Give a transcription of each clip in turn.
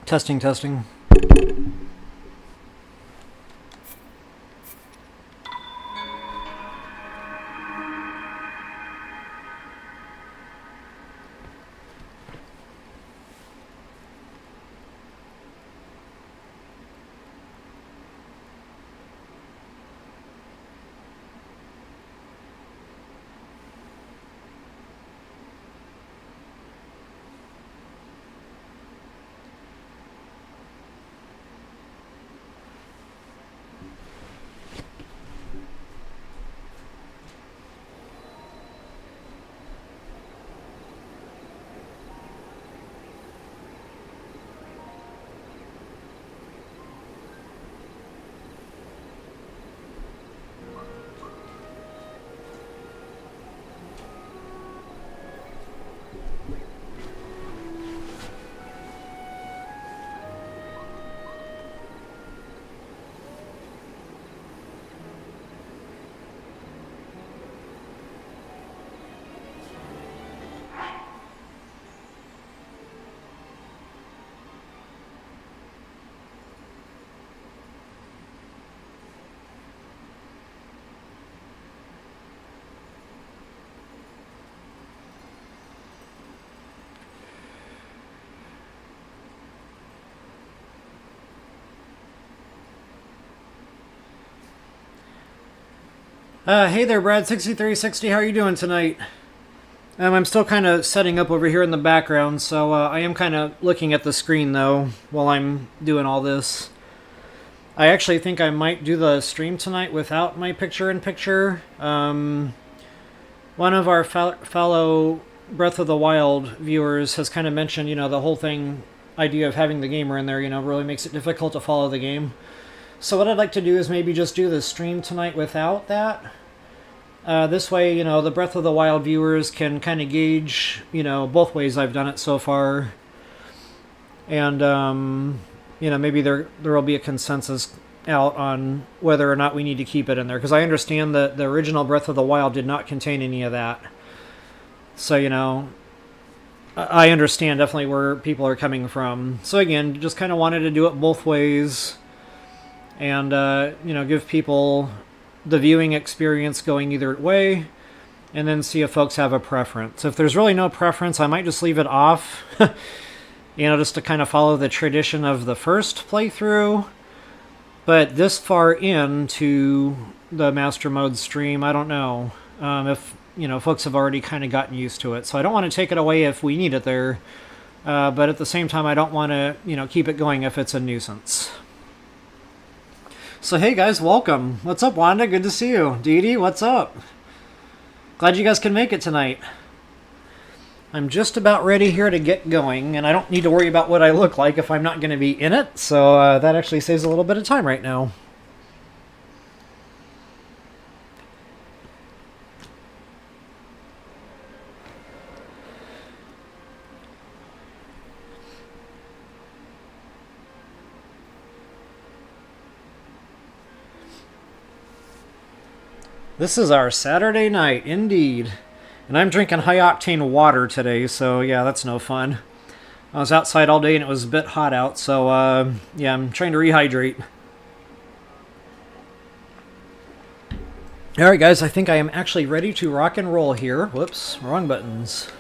Testing, testing. Hey there, Brad6360. How are you doing tonight? I'm still kind of setting up over here in the background, so I am kind of looking at the screen, though, while I'm doing all this. I actually think I might do the stream tonight without my picture-in-picture. One of our fellow Breath of the Wild viewers has kind of mentioned, the whole idea of having the gamer in there, really makes it difficult to follow the game. So what I'd like to do is maybe just do the stream tonight without that. This way, the Breath of the Wild viewers can kind of gauge, both ways I've done it so far. And, maybe there will be a consensus out on whether or not we need to keep it in there. Because I understand that the original Breath of the Wild did not contain any of that. So, I understand definitely where people are coming from. So again, just kind of wanted to do it both ways. And, give people the viewing experience going either way, and then see if folks have a preference. If there's really no preference, I might just leave it off, just to kind of follow the tradition of the first playthrough. But this far into the Master Mode stream, I don't know if, folks have already kind of gotten used to it. So I don't want to take it away if we need it there, but at the same time, I don't want to, keep it going if it's a nuisance. So hey guys, welcome. What's up, Wanda? Good to see you. Dee Dee, what's up? Glad you guys can make it tonight. I'm just about ready here to get going, and I don't need to worry about what I look like if I'm not going to be in it, so that actually saves a little bit of time right now. This is our Saturday night, indeed. And I'm drinking high-octane water today, so yeah, that's no fun. I was outside all day and it was a bit hot out, so yeah, I'm trying to rehydrate. Alright guys, I think I am actually ready to rock and roll here. Whoops, wrong buttons.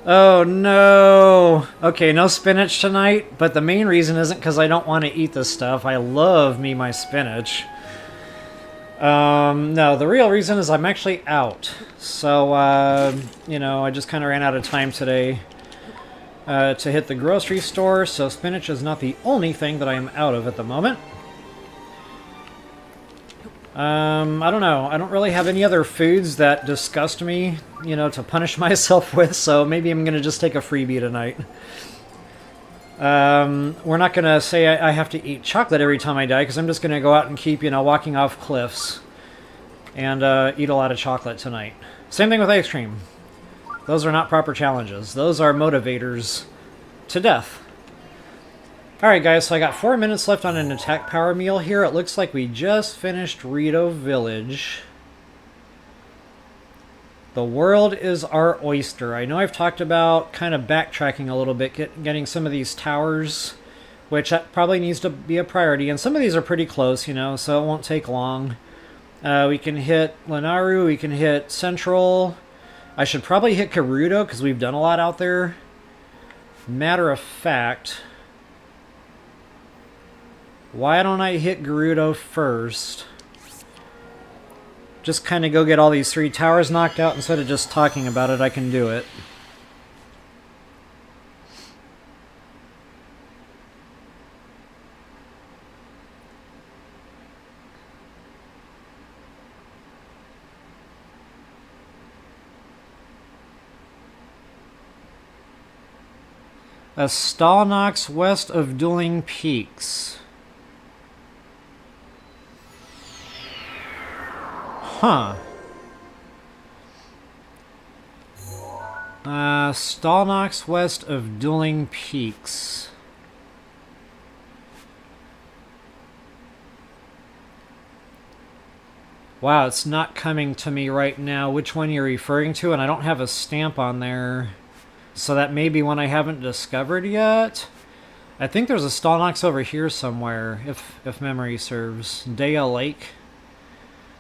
Oh no! Okay, no spinach tonight, but the main reason isn't because I don't want to eat this stuff. I love me my spinach. No, the real reason is I'm actually out. So, I just kind of ran out of time today to hit the grocery store, so spinach is not the only thing that I am out of at the moment. I don't know. I don't really have any other foods that disgust me, to punish myself with, so maybe I'm going to just take a freebie tonight. We're not going to say I have to eat chocolate every time I die, because I'm just going to go out and keep, walking off cliffs and eat a lot of chocolate tonight. Same thing with ice cream. Those are not proper challenges. Those are motivators to death. Alright guys, so I got 4 minutes left on an attack power meal here. It looks like we just finished Rito Village. The world is our oyster. I know I've talked about kind of backtracking a little bit, getting some of these towers, which that probably needs to be a priority. And some of these are pretty close, you know, so it won't take long. We can hit Lanayru, we can hit Central. I should probably hit Gerudo because we've done a lot out there. Matter of fact, why don't I hit Gerudo first? Just kind of go get all these 3 towers knocked out instead of just talking about it. I can do it. A Stalnox west of Dueling Peaks. Huh. Stalnox west of Dueling Peaks. Wow, it's not coming to me right now which one you're referring to, and I don't have a stamp on there. So that may be one I haven't discovered yet. I think there's a Stalnox over here somewhere, if memory serves. Daya Lake.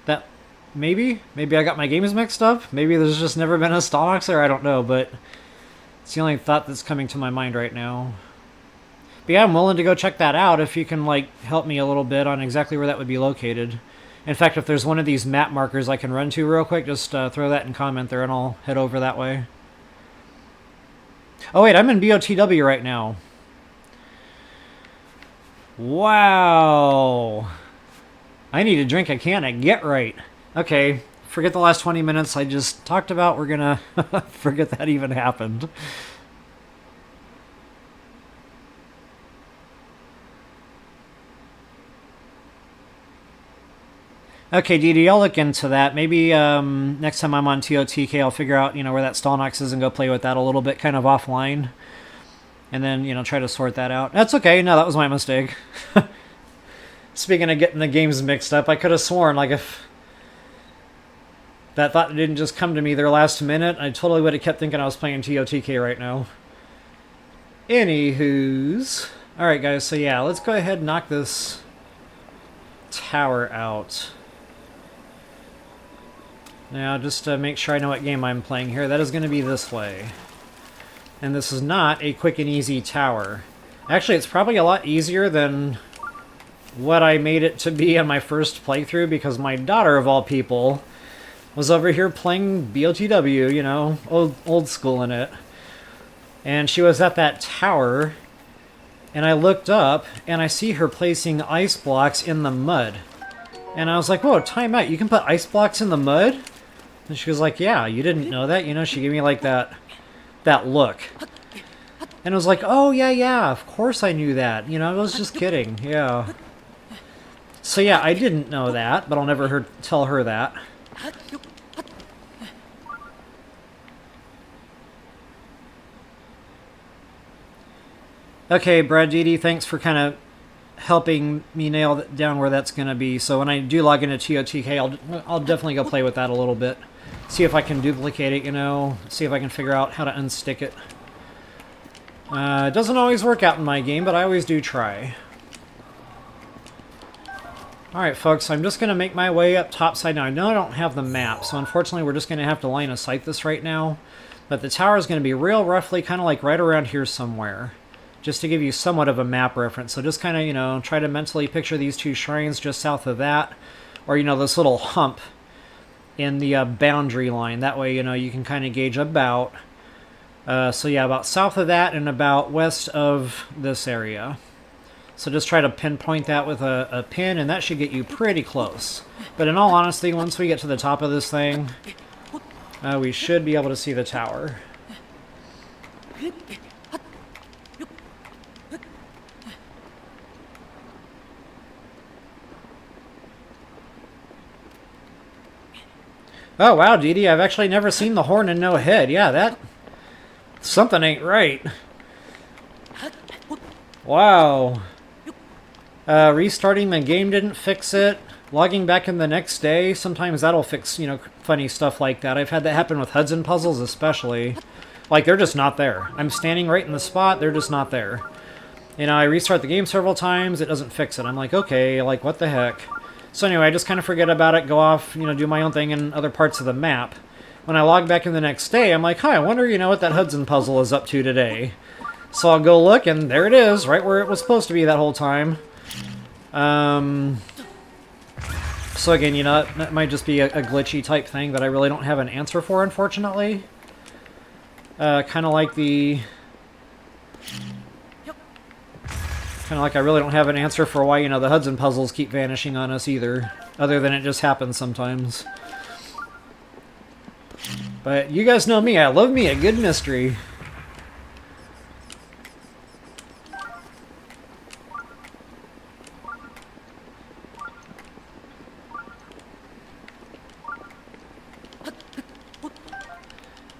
That... Maybe I got my games mixed up. Maybe there's just never been a Stalnox there. I don't know, but it's the only thought that's coming to my mind right now. But yeah, I'm willing to go check that out if you can like help me a little bit on exactly where that would be located. In fact, if there's one of these map markers I can run to real quick, just throw that in comment there and I'll head over that way. Oh wait, I'm in BOTW right now. Wow. I need to drink a can of Get Right. Okay, forget the last 20 minutes I just talked about. We're gonna forget that even happened. Okay, DD, I'll look into that. Maybe next time I'm on TOTK, I'll figure out, you know, where that Stalnox is and go play with that a little bit, kind of offline. And then, you know, try to sort that out. That's okay. No, that was my mistake. Speaking of getting the games mixed up, I could have sworn, like, if that thought didn't just come to me there last minute, I totally would have kept thinking I was playing TOTK right now. Anywho's. Alright, guys, so yeah, let's go ahead and knock this tower out. Now, just to make sure I know what game I'm playing here, that is going to be this way. And this is not a quick and easy tower. Actually, it's probably a lot easier than what I made it to be on my first playthrough, because my daughter, of all people, was over here playing BOTW, you know, old school in it. And she was at that tower, and I looked up, and I see her placing ice blocks in the mud. And I was like, whoa, time out, you can put ice blocks in the mud? And she was like, yeah, you didn't know that? You know, she gave me like that look. And I was like, oh, yeah, of course I knew that. You know, I was just kidding, yeah. So yeah, I didn't know that, but I'll never tell her that. Okay, Brad Didi, thanks for kind of helping me nail down where that's going to be. So when I do log into TOTK, I'll definitely go play with that a little bit. See if I can duplicate it, you know. See if I can figure out how to unstick it. It doesn't always work out in my game, but I always do try. Alright, folks, I'm just going to make my way up topside now. I know I don't have the map, so unfortunately we're just going to have to line of sight this right now. But the tower is going to be real roughly kind of like right around here somewhere. Just to give you somewhat of a map reference. So just kind of, you know, try to mentally picture these 2 shrines just south of that. Or, you know, this little hump in the boundary line. That way, you know, you can kind of gauge about. So yeah, about south of that and about west of this area. So just try to pinpoint that with a pin, and that should get you pretty close. But in all honesty, once we get to the top of this thing, we should be able to see the tower. Oh, wow, Didi, I've actually never seen the horn and no head. Yeah, that... something ain't right. Wow. Restarting the game didn't fix it. logging back in the next day, sometimes that'll fix, you know, funny stuff like that. I've had that happen with Hudson puzzles especially. Like, they're just not there. I'm standing right in the spot, they're just not there. You know, I restart the game several times, it doesn't fix it. I'm like, okay, like, what the heck? So anyway, I just kind of forget about it, go off, you know, do my own thing in other parts of the map. When I log back in the next day, I'm like, huh, I wonder, you know, what that Hudson puzzle is up to today. So I'll go look, and there it is, right where it was supposed to be that whole time. So again, you know, that might just be a glitchy type thing that I really don't have an answer for, unfortunately. Kind of like the... Kind of like I really don't have an answer for why, you know, the Hudson puzzles keep vanishing on us either. Other than it just happens sometimes. But you guys know me, I love me a good mystery.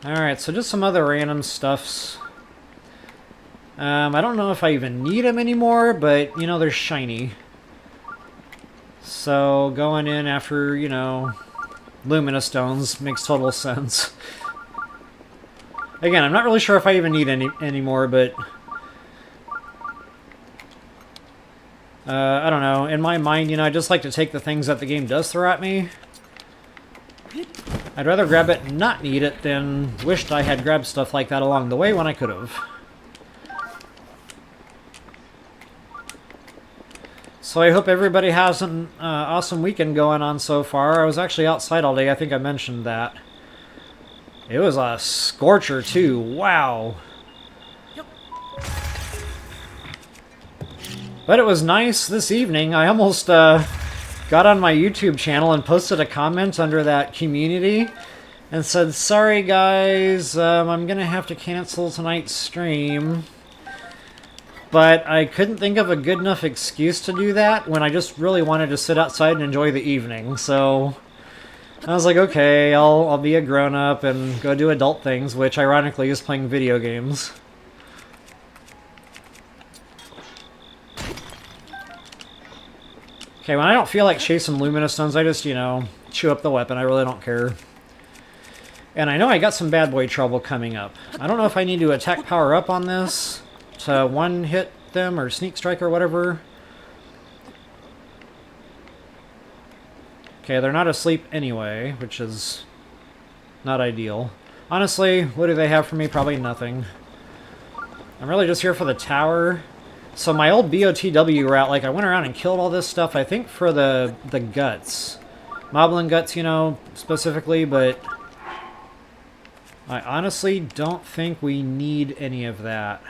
Alright, so just some other random stuffs. I don't know if I even need them anymore, but, you know, they're shiny. So, going in after, you know, Lumina Stones makes total sense. Again, I'm not really sure if I even need any anymore, but... I don't know. In my mind, you know, I just like to take the things that the game does throw at me. I'd rather grab it and not need it than wished I had grabbed stuff like that along the way when I could have. So I hope everybody has an awesome weekend going on so far. I was actually outside all day. I think I mentioned that. It was a scorcher too. Wow. But it was nice this evening. I almost got on my YouTube channel and posted a comment under that community and said, sorry guys, I'm gonna have to cancel tonight's stream. But I couldn't think of a good enough excuse to do that when I just really wanted to sit outside and enjoy the evening. So I was like, okay, I'll be a grown-up and go do adult things, which ironically is playing video games. Okay, when I don't feel like chasing Lumina Stones, I just, you know, chew up the weapon. I really don't care. And I know I got some bad boy trouble coming up. I don't know if I need to attack power up on this to one-hit them or sneak strike or whatever. Okay, they're not asleep anyway, which is not ideal. Honestly, what do they have for me? Probably nothing. I'm really just here for the tower. So my old BOTW route, like I went around and killed all this stuff, I think for the guts. Moblin guts, you know, specifically, but I honestly don't think we need any of that.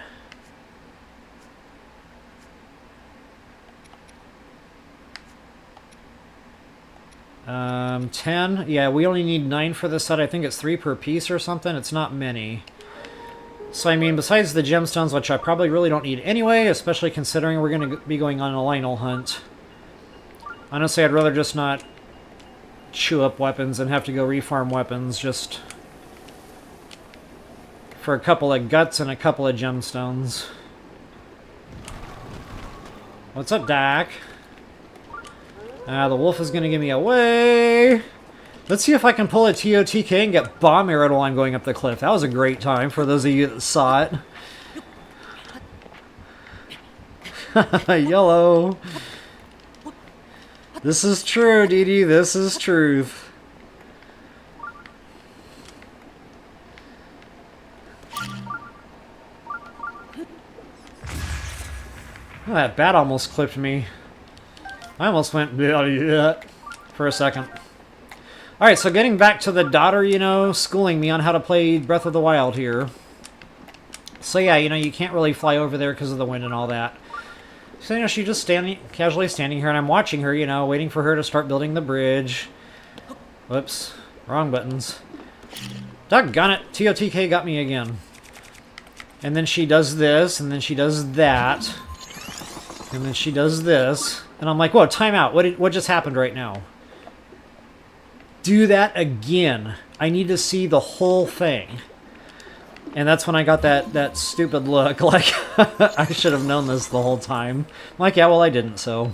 Um, 10? Yeah, we only need 9 for this set. I think it's 3 per piece or something. It's not many. So, I mean, besides the gemstones, which I probably really don't need anyway, especially considering we're going to be going on a Lionel hunt. Honestly, I'd rather just not chew up weapons and have to go refarm weapons just for a couple of guts and a couple of gemstones. What's up, Dak? The wolf is going to give me away. Let's see if I can pull a TOTK and get bomb arrowed while I'm going up the cliff. That was a great time for those of you that saw it. Yellow. This is true, Dee Dee. This is truth. Oh, that bat almost clipped me. I almost went for a second. Alright, so getting back to the daughter, you know, schooling me on how to play Breath of the Wild here. So yeah, you know, you can't really fly over there because of the wind and all that. So, you know, she's just casually standing here, and I'm watching her, you know, waiting for her to start building the bridge. Whoops. Wrong buttons. Doggone it. TOTK got me again. And then she does this, and then she does that. And then she does this. And I'm like, whoa, time out. What just happened right now? Do that again. I need to see the whole thing. And that's when I got that stupid look, like, I should have known this the whole time. I'm like, yeah, well, I didn't, so.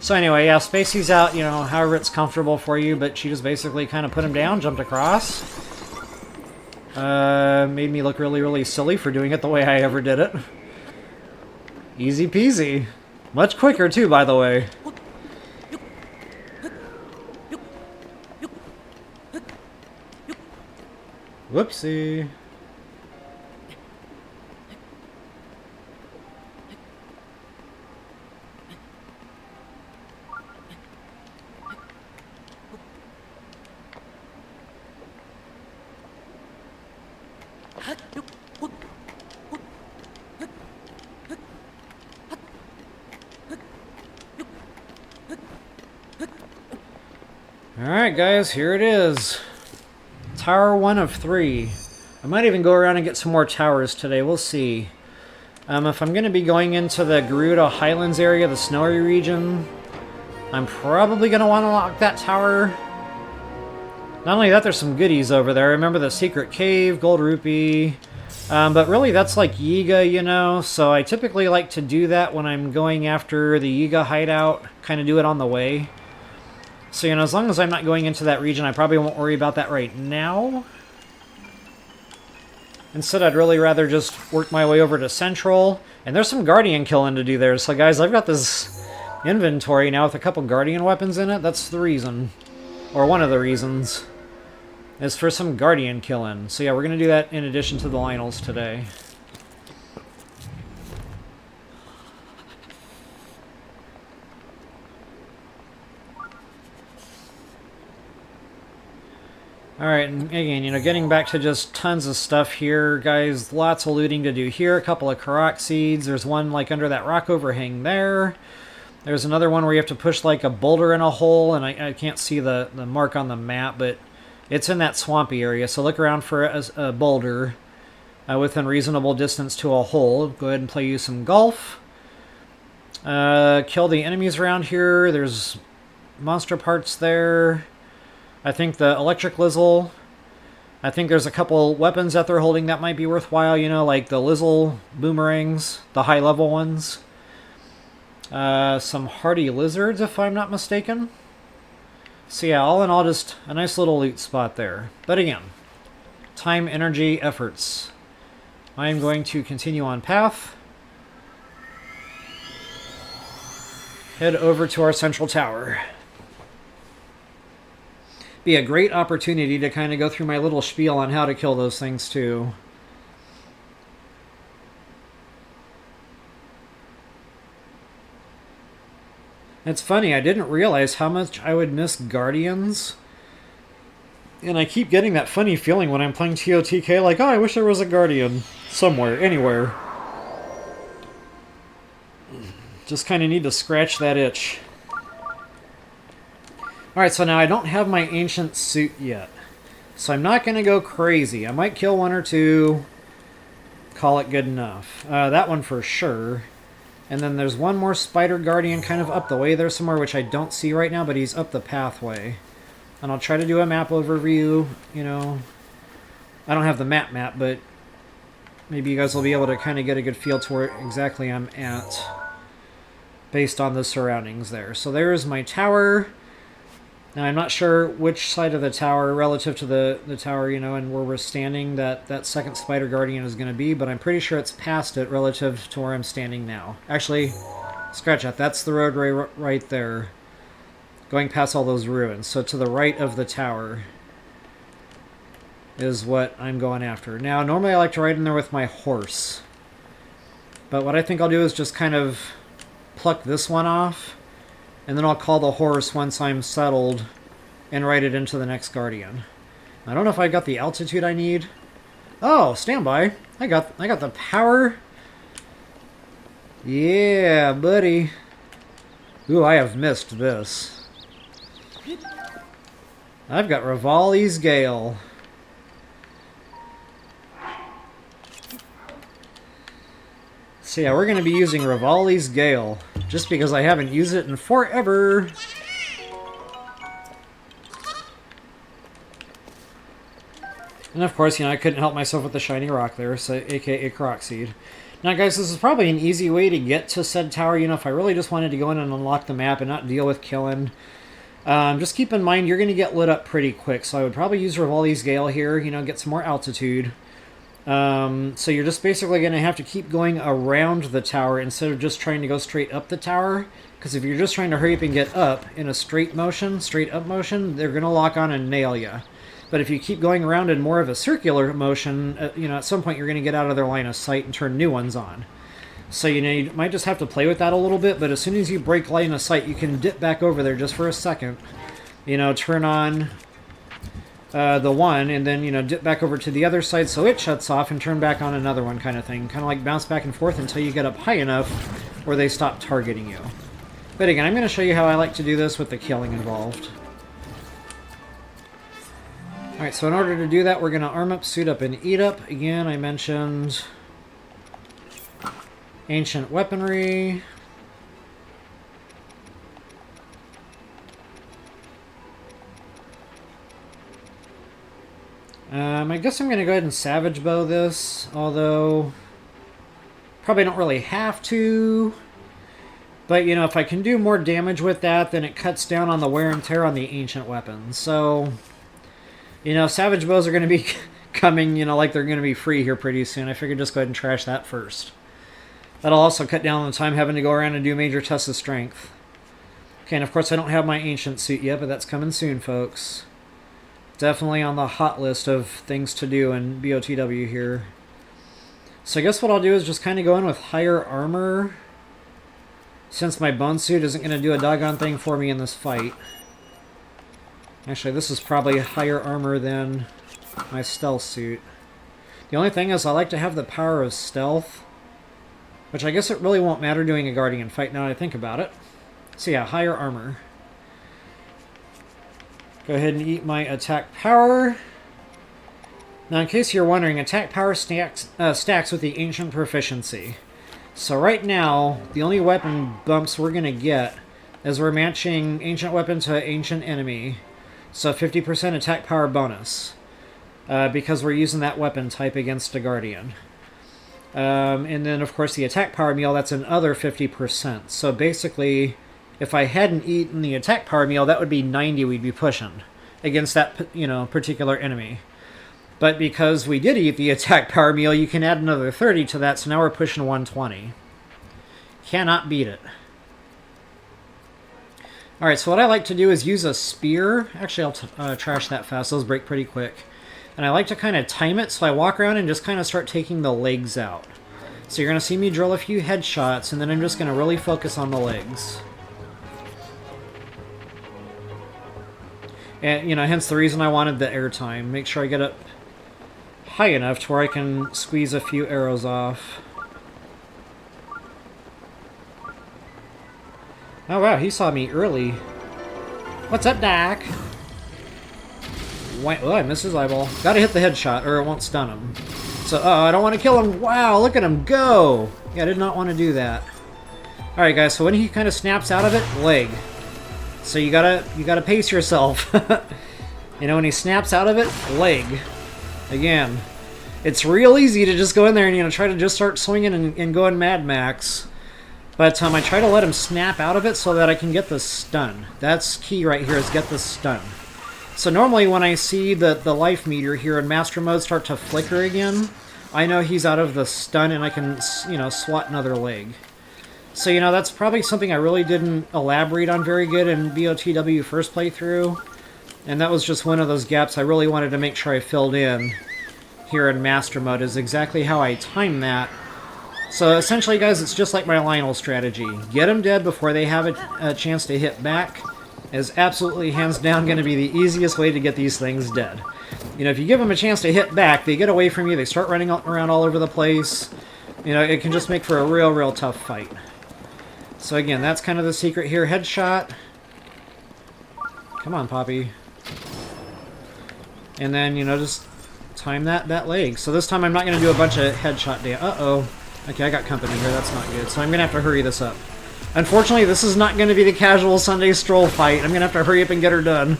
So anyway, yeah, Spacey's out, you know, however it's comfortable for you, but she just basically kind of put him down, jumped across. Made me look really, really silly for doing it the way I ever did it. Easy peasy. Much quicker, too, by the way. Whoopsie. Alright guys, here it is. Tower 1 of 3. I might even go around and get some more towers today, we'll see. If I'm going to be going into the Gerudo Highlands area, the snowy region, I'm probably going to want to lock that tower. Not only that, there's some goodies over there. Remember the secret cave, gold rupee. But really, that's like Yiga, you know, so I typically like to do that when I'm going after the Yiga hideout. Kind of do it on the way. So, you know, as long as I'm not going into that region, I probably won't worry about that right now. Instead, I'd really rather just work my way over to Central. And there's some Guardian killing to do there. So, guys, I've got this inventory now with a couple Guardian weapons in it. That's the reason. Or one of the reasons. Is for some Guardian killing. So, yeah, we're going to do that in addition to the Lynels today. Alright, and again, you know, getting back to just tons of stuff here, guys. Lots of looting to do here. A couple of Korok seeds. There's one, like, under that rock overhang there. There's another one where you have to push, like, a boulder in a hole, and I can't see the mark on the map, but it's in that swampy area. So look around for a boulder within reasonable distance to a hole. Go ahead and play you some golf. Kill the enemies around here. There's monster parts there. I think the electric Lizzle. I think there's a couple weapons that they're holding that might be worthwhile, you know, like the Lizzle boomerangs, the high-level ones. Some hardy lizards, if I'm not mistaken. So yeah, all in all, just a nice little loot spot there. But again, time, energy, efforts. I am going to continue on path. Head over to our central tower. Be a great opportunity to kind of go through my little spiel on how to kill those things too. It's funny, I didn't realize how much I would miss Guardians. And I keep getting that funny feeling when I'm playing TOTK, like, oh, I wish there was a Guardian somewhere, anywhere. Just kind of need to scratch that itch. Alright, so now I don't have my ancient suit yet. So I'm not going to go crazy. I might kill one or two. Call it good enough. That one for sure. And then there's one more Spider Guardian kind of up the way there somewhere, which I don't see right now, but he's up the pathway. And I'll try to do a map overview, you know. I don't have the map, but maybe you guys will be able to kind of get a good feel to where exactly I'm at based on the surroundings there. So there's my tower. Now, I'm not sure which side of the tower, relative to the tower, you know, and where we're standing, that second Spider Guardian is going to be, but I'm pretty sure it's past it relative to where I'm standing now. Actually, scratch that. That's the road right there, going past all those ruins. So to the right of the tower is what I'm going after. Now, normally I like to ride in there with my horse, but what I think I'll do is just kind of pluck this one off, and then I'll call the horse once I'm settled and ride it into the next Guardian. I don't know if I got the altitude I need. Oh, stand by. I got the power. Yeah, buddy. Ooh, I have missed this. I've got Revali's Gale. So yeah, we're going to be using Revali's Gale, just because I haven't used it in forever. And of course, you know, I couldn't help myself with the shiny rock there, so aka Korok Seed. Now, guys, this is probably an easy way to get to said tower. You know, if I really just wanted to go in and unlock the map and not deal with killing. Just keep in mind, you're going to get lit up pretty quick. So I would probably use Rivali's Gale here, you know, get some more altitude. So you're just basically going to have to keep going around the tower instead of just trying to go straight up the tower. Because if you're just trying to hurry up and get up in a straight up motion, they're going to lock on and nail you. But if you keep going around in more of a circular motion, you know, at some point you're going to get out of their line of sight and turn new ones on. So, you know, you might just have to play with that a little bit, but as soon as you break line of sight, you can dip back over there just for a second. You know, turn on the one, and then, you know, dip back over to the other side so it shuts off and turn back on another one kind of thing. Kind of like bounce back and forth until you get up high enough where they stop targeting you. But again, I'm going to show you how I like to do this with the killing involved. Alright, so in order to do that, we're going to arm up, suit up, and eat up. Again, I mentioned ancient weaponry. I guess I'm going to go ahead and Savage Bow this, although probably don't really have to. But, you know, if I can do more damage with that, then it cuts down on the wear and tear on the ancient weapons. So, you know, Savage Bows are going to be coming, you know, like they're going to be free here pretty soon. I figured just go ahead and trash that first. That'll also cut down on the time having to go around and do major tests of strength. Okay, and of course I don't have my ancient suit yet, but that's coming soon, folks. Definitely on the hot list of things to do in BOTW here. So I guess what I'll do is just kind of go in with higher armor, since my bone suit isn't going to do a doggone thing for me in this fight. Actually, this is probably higher armor than my stealth suit. The only thing is I like to have the power of stealth, which I guess it really won't matter doing a Guardian fight now that I think about it. So yeah, higher armor. Go ahead and eat my attack power. Now in case you're wondering, attack power stacks with the ancient proficiency. So right now, the only weapon bumps we're going to get is we're matching ancient weapon to ancient enemy. So 50% attack power bonus. Because we're using that weapon type against a Guardian. And then, of course, the attack power meal, that's another 50%. So basically, if I hadn't eaten the attack power meal, that would be 90 we'd be pushing against that, you know, particular enemy. But because we did eat the attack power meal, you can add another 30 to that, so now we're pushing 120. Cannot beat it. Alright, so what I like to do is use a spear. Actually, I'll trash that fast. Those break pretty quick. And I like to kind of time it, so I walk around and just kind of start taking the legs out. So you're going to see me drill a few headshots, and then I'm just going to really focus on the legs. And, you know, hence the reason I wanted the airtime. Make sure I get up high enough to where I can squeeze a few arrows off. Oh wow, he saw me early. What's up, Doc? Oh, I missed his eyeball. Gotta hit the headshot or it won't stun him. So, I don't want to kill him. Wow, look at him go! Yeah, I did not want to do that. Alright guys, so when he kind of snaps out of it, leg. So you gotta pace yourself. You know, when he snaps out of it, leg. Again, it's real easy to just go in there and, you know, try to just start swinging and going Mad Max. But I try to let him snap out of it so that I can get the stun. That's key right here, is get the stun. So normally when I see the life meter here in Master Mode start to flicker again, I know he's out of the stun and I can, you know, swat another leg. So, you know, that's probably something I really didn't elaborate on very good in BOTW first playthrough. And that was just one of those gaps I really wanted to make sure I filled in here in Master Mode, is exactly how I time that. So essentially, guys, it's just like my Lionel strategy. Get them dead before they have a chance to hit back is absolutely hands down going to be the easiest way to get these things dead. You know, if you give them a chance to hit back, they get away from you, they start running around all over the place. You know, it can just make for a real tough fight. So again, that's kind of the secret here. Headshot. Come on, Poppy. And then, you know, just time that leg. So this time I'm not going to do a bunch of headshot damage. Uh-oh. Okay, I got company here. That's not good. So I'm going to have to hurry this up. Unfortunately, this is not going to be the casual Sunday stroll fight. I'm going to have to hurry up and get her done.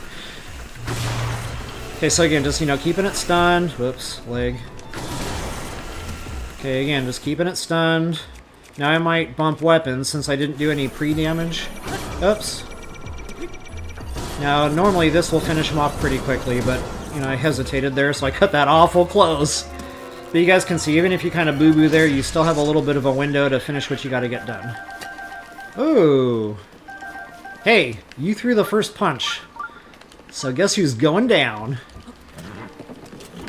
Okay, so again, just, you know, keeping it stunned. Whoops, leg. Okay, again, just keeping it stunned. Now I might bump weapons since I didn't do any pre-damage. Oops. Now, normally this will finish him off pretty quickly, but, you know, I hesitated there, so I cut that awful close. But you guys can see, even if you kind of boo-boo there, you still have a little bit of a window to finish what you gotta get done. Ooh. Hey, you threw the first punch. So guess who's going down?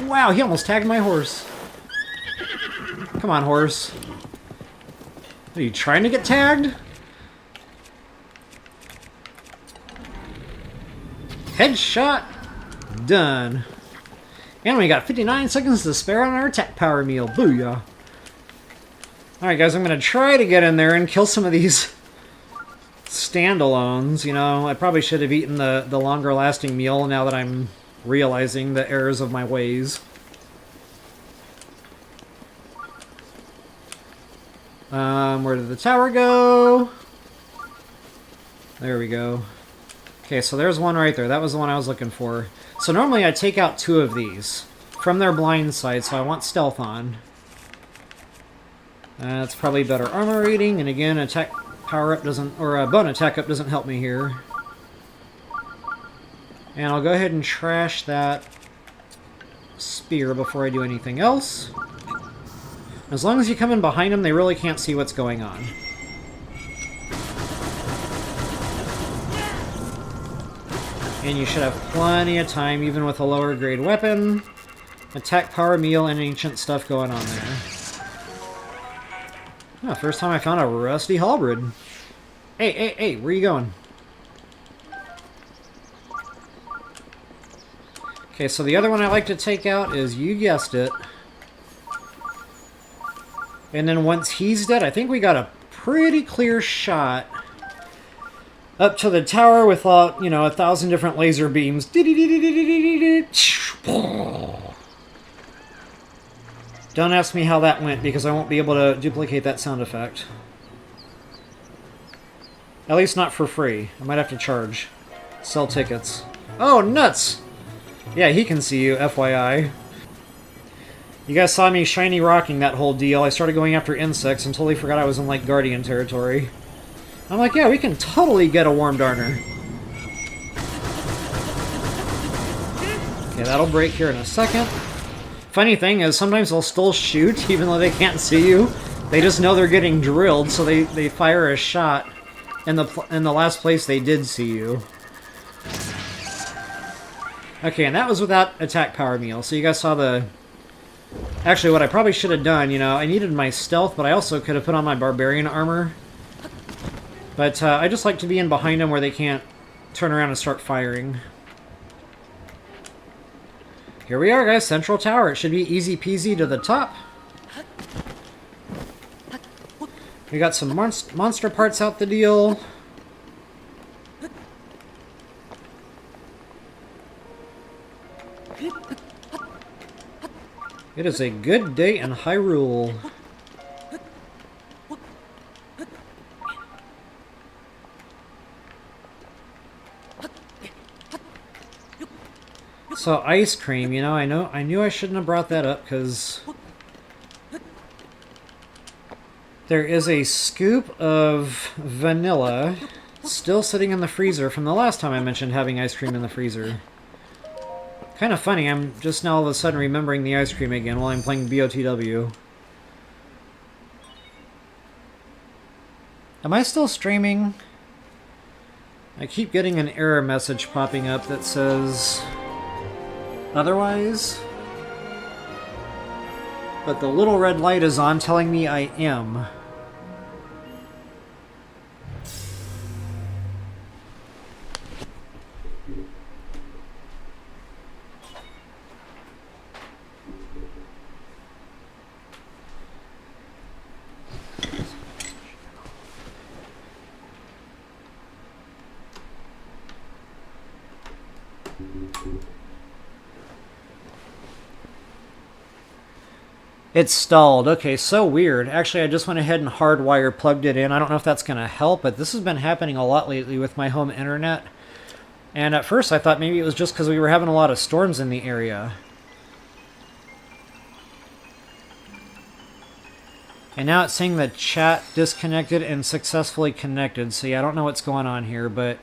Wow, he almost tagged my horse. Come on, horse. Are you trying to get tagged? Headshot. Done. And we got 59 seconds to spare on our attack power meal. Booyah. Alright guys, I'm going to try to get in there and kill some of these standalones. You know, I probably should have eaten the longer lasting meal now that I'm realizing the errors of my ways. Where did the tower go? There we go. Okay, so there's one right there. That was the one I was looking for. So normally I take out 2 of these from their blind side, so I want stealth on. That's probably better armor rating, and again, attack power up doesn't, or a bone attack up doesn't help me here. And I'll go ahead and trash that spear before I do anything else. As long as you come in behind them, they really can't see what's going on. And you should have plenty of time, even with a lower grade weapon. Attack power meal and ancient stuff going on there. Oh, first time I found a rusty halberd. Hey, where you going? Okay, so the other one I like to take out is, you guessed it. And then once he's dead, I think we got a pretty clear shot up to the tower with, you know, 1,000 different laser beams. Don't ask me how that went, because I won't be able to duplicate that sound effect. At least not for free. I might have to charge. Sell tickets. Oh, nuts! Yeah, he can see you, FYI. You guys saw me shiny rocking that whole deal. I started going after insects until they forgot I was in, like, Guardian territory. I'm like, yeah, we can totally get a Worm Darner. Okay, that'll break here in a second. Funny thing is, sometimes they'll still shoot, even though they can't see you. They just know they're getting drilled, so they fire a shot in the last place they did see you. Okay, and that was without attack power meal, so you guys saw the... Actually, what I probably should have done, you know, I needed my stealth, but I also could have put on my barbarian armor. But I just like to be in behind them where they can't turn around and start firing. Here we are, guys, Central Tower. It should be easy peasy to the top. We got some monster parts out the deal. It is a good day in Hyrule. So ice cream, you know, I knew I shouldn't have brought that up because there is a scoop of vanilla still sitting in the freezer from the last time I mentioned having ice cream in the freezer. Kind of funny, I'm just now all of a sudden remembering the ice cream again while I'm playing BOTW. Am I still streaming? I keep getting an error message popping up that says otherwise, but the little red light is on telling me I am. It's stalled. Okay, so weird. Actually, I just went ahead and hardwire plugged it in. I don't know if that's going to help, but this has been happening a lot lately with my home internet. And at first I thought maybe it was just because we were having a lot of storms in the area. And now it's saying the chat disconnected and successfully connected. So yeah, I don't know what's going on here, but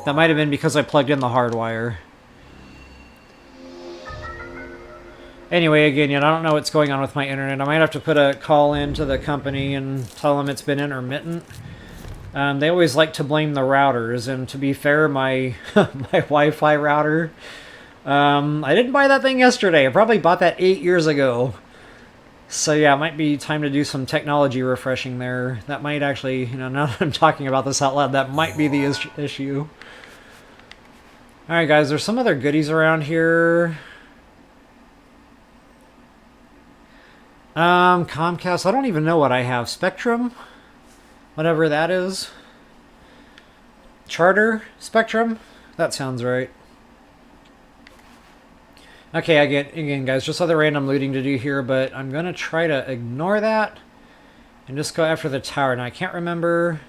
that might have been because I plugged in the hardwire. Anyway, again, I don't know what's going on with my internet. I might have to put a call in to the company and tell them it's been intermittent. They always like to blame the routers, and to be fair, my my Wi-Fi router, I didn't buy that thing yesterday. I probably bought that 8 years ago. So yeah, it might be time to do some technology refreshing there. That might actually, now that I'm talking about this out loud, that might be the issue. Alright guys, there's some other goodies around here. Comcast, I don't even know what I have. Spectrum? Whatever that is. Charter? Spectrum? That sounds right. Okay, again, guys, just other random looting to do here, but I'm going to try to ignore that and just go after the tower. Now, I can't remember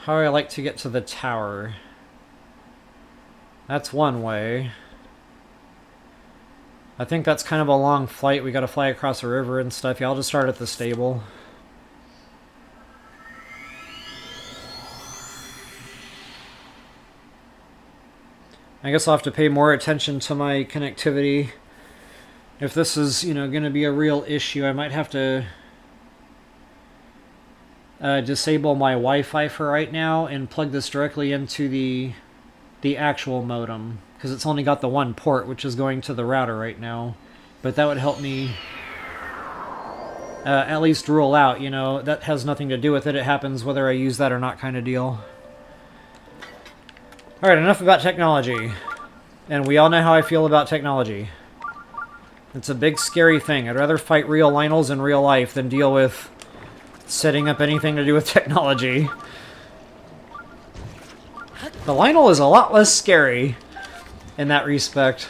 how I like to get to the tower. That's one way. I think that's kind of a long flight. We got to fly across a river and stuff. Yeah, I'll just start at the stable. I guess I'll have to pay more attention to my connectivity. If this is, going to be a real issue, I might have to disable my Wi-Fi for right now and plug this directly into the actual modem, because it's only got the one port, which is going to the router right now. But that would help me at least rule out, that has nothing to do with it. It happens whether I use that or not, kind of deal. Alright, enough about technology. And we all know how I feel about technology. It's a big, scary thing. I'd rather fight real Lionels in real life than deal with setting up anything to do with technology. The Lionel is a lot less scary in that respect.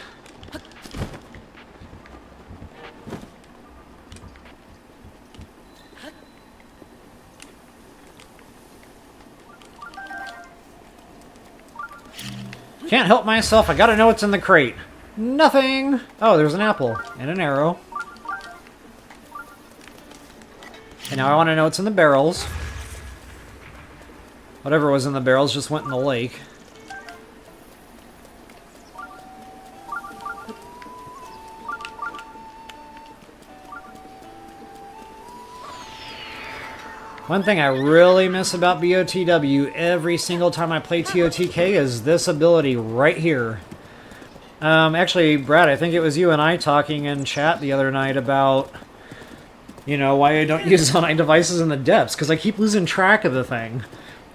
Can't help myself, I gotta know what's in the crate. Nothing! Oh, there's an apple and an arrow. And now I want to know what's in the barrels. Whatever was in the barrels just went in the lake. One thing I really miss about BOTW every single time I play TOTK is this ability right here. Actually, Brad, I think it was you and I talking in chat the other night about, why I don't use online devices in the depths, because I keep losing track of the thing.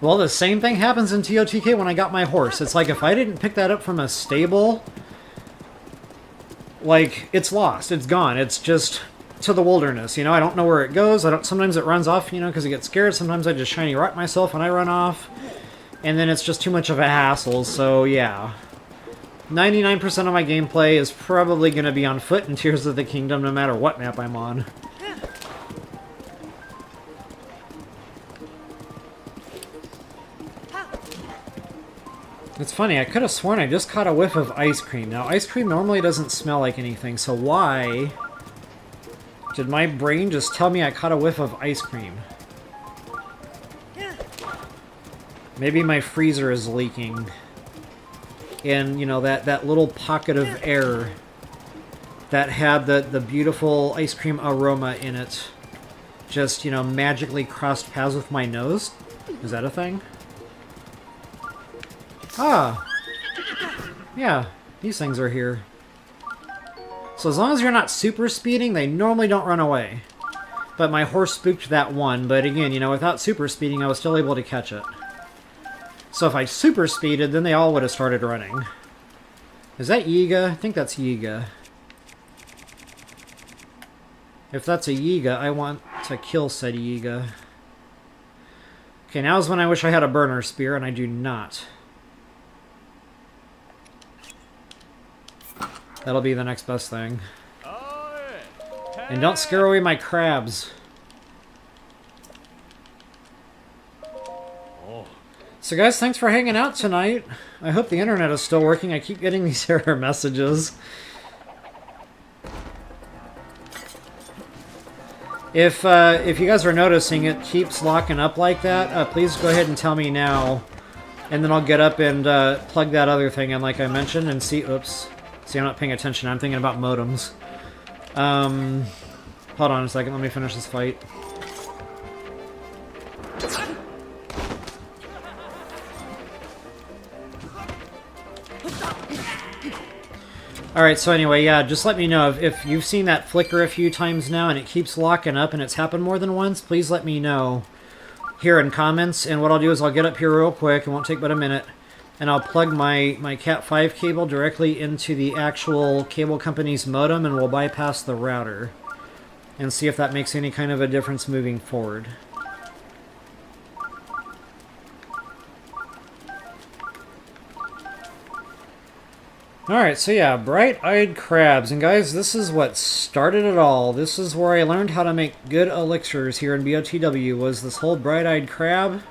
Well, the same thing happens in TOTK when I got my horse. It's like if I didn't pick that up from a stable, like, it's lost. It's gone. It's just to the wilderness, I don't know where it goes. Sometimes it runs off, because it gets scared. Sometimes I just shiny rock myself when I run off. And then it's just too much of a hassle, so yeah. 99% of my gameplay is probably going to be on foot in Tears of the Kingdom, no matter what map I'm on. It's funny, I could have sworn I just caught a whiff of ice cream. Now, ice cream normally doesn't smell like anything, so why did my brain just tell me I caught a whiff of ice cream? Maybe my freezer is leaking. And, that little pocket of air that had the beautiful ice cream aroma in it just, magically crossed paths with my nose? Is that a thing? Ah! Yeah, these things are here. So as long as you're not super speeding, they normally don't run away. But my horse spooked that one, but again, without super speeding, I was still able to catch it. So if I super speeded, then they all would have started running. Is that Yiga? I think that's Yiga. If that's a Yiga, I want to kill said Yiga. Okay, now is when I wish I had a burner spear, and I do not. That'll be the next best thing. And don't scare away my crabs. So guys, thanks for hanging out tonight. I hope the internet is still working. I keep getting these error messages. If you guys are noticing it keeps locking up like that, please go ahead and tell me now. And then I'll get up and plug that other thing in like I mentioned and see... Oops. See, I'm not paying attention. I'm thinking about modems. Hold on a second. Let me finish this fight. Alright, so anyway, yeah, just let me know. If you've seen that flicker a few times now and it keeps locking up and it's happened more than once, please let me know here in comments. And what I'll do is I'll get up here real quick. It won't take but a minute. And I'll plug my Cat5 cable directly into the actual cable company's modem and we'll bypass the router. And see if that makes any kind of a difference moving forward. Alright, so yeah, bright-eyed crabs. And guys, this is what started it all. This is where I learned how to make good elixirs here in BOTW, was this whole bright-eyed crab.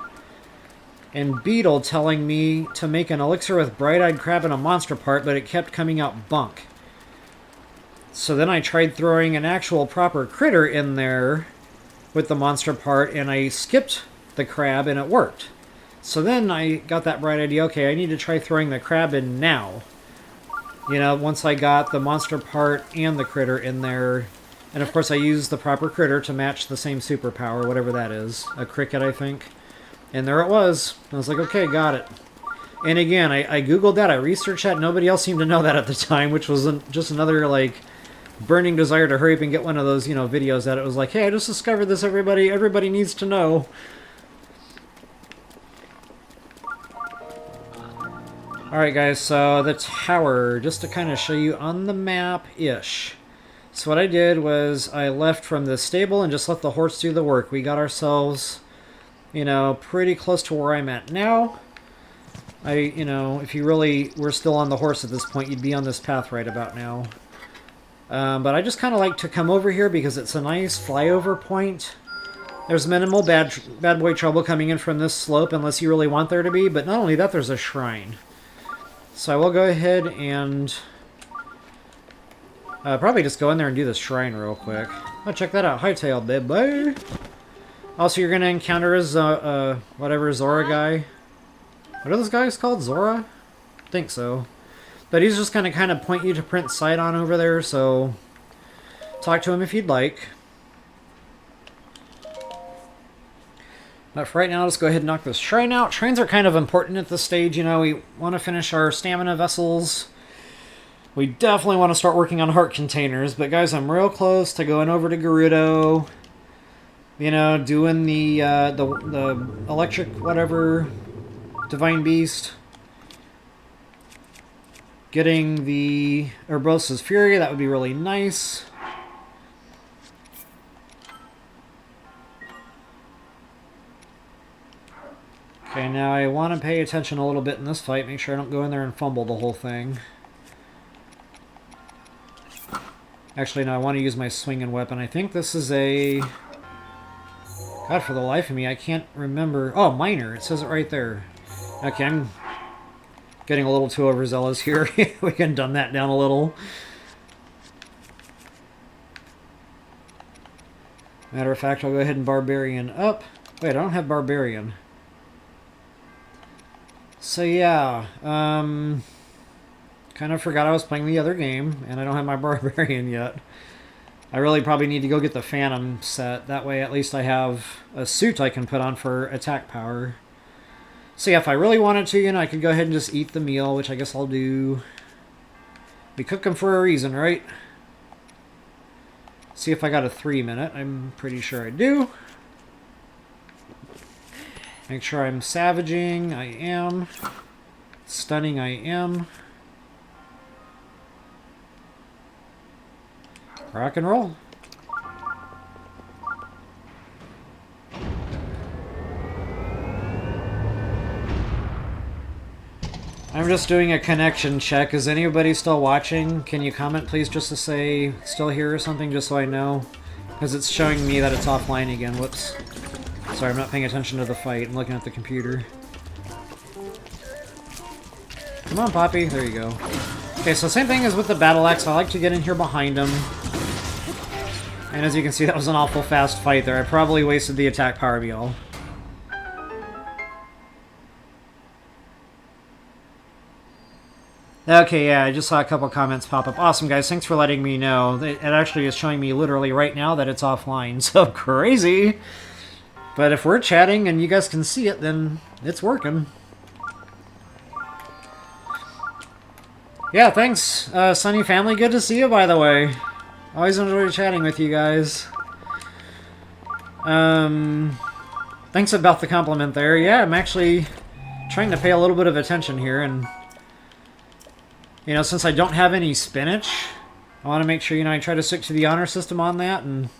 And Beetle telling me to make an elixir with bright-eyed crab and a monster part, but it kept coming out bunk. So then I tried throwing an actual proper critter in there with the monster part, and I skipped the crab, and it worked. So then I got that bright idea, okay, I need to try throwing the crab in now. You know, once I got the monster part and the critter in there. And of course I used the proper critter to match the same superpower, whatever that is. A cricket, I think. And there it was. I was like, okay, got it. And again, I googled that, I researched that, nobody else seemed to know that at the time, which was just another, like, burning desire to hurry up and get one of those, you know, videos that it was like, hey, I just discovered this, everybody needs to know. Alright guys, so the tower, just to kind of show you on the map-ish. So what I did was I left from the stable and just let the horse do the work. We got ourselves, you know, pretty close to where I'm at now. You know, if you really were still on the horse at this point, you'd be on this path right about now. But I just kind of like to come over here because it's a nice flyover point. There's minimal bad boy trouble coming in from this slope unless you really want there to be, but not only that, there's a shrine. So I will go ahead and probably just go in there and do the shrine real quick. Oh, check that out. Hightail, baby. Also, you're going to encounter a, whatever, Zora guy. What are those guys called? Zora? I think so. But he's just going to kind of point you to Prince Sidon over there, so talk to him if you'd like. But for right now, let's go ahead and knock this shrine out. Shrines are kind of important at this stage, you know. We want to finish our stamina vessels. We definitely want to start working on heart containers. But guys, I'm real close to going over to Gerudo. You know, doing the electric whatever, Divine Beast. Getting the Urbosa's Fury, that would be really nice. Okay, now I want to pay attention a little bit in this fight, make sure I don't go in there and fumble the whole thing. Actually, no, I want to use my swinging weapon. I think this is a... God, for the life of me, I can't remember... Oh, minor, it says it right there. Okay, I'm getting a little too overzealous here. We can dumb that down a little. Matter of fact, I'll go ahead and Barbarian up. Wait, I don't have Barbarian. So yeah, kind of forgot I was playing the other game, and I don't have my Barbarian yet. I really probably need to go get the Phantom set. That way at least I have a suit I can put on for attack power. So yeah, if I really wanted to, you know, I could go ahead and just eat the meal, which I guess I'll do. We cook them for a reason, right? See if I got a 3-minute. I'm pretty sure I do. Make sure I'm savaging. I am. Stunning. I am. Rock and roll. I'm just doing a connection check. Is anybody still watching? Can you comment, please, just to say still here or something, just so I know? Because it's showing me that it's offline again. Whoops. Sorry, I'm not paying attention to the fight. I'm looking at the computer. Come on, Poppy. There you go. Okay, so same thing as with the battle axe. I like to get in here behind him. And as you can see, that was an awful fast fight there. I probably wasted the attack power beal. Okay, yeah, I just saw a couple comments pop up. Awesome, guys. Thanks for letting me know. It actually is showing me literally right now that it's offline, so crazy. But if we're chatting and you guys can see it, then it's working. Yeah, thanks, Sunny Family. Good to see you, by the way. Always enjoy chatting with you guys. Thanks about the compliment there. Yeah, I'm actually trying to pay a little bit of attention here, and you know, since I don't have any spinach, I want to make sure, you know, I try to stick to the honor system on that, and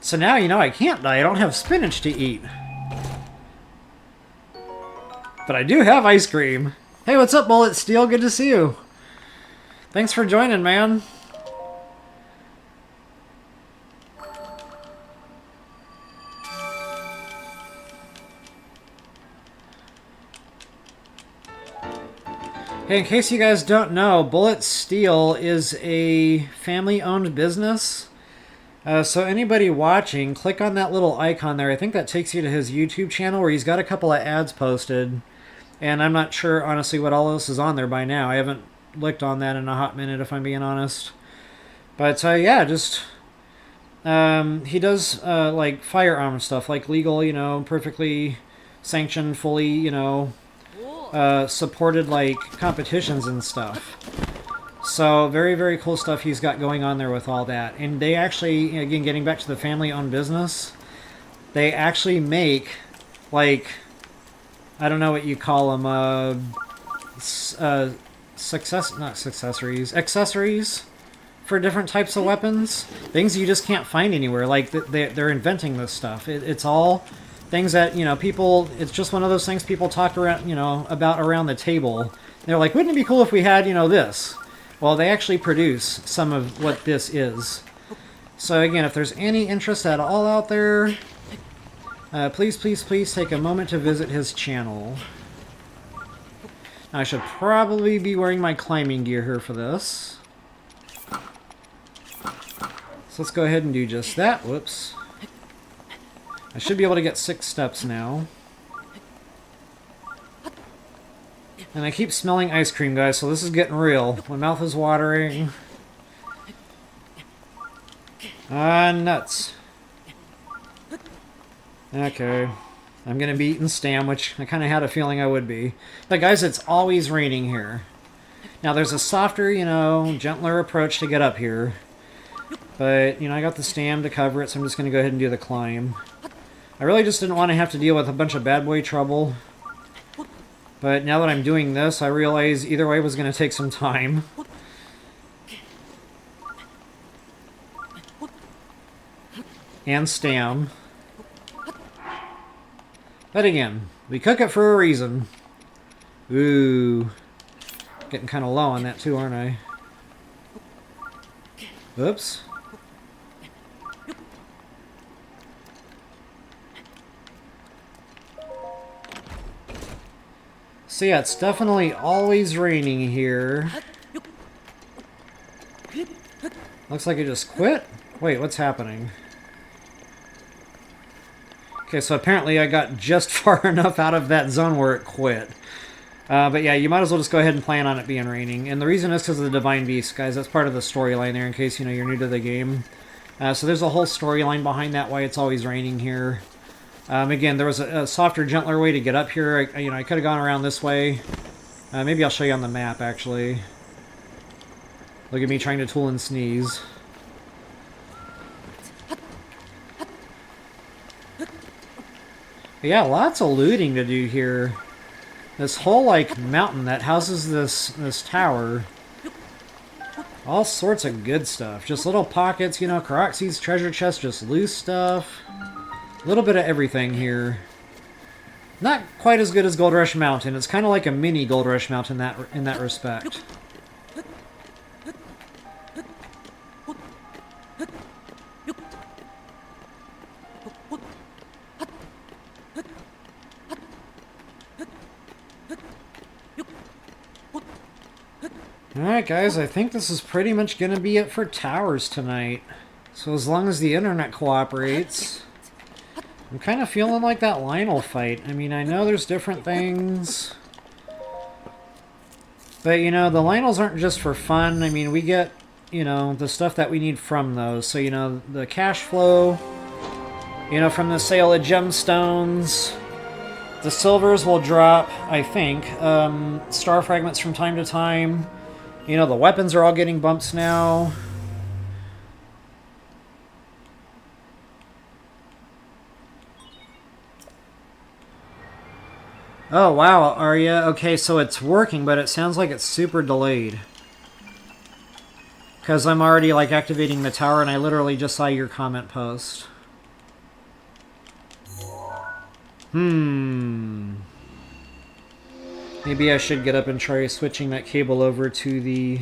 so now, you know, I can't die. I don't have spinach to eat. But I do have ice cream. Hey, what's up, Bullet Steel? Good to see you. Thanks for joining, man. Hey, in case you guys don't know, Bullet Steel is a family-owned business. So anybody watching, click on that little icon there. I think that takes you to his YouTube channel where he's got a couple of ads posted. And I'm not sure, honestly, what all else is on there by now. I haven't looked on that in a hot minute, if I'm being honest. But, yeah, just... he does, like, firearm stuff, like legal, you know, perfectly sanctioned, fully, you know... supported like competitions and stuff. So very, very cool stuff he's got going on there with all that. And they actually, again, getting back to the family-owned business, they actually make like, I don't know what you call them, accessories for different types of weapons. Things you just can't find anywhere. Like they're inventing this stuff. It's all things that, you know, people, it's just one of those things people talk around, you know, about around the table. They're like, wouldn't it be cool if we had, you know, this? Well, they actually produce some of what this is. So again, if there's any interest at all out there, please, please, please take a moment to visit his channel. Now, I should probably be wearing my climbing gear here for this. So let's go ahead and do just that. Whoops. I should be able to get 6 steps now. And I keep smelling ice cream, guys, so this is getting real. My mouth is watering. Ah, nuts. Okay. I'm gonna be eating Stam, which I kind of had a feeling I would be. But guys, it's always raining here. Now there's a softer, you know, gentler approach to get up here. But, you know, I got the Stam to cover it, so I'm just gonna go ahead and do the climb. I really just didn't want to have to deal with a bunch of bad boy trouble. But now that I'm doing this, I realize either way was going to take some time. And Stam. But again, we cook it for a reason. Ooh. Getting kind of low on that too, aren't I? Oops. So yeah, it's definitely always raining here. Looks like it just quit? Wait, what's happening? Okay, so apparently I got just far enough out of that zone where it quit. But yeah, you might as well just go ahead and plan on it being raining. And the reason is because of the Divine Beast, guys. That's part of the storyline there, in case, you know, you're new to the game. So there's a whole storyline behind that, why it's always raining here. Again, there was a softer, gentler way to get up here. I could have gone around this way. Maybe I'll show you on the map, actually. Look at me trying to tool and sneeze. But yeah, lots of looting to do here. This whole, like, mountain that houses this tower. All sorts of good stuff. Just little pockets, you know, Karoxi's treasure chest, just loose stuff. A little bit of everything here. Not quite as good as Gold Rush Mountain. It's kind of like a mini Gold Rush Mountain in that respect. Alright guys, I think this is pretty much going to be it for towers tonight. So as long as the internet cooperates, I'm kind of feeling like that Lionel fight. I mean, I know there's different things, but you know, the Lionels aren't just for fun. I mean, we get, you know, the stuff that we need from those. So, you know, the cash flow, you know, from the sale of gemstones. The silvers will drop, I think. Star fragments from time to time. You know, the weapons are all getting bumps now. Oh, wow, Arya. Okay, so it's working, but it sounds like it's super delayed. Because I'm already, like, activating the tower, and I literally just saw your comment post. Maybe I should get up and try switching that cable over to the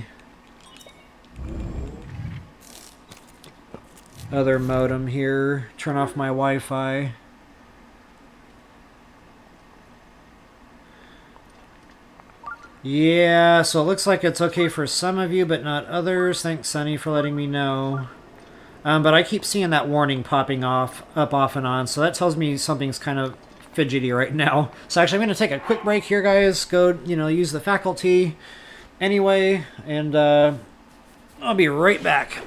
other modem here. Turn off my Wi-Fi. Yeah, so it looks like it's okay for some of you, but not others. Thanks, Sunny, for letting me know. But I keep seeing that warning popping up off and on, so that tells me something's kind of fidgety right now. So actually, I'm going to take a quick break here, guys. Go, you know, use the faculty anyway, and I'll be right back.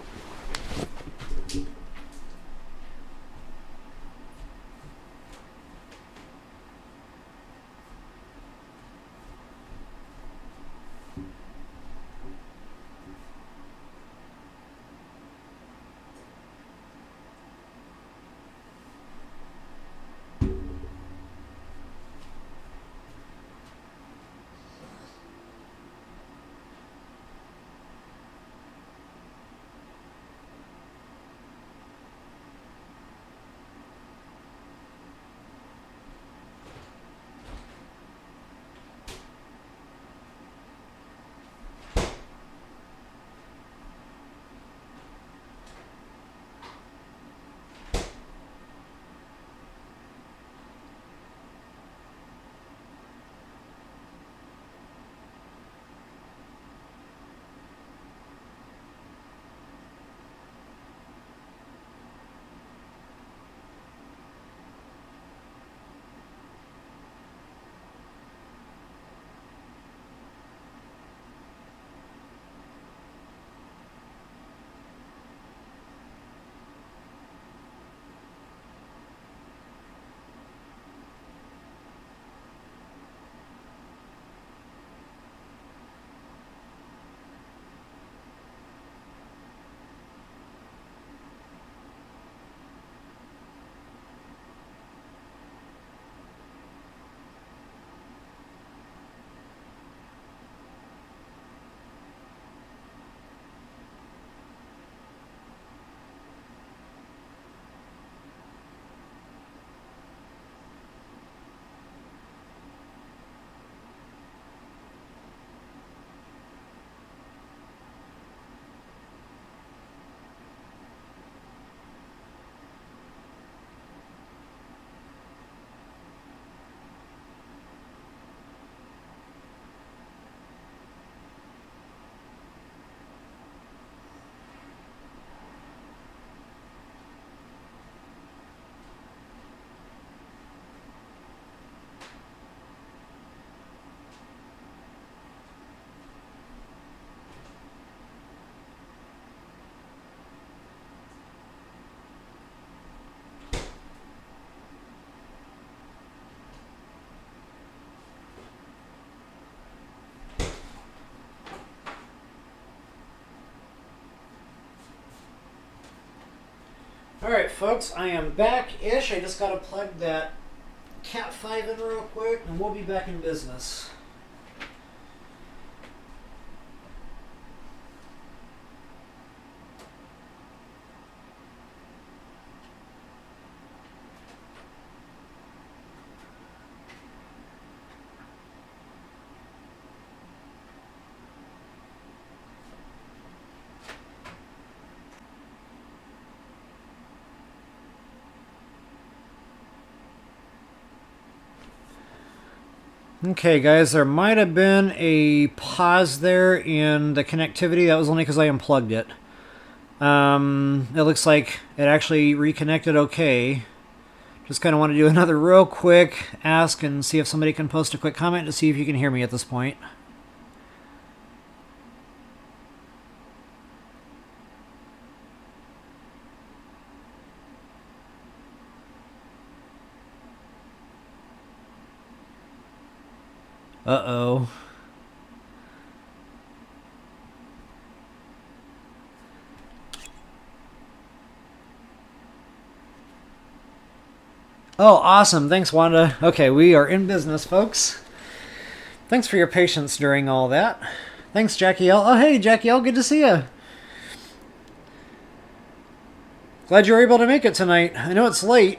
Alright, folks, I am back-ish. I just gotta plug that Cat 5 in real quick, and we'll be back in business. Okay, guys, there might have been a pause there in the connectivity. That was only because I unplugged it. It looks like it actually reconnected okay. Just kind of want to do another real quick ask and see if somebody can post a quick comment to see if you can hear me at this point. Uh-oh. Oh, awesome. Thanks, Wanda. Okay, we are in business, folks. Thanks for your patience during all that. Thanks, Jackie L. Oh, hey, Jackie L. Good to see you. Glad you were able to make it tonight. I know it's late.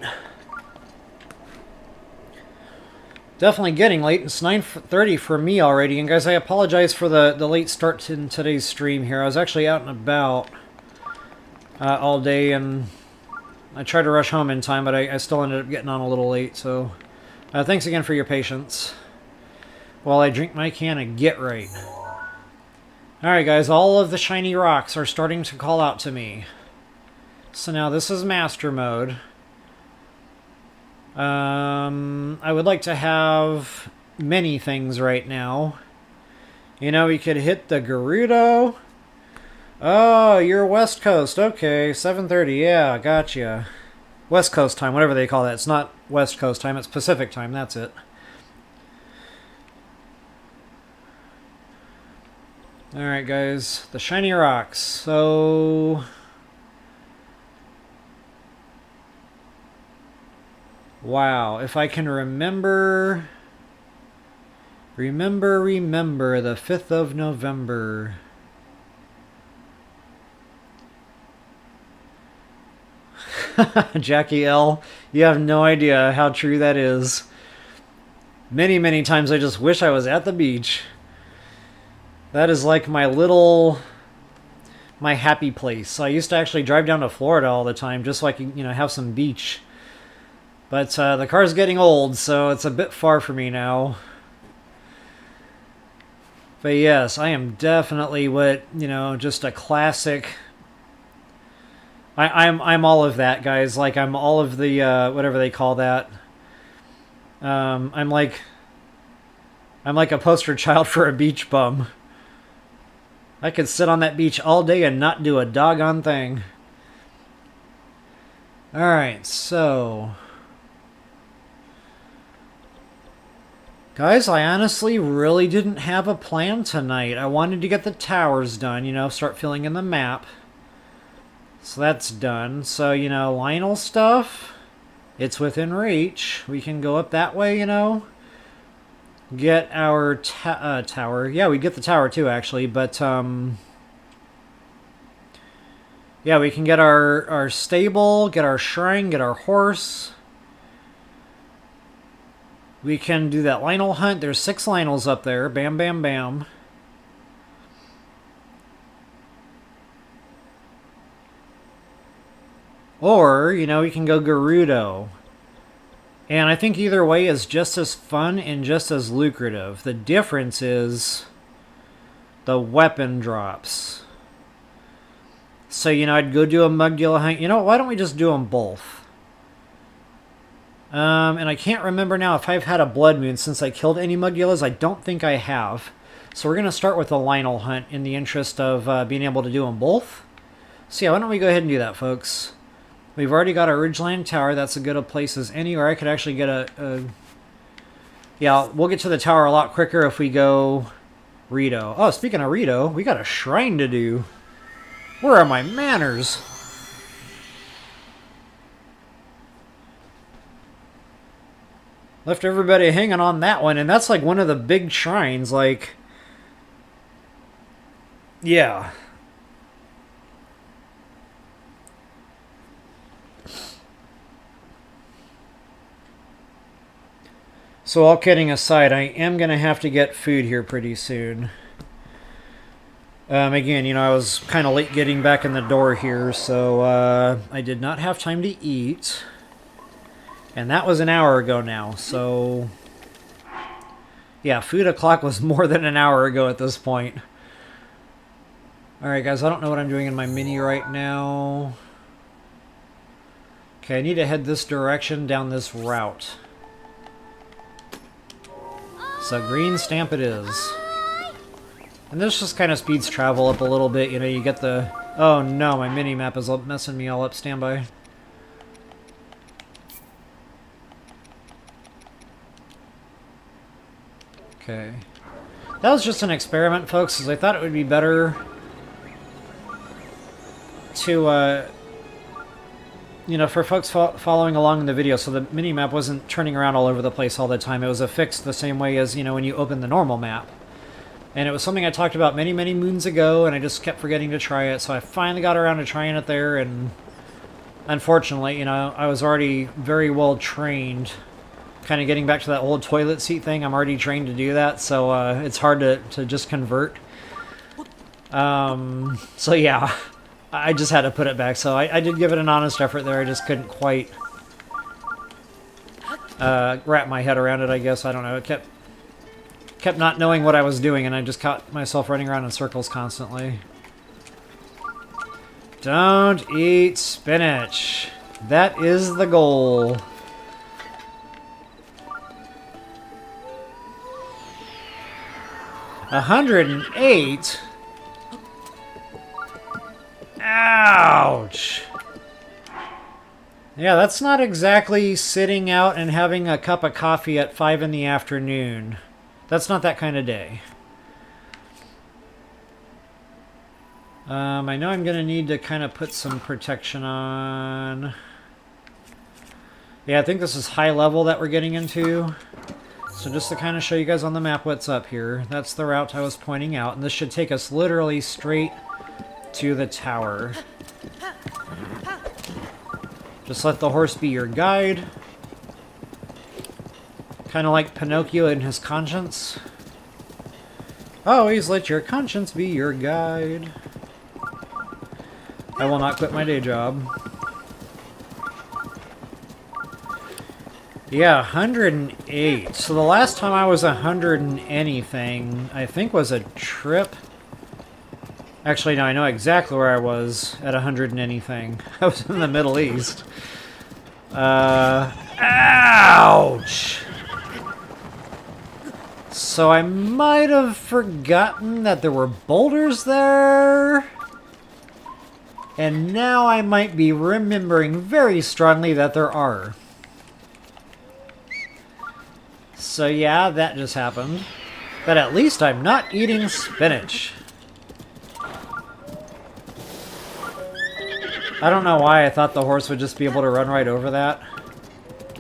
Definitely getting late. It's 9:30 for me already. And guys, I apologize for the late start in today's stream here. I was actually out and about all day, and I tried to rush home in time, but I still ended up getting on a little late. So thanks again for your patience while I drink my can of Get Right. Alright guys, all of the shiny rocks are starting to call out to me. So now this is master mode. I would like to have many things right now. You know, we could hit the Gerudo. Oh, you're West Coast. Okay, 7:30. Yeah, gotcha. West Coast time, whatever they call that. It's not West Coast time, it's Pacific time. That's it. Alright, guys. The shiny rocks. So... wow, if I can remember the 5th of November. Jackie L, you have no idea how true that is. Many, many times I just wish I was at the beach. That is like my happy place. I used to actually drive down to Florida all the time just so I could, have some beach. But the car's getting old, so it's a bit far for me now. But yes, I am definitely just a classic. I'm all of that, guys. Like, I'm all of the whatever they call that. I'm like a poster child for a beach bum. I could sit on that beach all day and not do a doggone thing. Alright, so... guys, I honestly really didn't have a plan tonight. I wanted to get the towers done, start filling in the map. So that's done. So, Lionel stuff, it's within reach. We can go up that way, get our tower. Yeah, we get the tower too, actually, but, yeah, we can get our stable, get our shrine, get our horse. We can do that Lionel hunt. There's 6 Lionels up there. Bam, bam, bam. Or, we can go Gerudo. And I think either way is just as fun and just as lucrative. The difference is the weapon drops. So, I'd go do a Mugula hunt. Why don't we just do them both? And I can't remember now if I've had a Blood Moon since I killed any Mugulas. I don't think I have. So we're going to start with the Lionel hunt in the interest of being able to do them both. So yeah, why don't we go ahead and do that, folks? We've already got our Ridgeland Tower. That's as good a place as any. Or I could actually get a... yeah, we'll get to the tower a lot quicker if we go Rito. Oh, speaking of Rito, we got a shrine to do. Where are my manners? Left everybody hanging on that one, and that's like one of the big shrines, like... yeah. So all kidding aside, I am going to have to get food here pretty soon. Again, I was kind of late getting back in the door here, so I did not have time to eat. And that was an hour ago now, so... yeah, food o'clock was more than an hour ago at this point. Alright guys, I don't know what I'm doing in my mini right now. Okay, I need to head this direction down this route. So green stamp it is. And this just kind of speeds travel up a little bit, you know, you get the... Oh no, my mini-map is messing me all up, standby. Okay. That was just an experiment, folks, because I thought it would be better to, you know, for folks following along in the video, so the mini-map wasn't turning around all over the place all the time. It was affixed the same way as, you know, when you open the normal map. And it was something I talked about many, many moons ago, and I just kept forgetting to try it, so I finally got around to trying it there, and unfortunately, you know, I was already very well trained. Kind of getting back to that old toilet seat thing, I'm already trained to do that, so it's hard to just convert. So yeah, I just had to put it back, so I did give it an honest effort there, I just couldn't quite wrap my head around it, I guess, I don't know, it kept not knowing what I was doing, and I just caught myself running around in circles constantly. Don't eat spinach. That is the goal. $108? Ouch! Yeah, that's not exactly sitting out and having a cup of coffee at 5 in the afternoon. That's not that kind of day. I know I'm going to need to kind of put some protection on. Yeah, I think this is high level that we're getting into. So just to kind of show you guys on the map what's up here. That's the route I was pointing out. And this should take us literally straight to the tower. Just let the horse be your guide. Kind of like Pinocchio and his conscience. Always let your conscience be your guide. I will not quit my day job. Yeah, 108. So the last time I was 100 and anything, I think was a trip. Actually, no, I know exactly where I was at 100 and anything. I was in the Middle East. Ouch! So I might have forgotten that there were boulders there. And now I might be remembering very strongly that there are. So yeah, that just happened. But at least I'm not eating spinach. I don't know why I thought the horse would just be able to run right over that.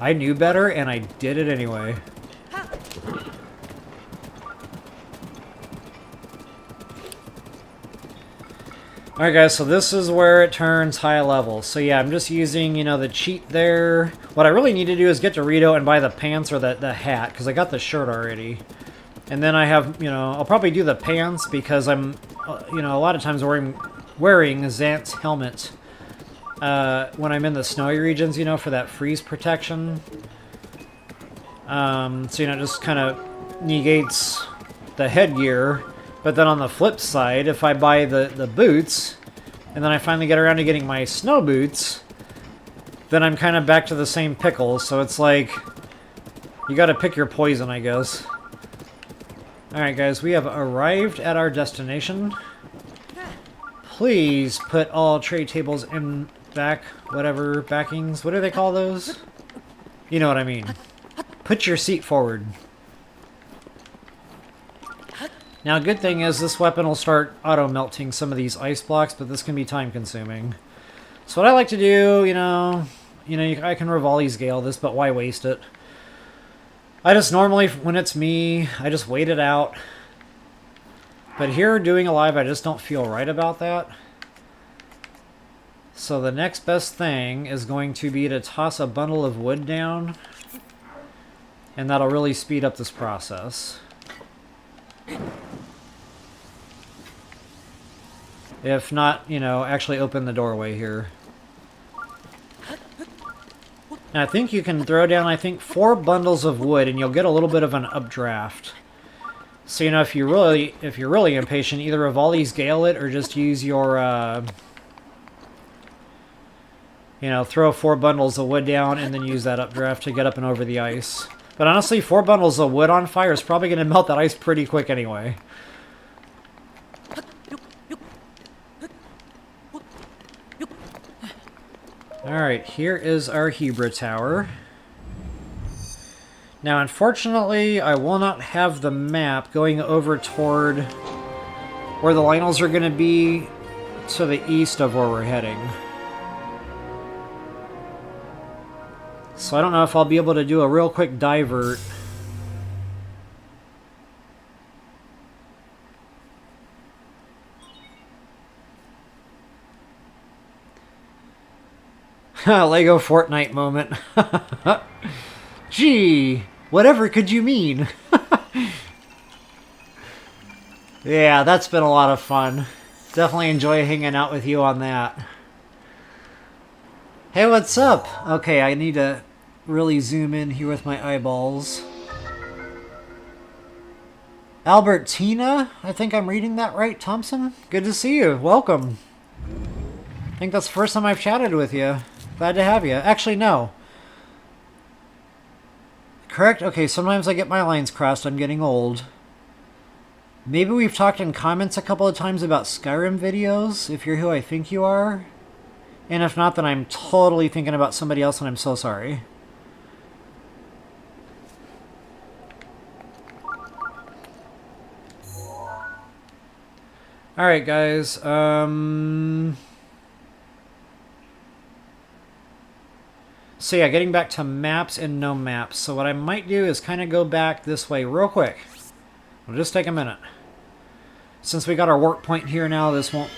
I knew better, and I did it anyway. Alright guys, so this is where it turns high level. So yeah, I'm just using, you know, the cheat there. What I really need to do is get to Rito and buy the pants or the hat, because I got the shirt already. And then I have, you know, I'll probably do the pants because I'm, you know, a lot of times wearing Zant's helmet when I'm in the snowy regions, you know, for that freeze protection. So, you know, it just kind of negates the headgear. But then on the flip side, if I buy the boots, and then I finally get around to getting my snow boots, then I'm kind of back to the same pickle. So it's like, you gotta pick your poison, I guess. Alright guys, we have arrived at our destination. Please put all tray tables in whatever backings. What do they call those? You know what I mean. Put your seat forward. Now, good thing is this weapon will start auto-melting some of these ice blocks, but this can be time-consuming. So what I like to do, I can Revali's Gale this, but why waste it? I just normally, when it's me, I just wait it out. But here, doing a live, I just don't feel right about that. So the next best thing is going to be to toss a bundle of wood down. And that'll really speed up this process. If not, you know, actually open the doorway here. And I think you can throw down, 4 bundles of wood, and you'll get a little bit of an updraft. So, you know, if you're really impatient, either Rivali's Gale it or just use your, you know, throw 4 bundles of wood down and then use that updraft to get up and over the ice. But honestly, 4 bundles of wood on fire is probably going to melt that ice pretty quick anyway. Alright, here is our Hebra Tower. Now, unfortunately, I will not have the map going over toward where the Lynels are going to be to the east of where we're heading. So I don't know if I'll be able to do a real quick divert. Lego Fortnite moment. Gee, whatever could you mean? Yeah, that's been a lot of fun. Definitely enjoy hanging out with you on that. Hey, what's up? Okay, I need to really zoom in here with my eyeballs. Albertina? I think I'm reading that right, Thompson? Good to see you. Welcome. I think that's the first time I've chatted with you. Glad to have you. Actually, no. Correct? Okay, sometimes I get my lines crossed. I'm getting old. Maybe we've talked in comments a couple of times about Skyrim videos, if you're who I think you are. And if not, then I'm totally thinking about somebody else, and I'm so sorry. Alright, guys. So yeah, getting back to maps and no maps. So what I might do is kind of go back this way real quick. It'll just take a minute. Since we got our work point here now, this won't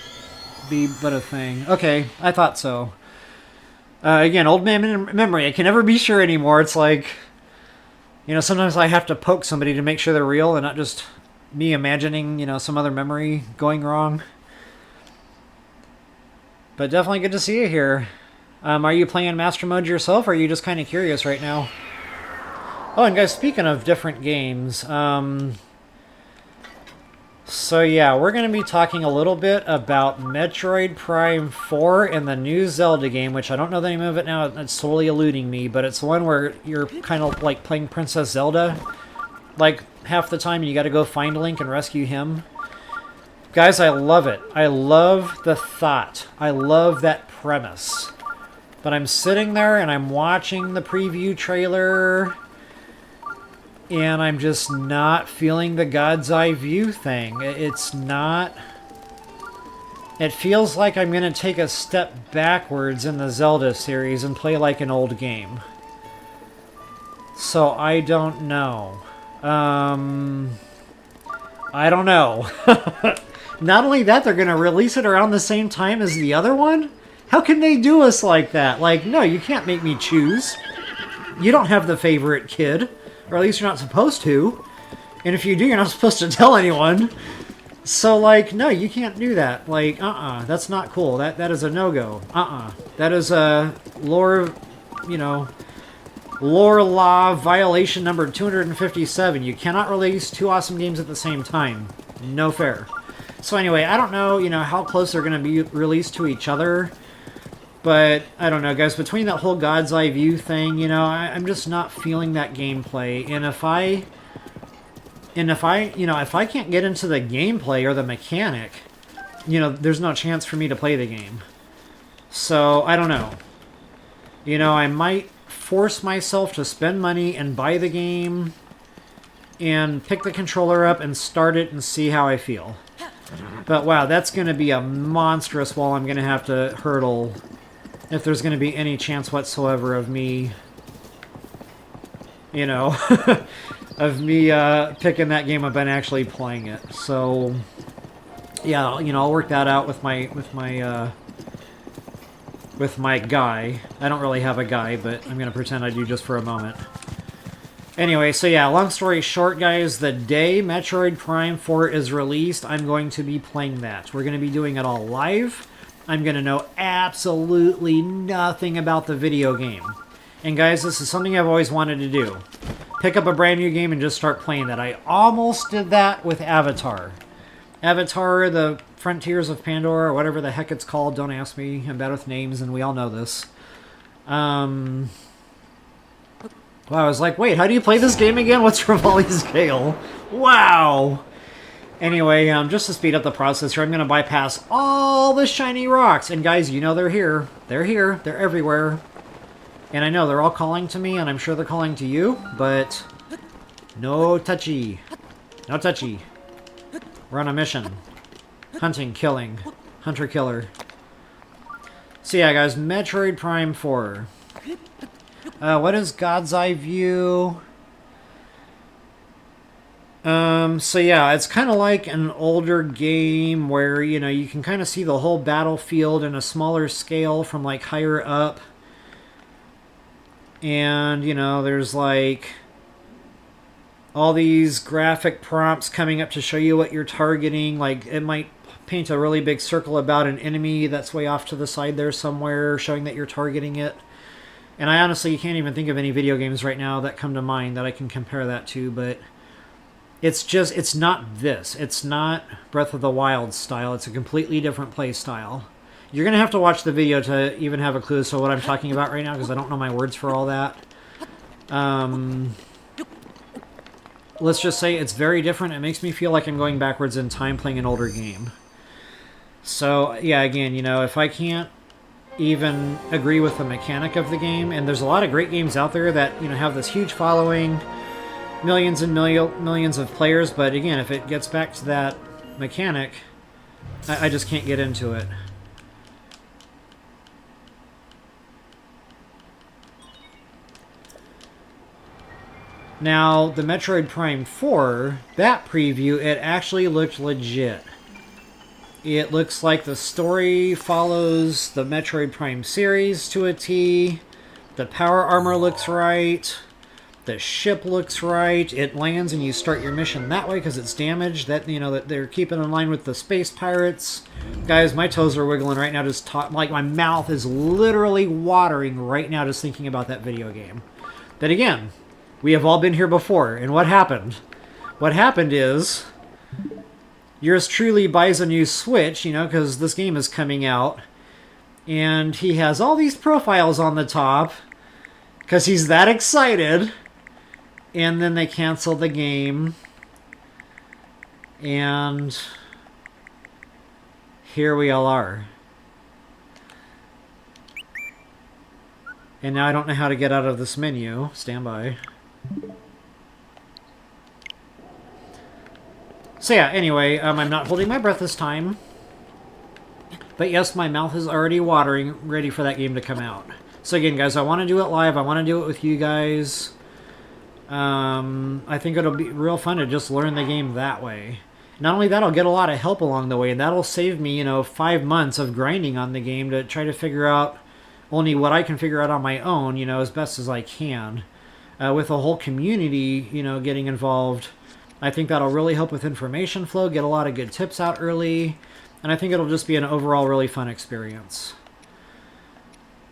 be but a thing. Okay, I thought so. Again, old man memory. I can never be sure anymore. It's like, you know, sometimes I have to poke somebody to make sure they're real and not just me imagining, you know, some other memory going wrong. But definitely good to see you here. Are you playing Master Mode yourself, or are you just kind of curious right now? Oh, and guys, speaking of different games, so yeah, we're going to be talking a little bit about Metroid Prime 4 and the new Zelda game, which I don't know the name of it now, it's totally eluding me, but it's the one where you're kind of like playing Princess Zelda. Like, half the time you got to go find Link and rescue him. Guys, I love it. I love the thought. I love that premise. But I'm sitting there and I'm watching the preview trailer, and I'm just not feeling the God's Eye view thing. It's not... It feels like I'm going to take a step backwards in the Zelda series and play like an old game. So I don't know. I don't know. Not only that, they're going to release it around the same time as the other one? How can they do us like that? Like, no, you can't make me choose. You don't have the favorite kid. Or at least you're not supposed to. And if you do, you're not supposed to tell anyone. So, like, no, you can't do that. Like, that's not cool. That is a no-go. That is a lore, you know, lore law violation number 257. You cannot release 2 awesome games at the same time. No fair. So anyway, I don't know, you know, how close they're going to be released to each other. But, I don't know, guys, between that whole God's Eye view thing, you know, I'm just not feeling that gameplay. And if I can't get into the gameplay or the mechanic, you know, there's no chance for me to play the game. So, I don't know. You know, I might force myself to spend money and buy the game and pick the controller up and start it and see how I feel. But, wow, that's going to be a monstrous wall I'm going to have to hurdle if there's going to be any chance whatsoever of me, you know, of me picking that game up and actually playing it. So, yeah, you know, I'll work that out with my guy. I don't really have a guy, but I'm going to pretend I do just for a moment. Anyway, so yeah, long story short, guys, the day Metroid Prime 4 is released, I'm going to be playing that. We're going to be doing it all live. I'm going to know absolutely nothing about the video game. And guys, this is something I've always wanted to do. Pick up a brand new game and just start playing that. I almost did that with Avatar. Avatar, the Frontiers of Pandora, or whatever the heck it's called. Don't ask me. I'm bad with names, and we all know this. Well, I was like, wait, how do you play this game again? What's Revali's Gale? Wow! Anyway, just to speed up the process here, I'm going to bypass all the shiny rocks. And guys, you know they're here. They're here. They're everywhere. And I know they're all calling to me, and I'm sure they're calling to you, but no touchy. No touchy. We're on a mission. Hunting, killing. Hunter-killer. So yeah, guys, Metroid Prime 4. What is God's Eye View? So yeah, it's kind of like an older game where, you know, you can kind of see the whole battlefield in a smaller scale from, like, higher up. And, you know, there's, like, all these graphic prompts coming up to show you what you're targeting. Like, it might paint a really big circle about an enemy that's way off to the side there somewhere, showing that you're targeting it. And I honestly can't even think of any video games right now that come to mind that I can compare that to, but it's just, it's not this. It's not Breath of the Wild style. It's a completely different play style. You're going to have to watch the video to even have a clue as to what I'm talking about right now, because I don't know my words for all that. Let's just say it's very different. It makes me feel like I'm going backwards in time playing an older game. So, yeah, again, you know, if I can't even agree with the mechanic of the game, and there's a lot of great games out there that, you know, have this huge following, millions and millions of players, but again, if it gets back to that mechanic, I just can't get into it. Now, the Metroid Prime 4, that preview, it actually looked legit. It looks like the story follows the Metroid Prime series to a T. The power armor looks right. The ship looks right. It lands and you start your mission that way because it's damaged. That, you know, that they're keeping in line with the space pirates. Guys, my toes are wiggling right now. Just like my mouth is literally watering right now just thinking about that video game. But again, we have all been here before, and what happened? What happened is, yours truly buys a new Switch, you know, because this game is coming out, and he has all these profiles on the top, because he's that excited, and then they cancel the game, and here we all are. And now I don't know how to get out of this menu. Stand by. So yeah, anyway, I'm not holding my breath this time. But yes, my mouth is already watering, ready for that game to come out. So again, guys, I want to do it live. I want to do it with you guys. I think it'll be real fun to just learn the game that way. Not only that, I'll get a lot of help along the way, and that'll save me, you know, 5 months of grinding on the game to try to figure out only what I can figure out on my own, you know, as best as I can. With a whole community, you know, getting involved, I think that'll really help with information flow, get a lot of good tips out early, and I think it'll just be an overall really fun experience.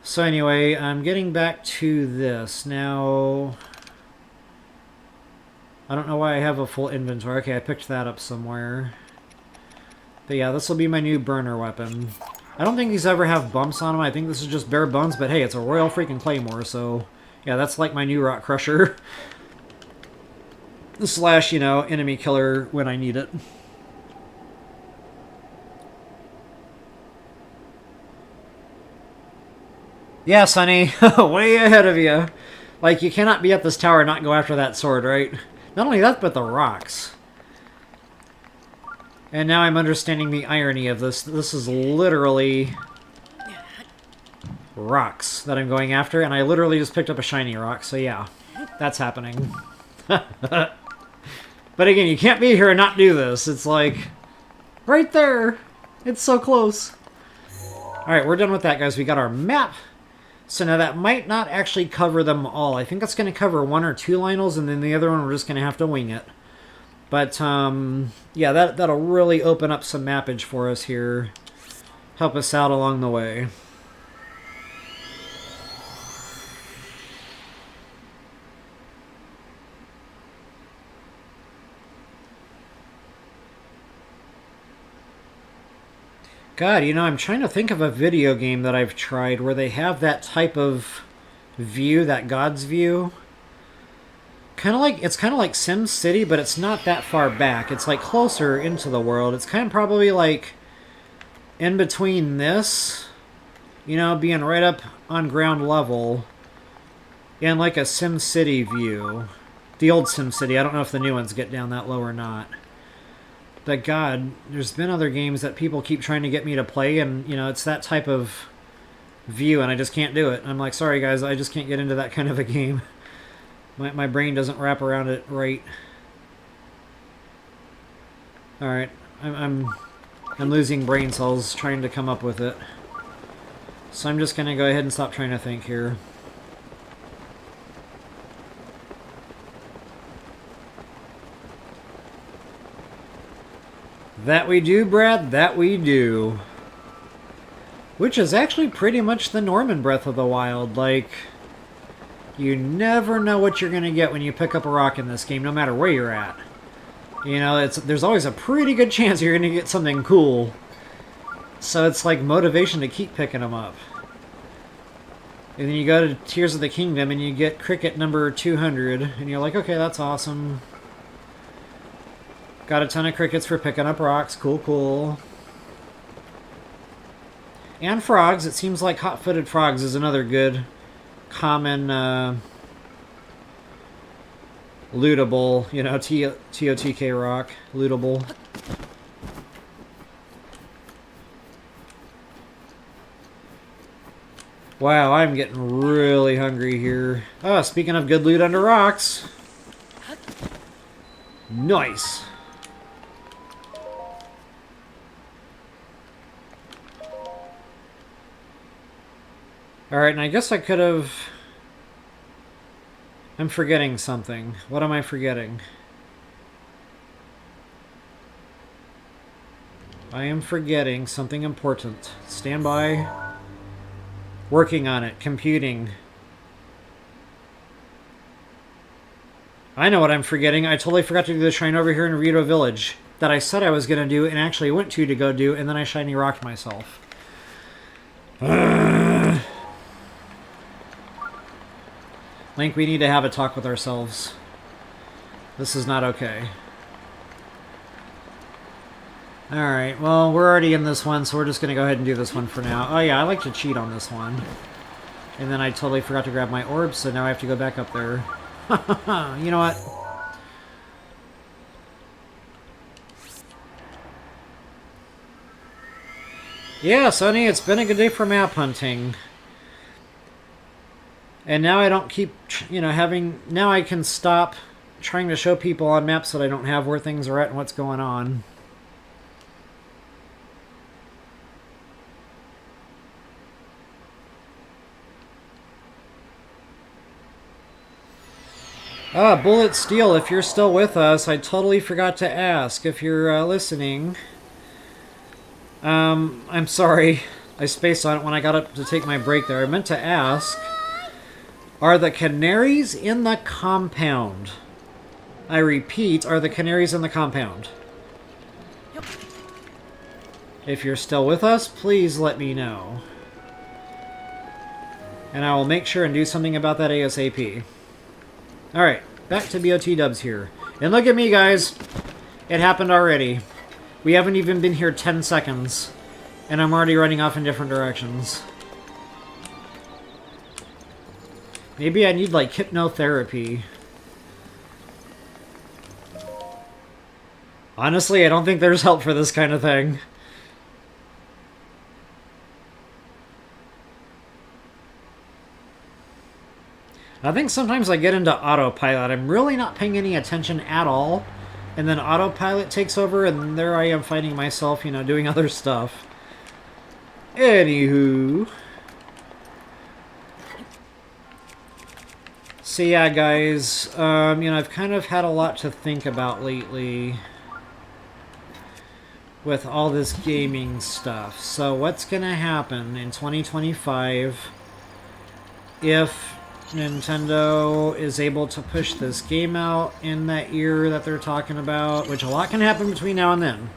So anyway, I'm getting back to this. Now, I don't know why I have a full inventory. Okay, I picked that up somewhere. But yeah, this will be my new burner weapon. I don't think these ever have bumps on them. I think this is just bare bones, but hey, it's a Royal freaking Claymore, so yeah, that's like my new Rock Crusher. Slash, you know, enemy killer when I need it. Yeah, Sonny, way ahead of you. Like, you cannot be at this tower and not go after that sword, right? Not only that, but the rocks. And now I'm understanding the irony of this. This is literally rocks that I'm going after, and I literally just picked up a shiny rock, so yeah, that's happening. But again, you can't be here and not do this. It's like, right there. It's so close. Alright, we're done with that, guys. We got our map. So now that might not actually cover them all. I think that's going to cover 1 or 2 Lionels, and then the other one we're just going to have to wing it. But, yeah, that'll really open up some mappage for us here. Help us out along the way. God, you know, I'm trying to think of a video game that I've tried where they have that type of view, that God's view. It's kind of like Sim City, but it's not that far back. It's like closer into the world. It's kind of probably like in between this, you know, being right up on ground level, and like a Sim City view. The old Sim City. I don't know if the new ones get down that low or not. But God, there's been other games that people keep trying to get me to play, and you know, it's that type of view, and I just can't do it. I'm like, sorry guys, I just can't get into that kind of a game. My brain doesn't wrap around it right. All right, I'm losing brain cells trying to come up with it. So I'm just gonna go ahead and stop trying to think here. That we do, Brad. That we do. Which is actually pretty much the norm in Breath of the Wild. Like, you never know what you're going to get when you pick up a rock in this game, no matter where you're at. You know, there's always a pretty good chance you're going to get something cool. So it's like motivation to keep picking them up. And then you go to Tears of the Kingdom and you get cricket number 200. And you're like, okay, that's awesome. Got a ton of crickets for picking up rocks. Cool, cool. And frogs. It seems like hot-footed frogs is another good common lootable, you know, TOTK rock, lootable. Wow, I'm getting really hungry here. Oh, speaking of good loot under rocks. Nice. Alright, and I guess I could have... I'm forgetting something. What am I forgetting? I am forgetting something important. Stand by. Working on it. Computing. I know what I'm forgetting. I totally forgot to do the shrine over here in Rito Village that I said I was going to do and actually went to go do, and then I shiny rocked myself. Link, we need to have a talk with ourselves. This is not okay. Alright, well, we're already in this one, so we're just going to go ahead and do this one for now. Oh yeah, I like to cheat on this one. And then I totally forgot to grab my orbs, so now I have to go back up there. You know what? Yeah, Sonny, it's been a good day for map hunting. And now I don't keep, you know, now I can stop trying to show people on maps that I don't have where things are at and what's going on. Ah, Bullet Steel, if you're still with us, I totally forgot to ask if you're listening. I'm sorry. I spaced on it when I got up to take my break there. I meant to ask... Are the canaries in the compound? I repeat, are the canaries in the compound? Yep. If you're still with us, please let me know. And I will make sure and do something about that ASAP. Alright, back to BOT Dubs here. And look at me, guys. It happened already. We haven't even been here 10 seconds. And I'm already running off in different directions. Maybe I need, like, hypnotherapy. Honestly, I don't think there's help for this kind of thing. I think sometimes I get into autopilot. I'm really not paying any attention at all. And then autopilot takes over, and there I am fighting myself, you know, doing other stuff. Anywho... So yeah, guys, you know, I've kind of had a lot to think about lately with all this gaming stuff. So what's going to happen in 2025 if Nintendo is able to push this game out in that year that they're talking about, which a lot can happen between now and then.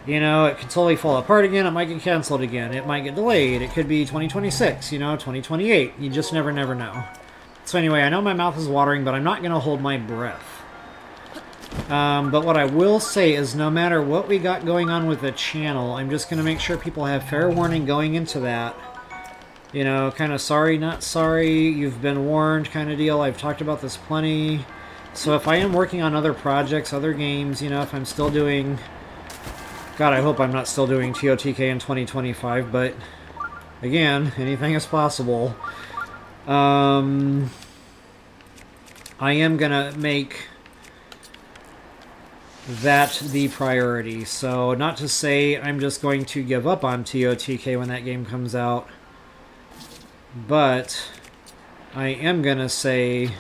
You know, it could totally fall apart again. It might get canceled again. It might get delayed. It could be 2026, you know, 2028. You just never know. So anyway, I know my mouth is watering, but I'm not going to hold my breath. But what I will say is no matter what we got going on with the channel, I'm just going to make sure people have fair warning going into that. You know, kind of sorry, not sorry, you've been warned kind of deal. I've talked about this plenty. So if I am working on other projects, other games, you know, if I'm still doing... God, I hope I'm not still doing TOTK in 2025, but again, anything is possible. I am going to make that the priority. So not to say I'm just going to give up on TOTK when that game comes out, but I am going to say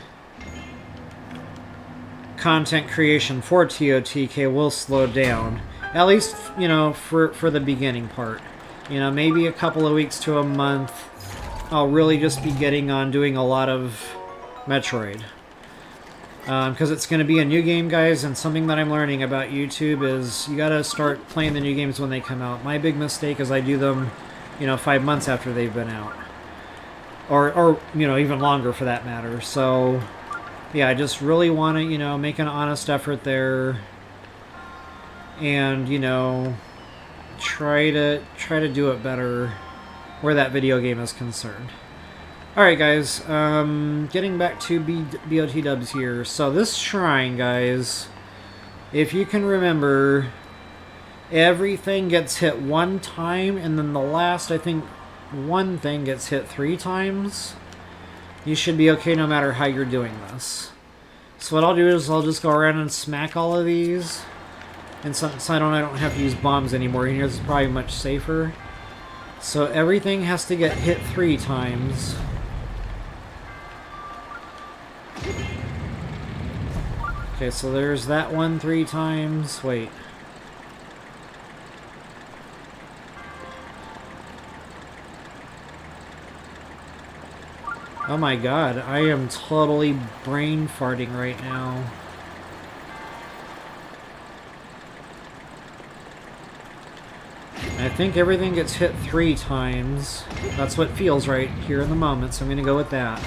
content creation for TOTK will slow down. At least, you know, for the beginning part. You know, maybe a couple of weeks to a month, I'll really just be getting on doing a lot of Metroid. Because it's going to be a new game, guys, and something that I'm learning about YouTube is you got to start playing the new games when they come out. My big mistake is I do them, you know, 5 months after they've been out. Or you know, even longer for that matter. So, yeah, I just really want to, you know, make an honest effort there. And, you know, try to do it better where that video game is concerned. Alright, guys, getting back to BOT dubs here. So this shrine, guys, if you can remember, everything gets hit one time, and then the last, I think, one thing gets hit 3 times. You should be okay no matter how you're doing this. So what I'll do is I'll just go around and smack all of these. And since I don't have to use bombs anymore, here this is probably much safer. So everything has to get hit 3 times. Okay, so there's that one 3 times. Wait. Oh my god, I am totally brain farting right now. I think everything gets hit 3 times. That's what feels right here in the moment, so I'm going to go with that.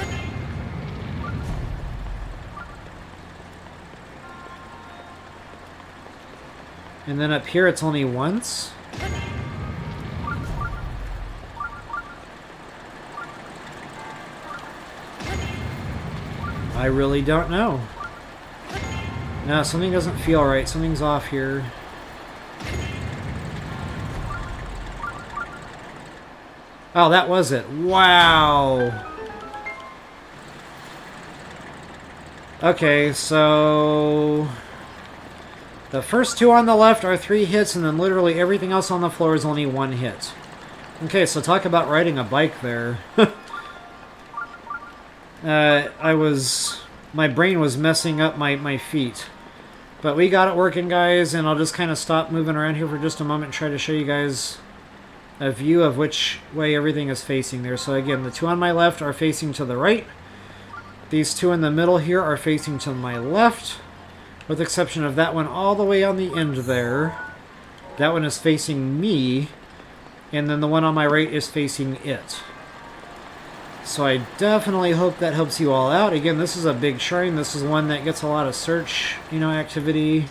And then up here it's only once? I really don't know. No, something doesn't feel right. Something's off here. Oh, that was it. Wow. Okay, so... the first 2 on the left are 3 hits, and then literally everything else on the floor is only 1 hit. Okay, so talk about riding a bike there. My brain was messing up my feet. But we got it working, guys, and I'll just kind of stop moving around here for just a moment and try to show you guys a view of which way everything is facing there. So again, the 2 on my left are facing to the right. These 2 in the middle here are facing to my left, with the exception of that one all the way on the end there. That one is facing me, and then the one on my right is facing it. So I definitely hope that helps you all out. Again, this is a big shrine. This is one that gets a lot of search, you know, activity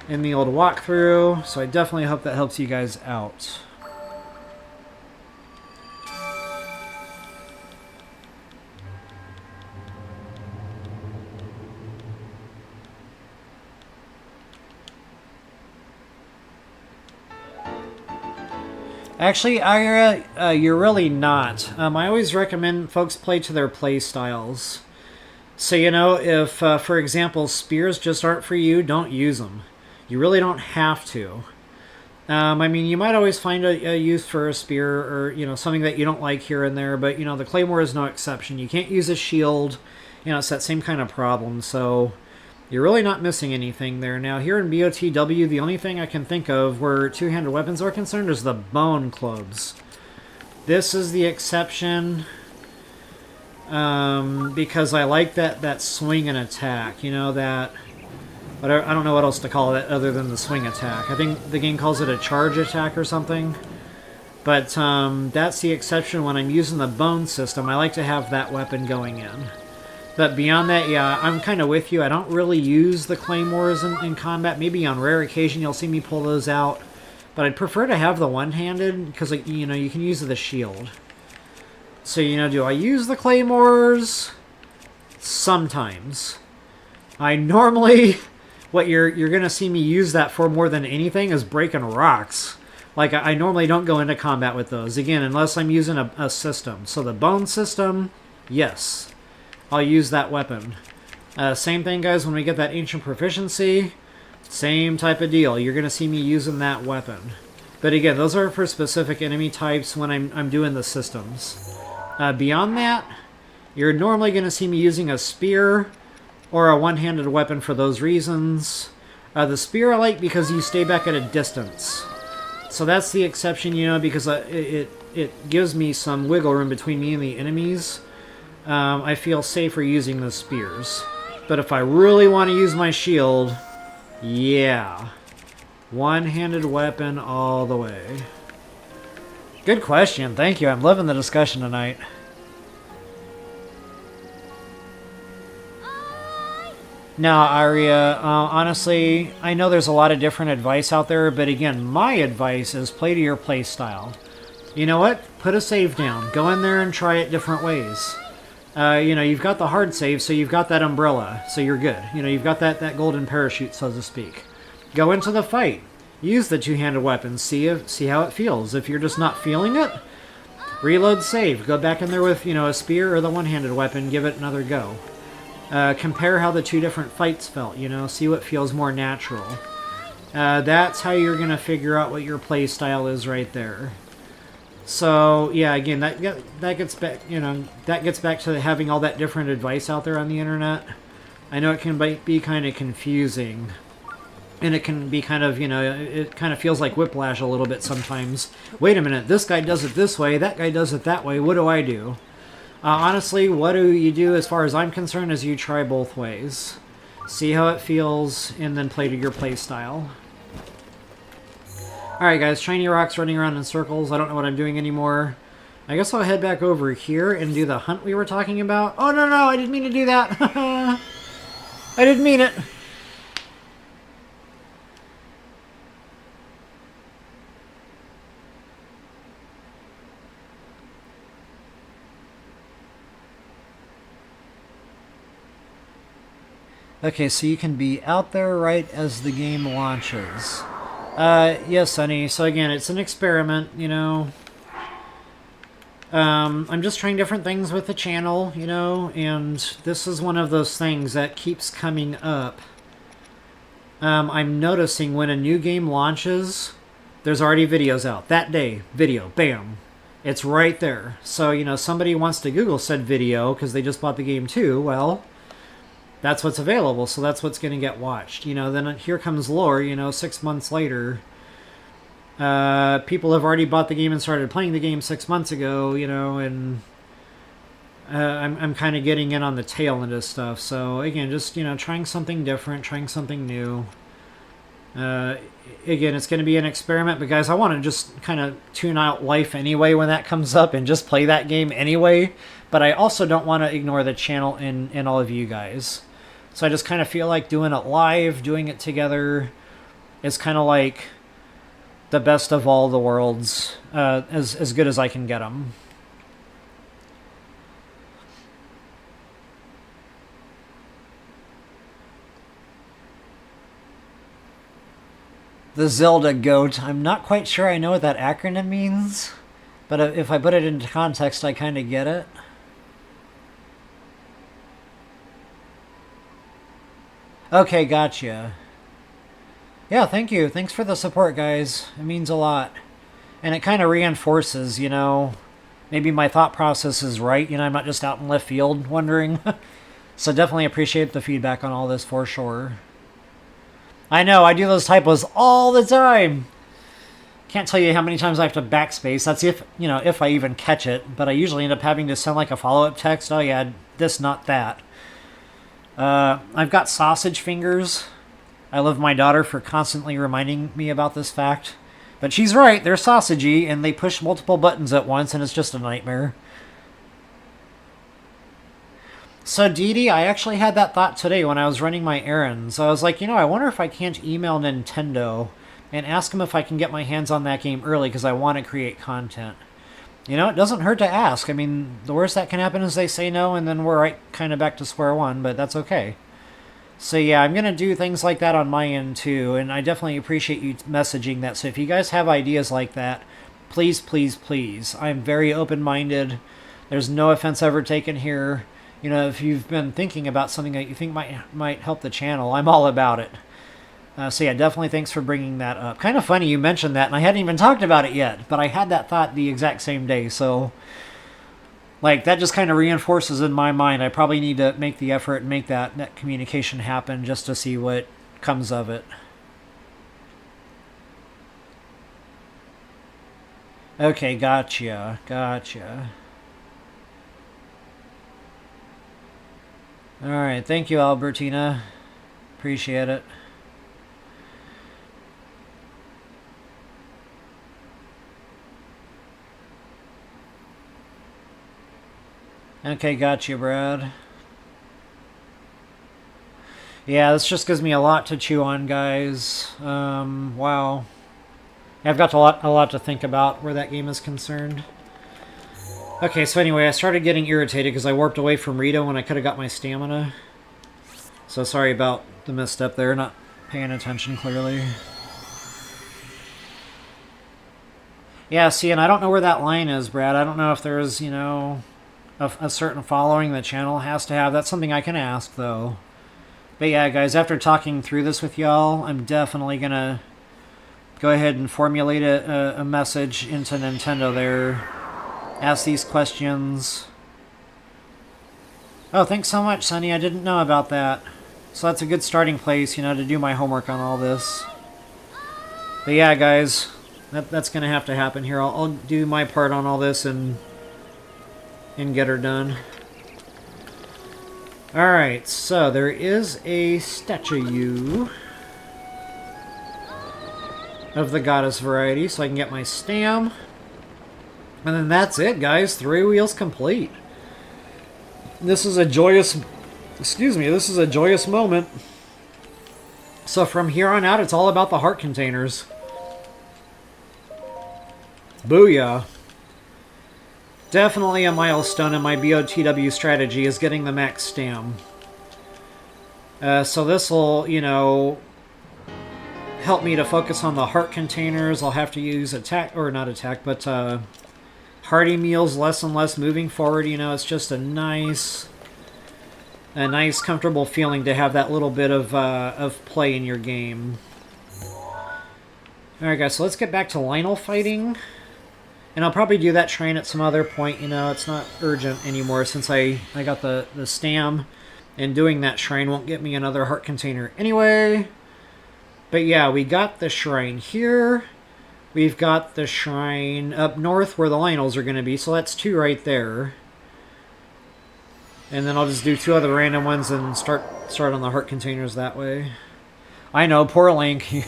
in the old walkthrough. So I definitely hope that helps you guys out. Actually, you're really not. I always recommend folks play to their play styles. So, you know, if, for example, spears just aren't for you, don't use them. You really don't have to. I mean, you might always find a use for a spear or, you know, something that you don't like here and there, but, you know, the Claymore is no exception. You can't use a shield. You know, it's that same kind of problem, so... you're really not missing anything there. Now, here in BOTW, the only thing I can think of where two-handed weapons are concerned is the bone clubs. This is the exception because I like that swing and attack. You know, that But I don't know what else to call it other than the swing attack. I think the game calls it a charge attack or something. But that's the exception when I'm using the bone system. I like to have that weapon going in. But beyond that, yeah, I'm kind of with you. I don't really use the claymores in combat. Maybe on rare occasion you'll see me pull those out. But I'd prefer to have the one-handed because, like, you know, you can use the shield. So, you know, do I use the claymores? Sometimes. I normally... What you're going to see me use that for more than anything is breaking rocks. Like, I normally don't go into combat with those. Again, unless I'm using a system. So the bone system, yes. I'll use that weapon. Same thing, guys, when we get that ancient proficiency. Same type of deal. You're going to see me using that weapon. But again, those are for specific enemy types when I'm doing the systems. Beyond that, you're normally going to see me using a spear or a one-handed weapon for those reasons. The spear I like because you stay back at a distance. So that's the exception, you know, because it gives me some wiggle room between me and the enemies. I feel safer using the spears. But if I really want to use my shield, yeah. One-handed weapon all the way. Good question. Thank you. I'm loving the discussion tonight. No, Aria, honestly, I know there's a lot of different advice out there, but again, my advice is play to your play style. You know what? Put a save down. Go in there and try it different ways. You know, you've got the hard save, so you've got that umbrella, so you're good. You know, you've got that golden parachute, so to speak. Go into the fight. Use the two-handed weapon. See how it feels. If you're just not feeling it, reload save. Go back in there with, you know, a spear or the one-handed weapon. Give it another go. Compare how the two different fights felt, you know, see what feels more natural. That's how you're going to figure out what your play style is right there. So, yeah, again, that gets back, you know, that gets back to having all that different advice out there on the internet. I know it can be kind of confusing. And it can be kind of, you know, it kind of feels like whiplash a little bit sometimes. Wait a minute, this guy does it this way, that guy does it that way, what do I do? Honestly, what do you do as far as I'm concerned is you try both ways. See how it feels, and then play to your play style. Alright guys, shiny rocks running around in circles. I don't know what I'm doing anymore. I guess I'll head back over here and do the hunt we were talking about. Oh no, I didn't mean to do that! I didn't mean it! Okay, so you can be out there right as the game launches. Yes, Sonny. So again, it's an experiment, you know. I'm just trying different things with the channel, you know, and this is one of those things that keeps coming up. I'm noticing when a new game launches, there's already videos out. That day, video, bam. It's right there. So, you know, somebody wants to Google said video because they just bought the game too, well... That's what's available, so that's what's going to get watched. You know, then here comes lore, you know, 6 months later. People have already bought the game and started playing the game 6 months ago, you know, and I'm kind of getting in on the tail end of stuff. So, again, just, you know, trying something different, trying something new. Again, it's going to be an experiment, but guys, I want to just kind of tune out life anyway when that comes up and just play that game anyway. But I also don't want to ignore the channel and all of you guys. So I just kind of feel like doing it live, doing it together is kind of like the best of all the worlds, as good as I can get them. The Zelda GOAT. I'm not quite sure I know what that acronym means, but if I put it into context, I kind of get it. Okay, gotcha. Yeah, thank you. Thanks for the support, guys. It means a lot. And it kind of reinforces, you know, maybe my thought process is right. You know, I'm not just out in left field wondering. So definitely appreciate the feedback on all this for sure. I know, I do those typos all the time. Can't tell you how many times I have to backspace. That's if, you know, if I even catch it. But I usually end up having to send like a follow-up text. Oh yeah, this, not that. I've got sausage fingers, I love my daughter for constantly reminding me about this fact. But she's right, they're sausagey, and they push multiple buttons at once, and it's just a nightmare. So, Dee Dee, I actually had that thought today when I was running my errands. I was like, I wonder if I can't email Nintendo and ask them if I can get my hands on that game early because I want to create content. It doesn't hurt to ask. I mean, the worst that can happen is they say no, and then we're right kind of back to square one, but that's okay. So yeah, I'm going to do things like that on my end too, and I definitely appreciate you messaging that. So if you guys have ideas like that, please, please, please. I'm very open-minded. There's no offense ever taken here. If you've been thinking about something that you think might help the channel, I'm all about it. So yeah, definitely thanks for bringing that up. Kind of funny you mentioned that, and I hadn't even talked about it yet, but I had that thought the exact same day, so that just kind of reinforces in my mind I probably need to make the effort and make that communication happen just to see what comes of it. Okay, gotcha. Alright, thank you, Albertina. Appreciate it. Okay, gotcha, Brad. Yeah, this just gives me a lot to chew on, guys. Wow. I've got a lot to think about where that game is concerned. Okay, so anyway, I started getting irritated because I warped away from Rito when I could have got my stamina. So sorry about the misstep there, not paying attention clearly. Yeah, see, and I don't know where that line is, Brad. I don't know if there's, a certain following the channel has to have. That's something I can ask, though. But yeah, guys, after talking through this with y'all, I'm definitely going to go ahead and formulate a message into Nintendo there. Ask these questions. Oh, thanks so much, Sonny. I didn't know about that. So that's a good starting place, to do my homework on all this. But yeah, guys, that's going to have to happen here. I'll do my part on all this and get her done. Alright, so there is a statue of the goddess variety, so I can get my stam. And then that's it, guys. 3 wheels complete. This is a joyous... Excuse me, this is a joyous moment. So from here on out, it's all about the heart containers. Booyah. Definitely a milestone in my BOTW strategy is getting the max stam. So this will, help me to focus on the heart containers. I'll have to use hearty meals less and less moving forward. It's just a nice, comfortable feeling to have that little bit of play in your game. Alright guys, so let's get back to Lionel fighting. And I'll probably do that train at some other point, it's not urgent anymore since I got the stam, and doing that shrine won't get me another heart container anyway. But yeah, we got the shrine here. We've got the shrine up north where the Lionels are going to be, so that's 2 right there. And then I'll just do 2 other random ones and start on the heart containers that way. I know, poor Link.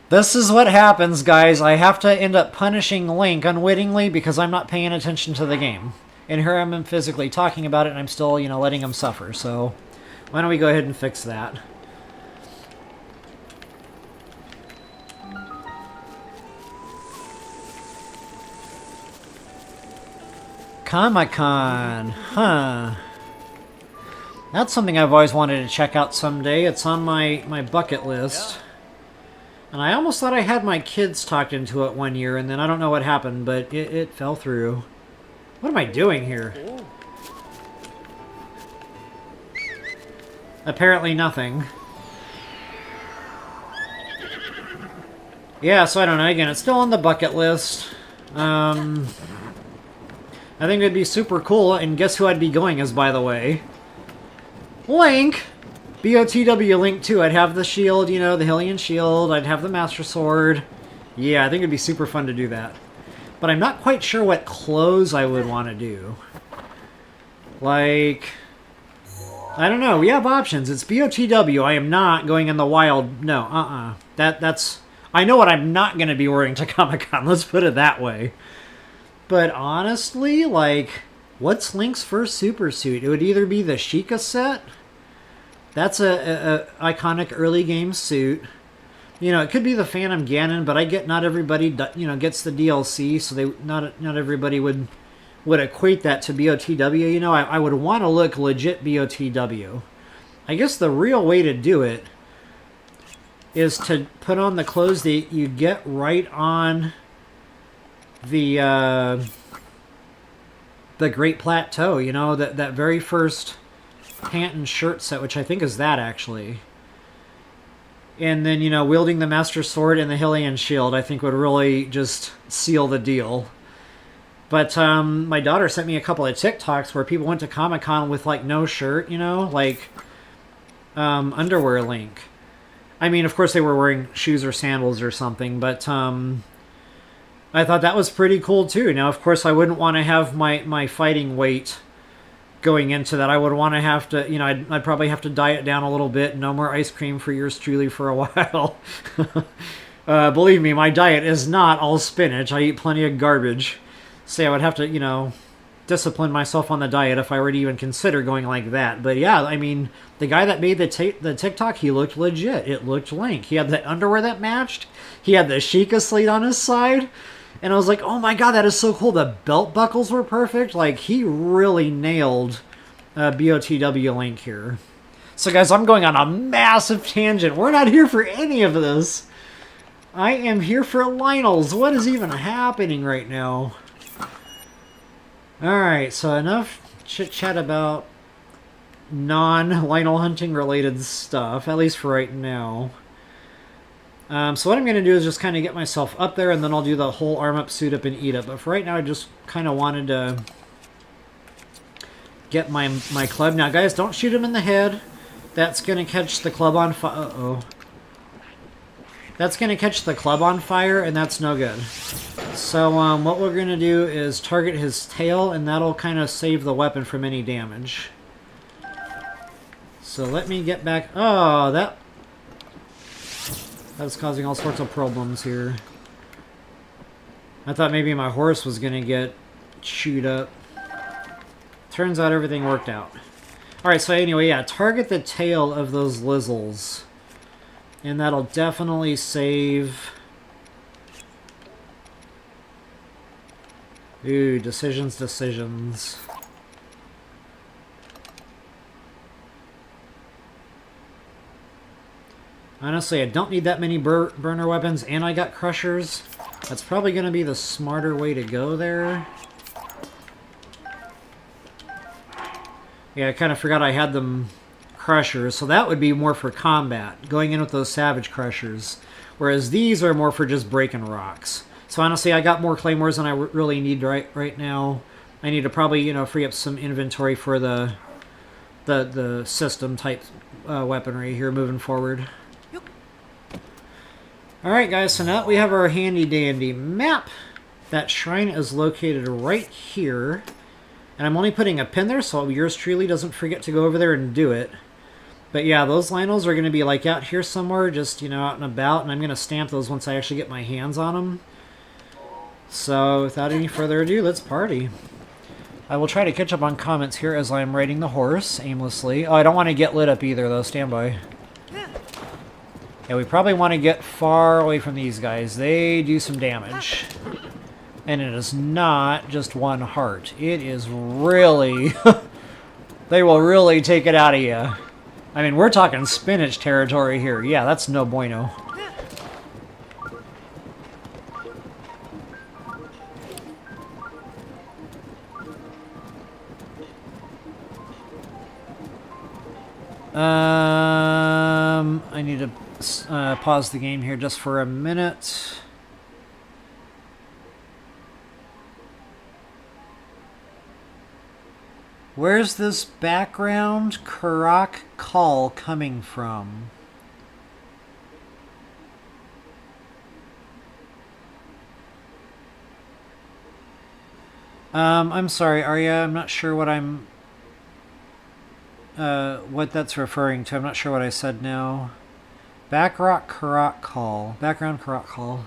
This is what happens, guys. I have to end up punishing Link unwittingly because I'm not paying attention to the game. And here I'm physically talking about it, and I'm still, letting him suffer. So why don't we go ahead and fix that? Comic-Con, huh? That's something I've always wanted to check out someday. It's on my bucket list. And I almost thought I had my kids talked into it one year, and then I don't know what happened, but it fell through. What am I doing here? Apparently nothing. Yeah, so I don't know. Again, it's still on the bucket list. I think it'd be super cool, and guess who I'd be going as, by the way? Link! BOTW Link 2. I'd have the shield, the Hylian shield. I'd have the Master Sword. Yeah, I think it'd be super fun to do that. But I'm not quite sure what clothes I would want to do. Like, I don't know. We have options. It's BOTW. I am not going in the wild. No, That's... I know what I'm not going to be wearing to Comic-Con. Let's put it that way. But honestly, like, what's Link's first super suit? It would either be the Sheikah set. That's a iconic early game suit. You know, it could be the Phantom Ganon, but I get not everybody, you know, gets the DLC, so they not everybody would equate that to BOTW. You know, I would want to look legit BOTW. I guess the real way to do it is to put on the clothes that you get right on the Great Plateau. You know, that very first pant and shirt set, which I think is that actually. And then, you know, wielding the Master Sword and the Hylian Shield, I think would really just seal the deal. But my daughter sent me a couple of TikToks where people went to Comic-Con with, like, no shirt, you know? Like, underwear Link. I mean, of course they were wearing shoes or sandals or something, but I thought that was pretty cool, too. Now, of course, I wouldn't want to have my fighting weight going into that. I would want to have to, you know, I'd probably have to diet down a little bit. No more ice cream for yours truly for a while. Believe me, my diet is not all spinach. I eat plenty of garbage. So I would have to, you know, discipline myself on the diet if I were to even consider going like that. But yeah, I mean, the guy that made the TikTok, he looked legit. It looked Link. He had the underwear that matched. He had the Sheikah slate on his side. And I was like, oh my god, that is so cool. The belt buckles were perfect. Like, he really nailed BOTW Link here. So guys, I'm going on a massive tangent. We're not here for any of this. I am here for Lynels. What is even happening right now? Alright, so enough chit-chat about non-Lynel hunting related stuff, at least for right now. So what I'm going to do is just kind of get myself up there, and then I'll do the whole arm-up, suit-up, and eat-up. But for right now, I just kind of wanted to get my club. Now, guys, don't shoot him in the head. That's going to catch the club on fire. Uh-oh. That's going to catch the club on fire, and that's no good. So what we're going to do is target his tail, and that'll kind of save the weapon from any damage. So let me get back... Oh, that's causing all sorts of problems here. I thought maybe my horse was going to get chewed up. Turns out everything worked out. Alright, so anyway, yeah, target the tail of those Lizzles. And that'll definitely save... Ooh, decisions. Honestly, I don't need that many burner weapons, and I got crushers. That's probably going to be the smarter way to go there. Yeah, I kind of forgot I had them crushers, so that would be more for combat, going in with those savage crushers. Whereas these are more for just breaking rocks. So honestly, I got more claymores than I really need right now. I need to probably, you know, free up some inventory for the system type weaponry here moving forward. Alright guys, so now we have our handy dandy map. That shrine is located right here. And I'm only putting a pin there so yours truly doesn't forget to go over there and do it. But yeah, those Lynels are going to be like out here somewhere, just, you know, out and about. And I'm going to stamp those once I actually get my hands on them. So without any further ado, let's party. I will try to catch up on comments here as I'm riding the horse aimlessly. Oh, I don't want to get lit up either though, stand by. Yeah, we probably want to get far away from these guys. They do some damage. And it is not just one heart. It is really... they will really take it out of you. I mean, we're talking spinach territory here. Yeah, that's no bueno. I need to pause the game here just for a minute. Where's this background Karak call coming from? I'm sorry, Arya. I'm not sure what I'm what that's referring to. I'm not sure what I said now. Backrock Karak call. Background Karak call.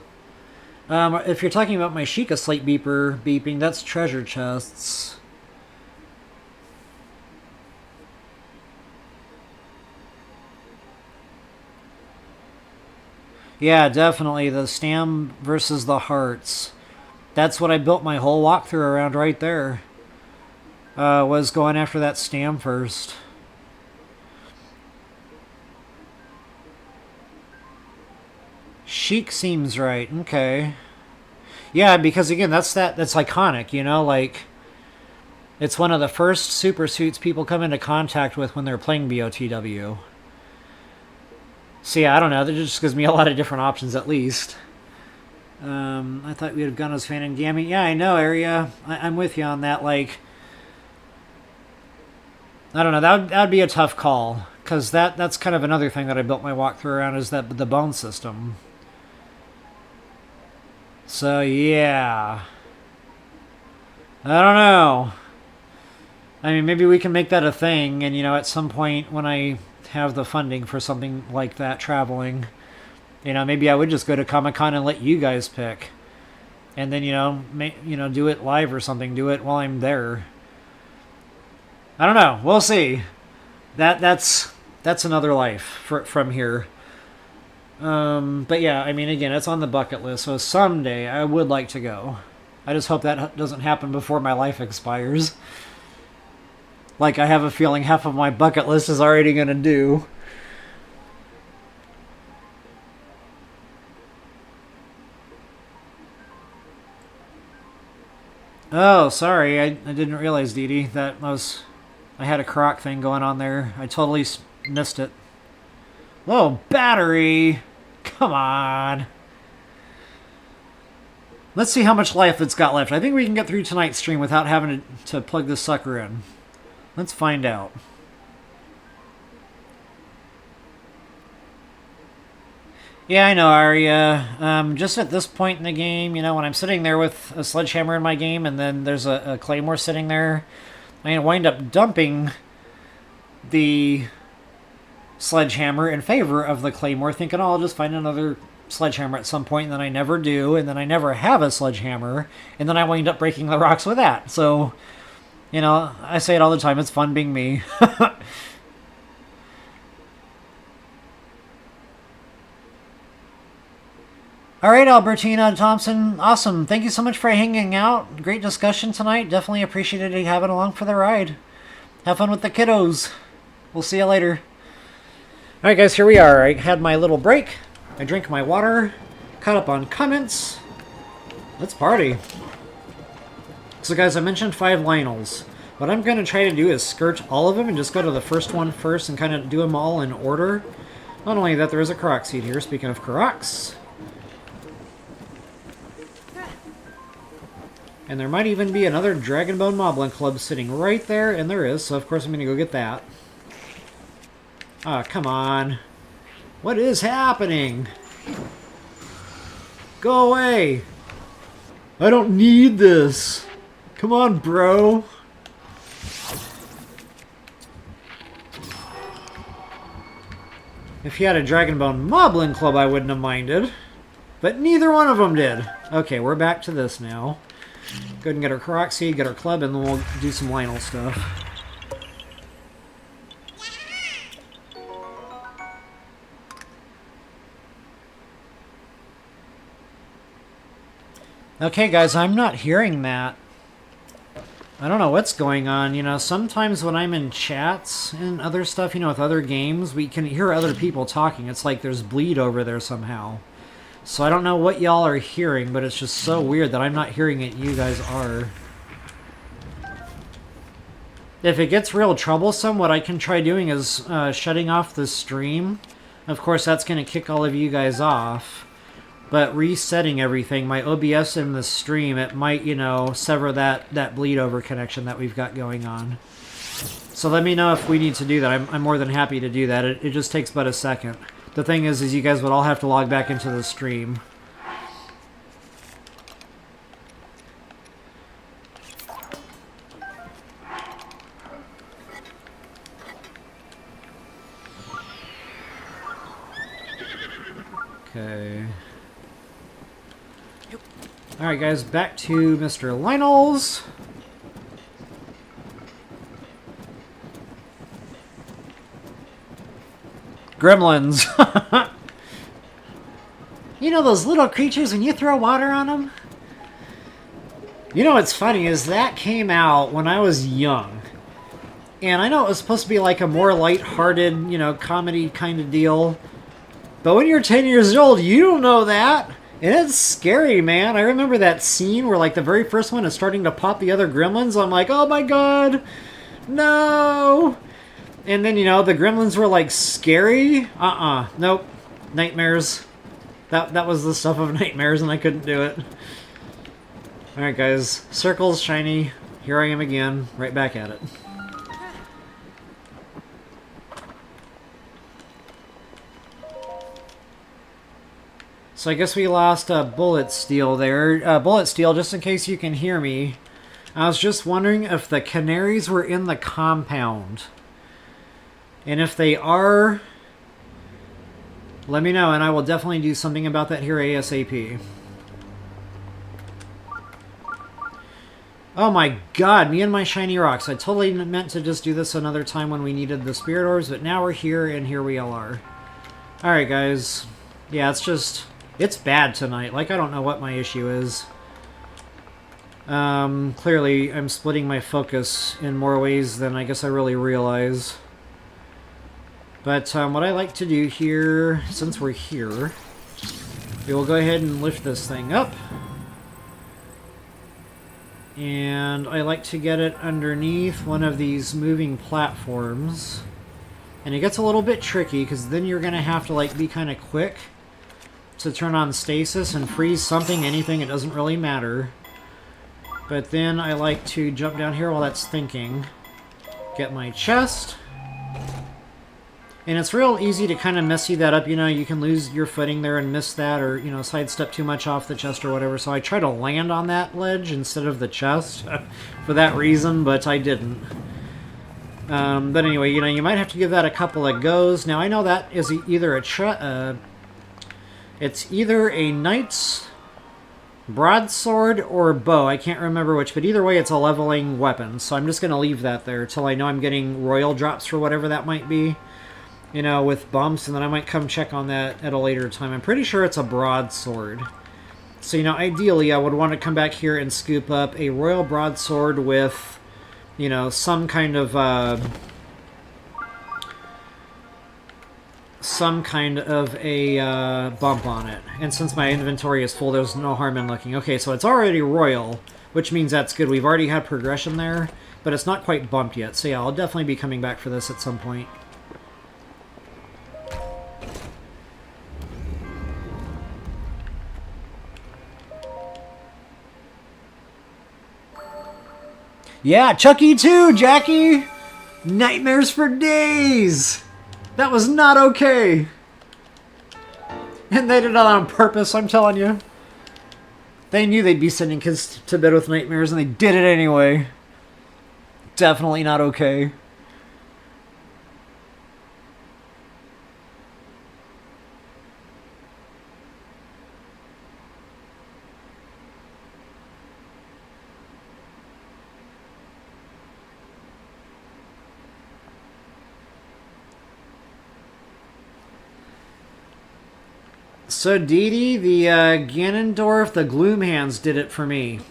If you're talking about my Sheikah slate beeper beeping, that's treasure chests. Yeah, definitely. The Stam versus the Hearts. That's what I built my whole walkthrough around right there. Was going after that Stam first. Sheik seems right. Okay. Yeah, because again, that's iconic, you know, like it's one of the first super suits people come into contact with when they're playing BOTW. So yeah, I don't know. That just gives me a lot of different options, at least. I thought we'd have gone as Fan and Gammy. Yeah, I know, Area. I'm with you on that. Like, I don't know. That'd be a tough call, because that's kind of another thing that I built my walkthrough around, is that the bone system. So yeah, I don't know. I mean, maybe we can make that a thing, and you know, at some point when I have the funding for something like that traveling, you know, maybe I would just go to Comic-Con and let you guys pick, and then do it live or something. Do it while I'm there. I don't know. We'll see. That's another life from here. But yeah, I mean, again, it's on the bucket list, so someday I would like to go. I just hope that doesn't happen before my life expires. Like, I have a feeling half of my bucket list is already going to do. Oh, sorry, I didn't realize, Dee Dee, I had a croc thing going on there. I totally missed it. Whoa, battery! Come on. Let's see how much life it's got left. I think we can get through tonight's stream without having to plug this sucker in. Let's find out. Yeah, I know, Arya. Just at this point in the game, you know, when I'm sitting there with a sledgehammer in my game and then there's a claymore sitting there, I'm going to wind up dumping the sledgehammer in favor of the claymore, thinking, oh, I'll just find another sledgehammer at some point, and then I never do, and then I never have a sledgehammer, and then I wind up breaking the rocks with that. So, you know, I say it all the time, it's fun being me. All right, Albertina Thompson, awesome. Thank you so much for hanging out. Great discussion tonight. Definitely appreciated you having along for the ride. Have fun with the kiddos. We'll see you later. All right, guys, here we are. I had my little break. I drank my water, caught up on comments. Let's party. So, guys, I mentioned 5 Lionels. What I'm going to try to do is skirt all of them and just go to the first one first and kind of do them all in order. Not only that, there is a Korok seed here. Speaking of Koroks. And there might even be another Dragonbone Moblin Club sitting right there, and there is, so of course I'm going to go get that. Ah, come on. What is happening? Go away! I don't need this! Come on, bro! If you had a Dragonbone Moblin Club, I wouldn't have minded. But neither one of them did. Okay, we're back to this now. Go ahead and get our Korok seed, get our club, and then we'll do some Lionel stuff. Okay, guys, I'm not hearing that. I don't know what's going on. You know, sometimes when I'm in chats and other stuff, you know, with other games, we can hear other people talking. It's like there's bleed over there somehow. So I don't know what y'all are hearing, but it's just so weird that I'm not hearing it. You guys are. If it gets real troublesome, what I can try doing is shutting off the stream. Of course, that's going to kick all of you guys off. But resetting everything, my OBS in the stream, it might, you know, sever that bleed over connection that we've got going on. So let me know if we need to do that. I'm more than happy to do that. It just takes but a second. The thing is you guys would all have to log back into the stream. Okay. Alright guys, back to Mr. Lionel's. Gremlins. You know those little creatures when you throw water on them? You know what's funny is that came out when I was young. And I know it was supposed to be like a more light-hearted, you know, comedy kind of deal. But when you're 10 years old, you don't know that. And it's scary, man. I remember that scene where, like, the very first one is starting to pop the other gremlins. I'm like, oh my god, no! And then, you know, the gremlins were, like, scary. Nope. Nightmares. That was the stuff of nightmares, and I couldn't do it. Alright, guys. Circles, shiny. Here I am again. Right back at it. So I guess we lost Bullet Steel there. Bullet Steel, just in case you can hear me, I was just wondering if the canaries were in the compound. And if they are, let me know, and I will definitely do something about that here ASAP. Oh my god, me and my shiny rocks. I totally meant to just do this another time when we needed the spirit orbs, but now we're here, and here we all are. Alright, guys. Yeah, it's bad tonight. Like, I don't know what my issue is. Clearly, I'm splitting my focus in more ways than I guess I really realize. But what I like to do here, since we're here, we will go ahead and lift this thing up. And I like to get it underneath one of these moving platforms. And it gets a little bit tricky, because then you're going to have to, like, be kind of quick to turn on stasis and freeze something, anything, it doesn't really matter. But then I like to jump down here while that's thinking. Get my chest. And it's real easy to kind of messy that up, you know, you can lose your footing there and miss that, or, you know, sidestep too much off the chest or whatever, so I try to land on that ledge instead of the chest for that reason, but I didn't. But anyway, you know, you might have to give that a couple of goes. Now, I know that is either it's either a knight's broadsword or bow. I can't remember which, but either way, it's a leveling weapon. So I'm just going to leave that there till I know I'm getting royal drops for whatever that might be. You know, with bumps, and then I might come check on that at a later time. I'm pretty sure it's a broadsword. So, you know, ideally, I would want to come back here and scoop up a royal broadsword with, you know, some kind of a bump on it. And since my inventory is full, there's no harm in looking. Okay, so it's already royal, which means that's good. We've already had progression there, but it's not quite bumped yet. So yeah, I'll definitely be coming back for this at some point. Yeah, Chucky too, Jackie! Nightmares for days! That was not okay! And they did it on purpose, I'm telling you. They knew they'd be sending kids to bed with nightmares, and they did it anyway. Definitely not okay. So, Dee Dee, the Ganondorf, the Gloomhands did it for me.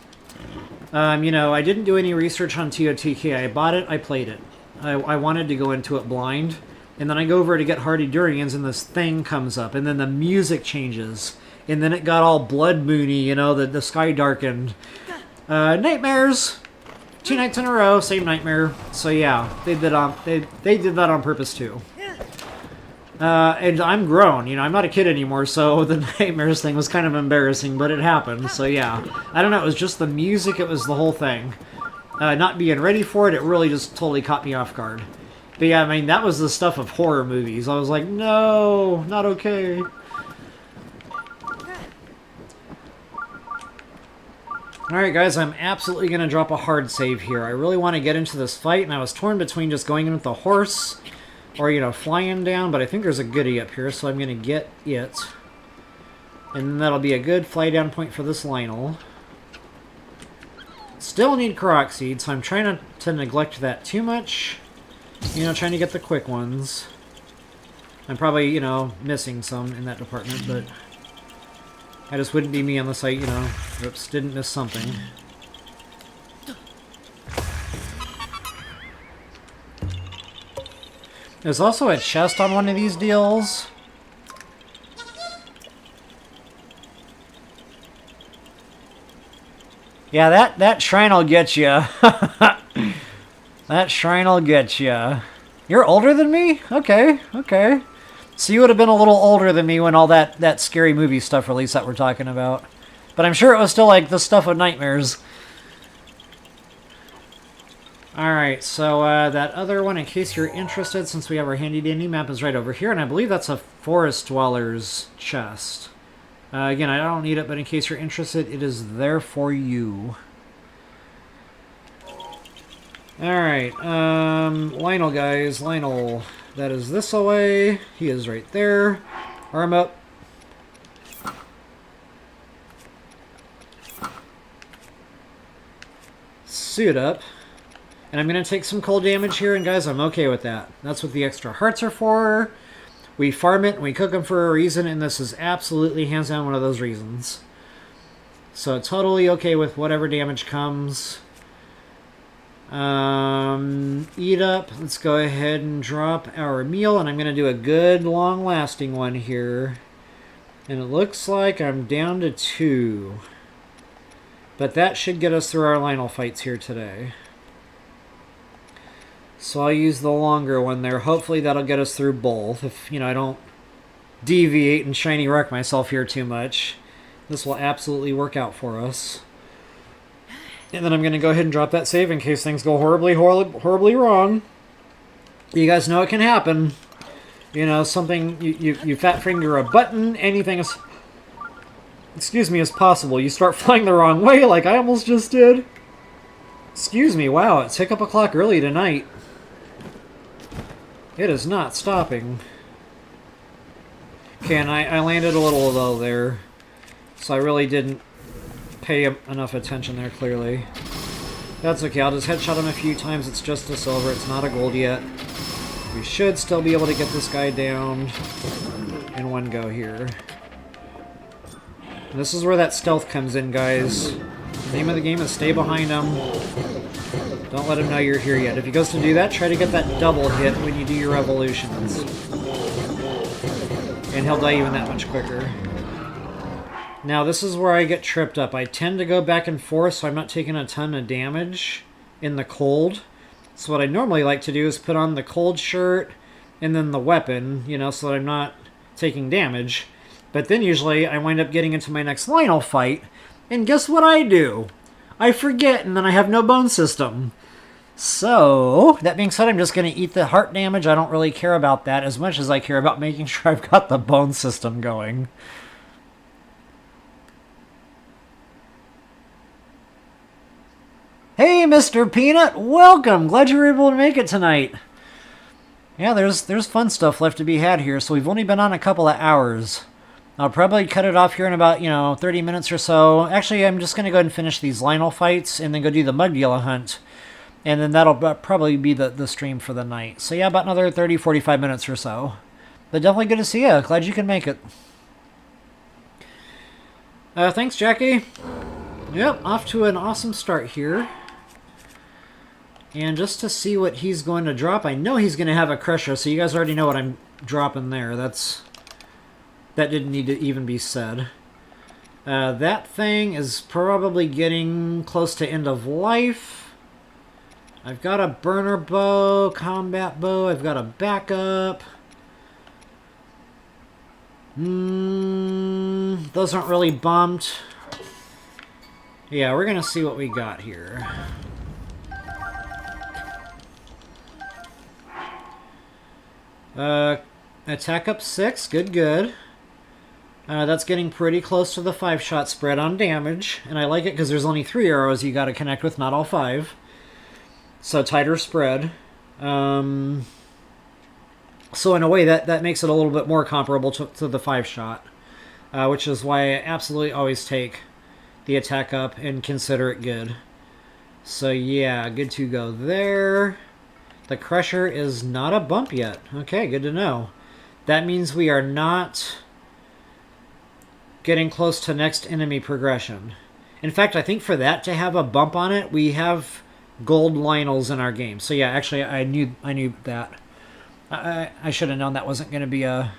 You know, I didn't do any research on TOTK. I bought it, I played it. I wanted to go into it blind. And then I go over to get Hardy Durians, and this thing comes up. And then the music changes. And then it got all blood moony, you know, the sky darkened. Nightmares! 2 nights in a row, same nightmare. So yeah, they did that on purpose too. And I'm grown, you know, I'm not a kid anymore, so the nightmares thing was kind of embarrassing, but it happened, so yeah. I don't know, it was just the music, it was the whole thing. Not being ready for it, it really just totally caught me off guard. But yeah, I mean, that was the stuff of horror movies. I was like, no, not okay. Alright guys, I'm absolutely going to drop a hard save here. I really want to get into this fight, and I was torn between just going in with the horse or, you know, flying down, but I think there's a goodie up here, so I'm going to get it. And that'll be a good fly down point for this Lynel. Still need Korok Seed, so I'm trying not to neglect that too much. You know, trying to get the quick ones. I'm probably, you know, missing some in that department, but I just wouldn't be me on the site, you know. Oops, didn't miss something. There's also a chest on one of these deals. Yeah, that shrine will get you. That shrine will get you. You're older than me? Okay, okay. So you would have been a little older than me when all that scary movie stuff released that we're talking about. But I'm sure it was still like the stuff of nightmares. Alright, so that other one, in case you're interested, since we have our handy-dandy map, is right over here. And I believe that's a Forest Dweller's chest. Again, I don't need it, but in case you're interested, it is there for you. Alright, Lynel, guys. Lynel. That is this away. He is right there. Arm up. Suit up. And I'm going to take some cold damage here, and guys, I'm okay with that. That's what the extra hearts are for. We farm it and we cook them for a reason, and this is absolutely hands down one of those reasons. So totally okay with whatever damage comes. Eat up. Let's go ahead and drop our meal, and I'm going to do a good long-lasting one here. And it looks like I'm down to 2. But that should get us through our Lynel fights here today. So I'll use the longer one there. Hopefully that'll get us through both. If, you know, I don't deviate and shiny wreck myself here too much. This will absolutely work out for us. And then I'm going to go ahead and drop that save in case things go horribly wrong. You guys know it can happen. You know, something, you fat finger a button, anything is, excuse me, is possible. You start flying the wrong way like I almost just did. Excuse me, wow, it's hiccup o'clock early tonight. It is not stopping. Okay, and I landed a little low there. So I really didn't pay enough attention there, clearly. That's okay, I'll just headshot him a few times. It's just a silver, it's not a gold yet. We should still be able to get this guy down in one go here. And this is where that stealth comes in, guys. The name of the game is stay behind him. Don't let him know you're here yet. If he goes to do that, try to get that double hit when you do your revolutions. And he'll die even that much quicker. Now, this is where I get tripped up. I tend to go back and forth, so I'm not taking a ton of damage in the cold. So what I normally like to do is put on the cold shirt and then the weapon, you know, so that I'm not taking damage. But then usually I wind up getting into my next Lynel fight, and guess what I do? I forget, and then I have no bone system. So, that being said, I'm just going to eat the heart damage. I don't really care about that as much as I care about making sure I've got the bone system going. Hey, Mr. Peanut! Welcome! Glad you were able to make it tonight. Yeah, there's fun stuff left to be had here, so we've only been on a couple of hours. I'll probably cut it off here in about, 30 minutes or so. Actually, I'm just going to go ahead and finish these Lynel fights and then go do the Mudgilla hunt. And then that'll probably be the stream for the night. So yeah, about another 30, 45 minutes or so. But definitely good to see you. Glad you can make it. Thanks, Jackie. Yep, off to an awesome start here. And just to see what he's going to drop, I know he's going to have a Crusher, so you guys already know what I'm dropping there. That didn't need to even be said. That thing is probably getting close to end of life. I've got a burner bow, combat bow, I've got a backup. Those aren't really bumped. Yeah, we're going to see what we got here. Attack up 6, good. That's getting pretty close to the 5-shot spread on damage, and I like it because there's only 3 arrows you got to connect with, not all 5. So tighter spread. So in a way, that makes it a little bit more comparable to the 5-shot. which is why I absolutely always take the attack up and consider it good. So yeah, good to go there. The Crusher is not a bump yet. Okay, good to know. That means we are not getting close to next enemy progression. In fact, I think for that to have a bump on it, we have gold Lynels in our game. So yeah, actually, I knew that. I should have known that wasn't going to be a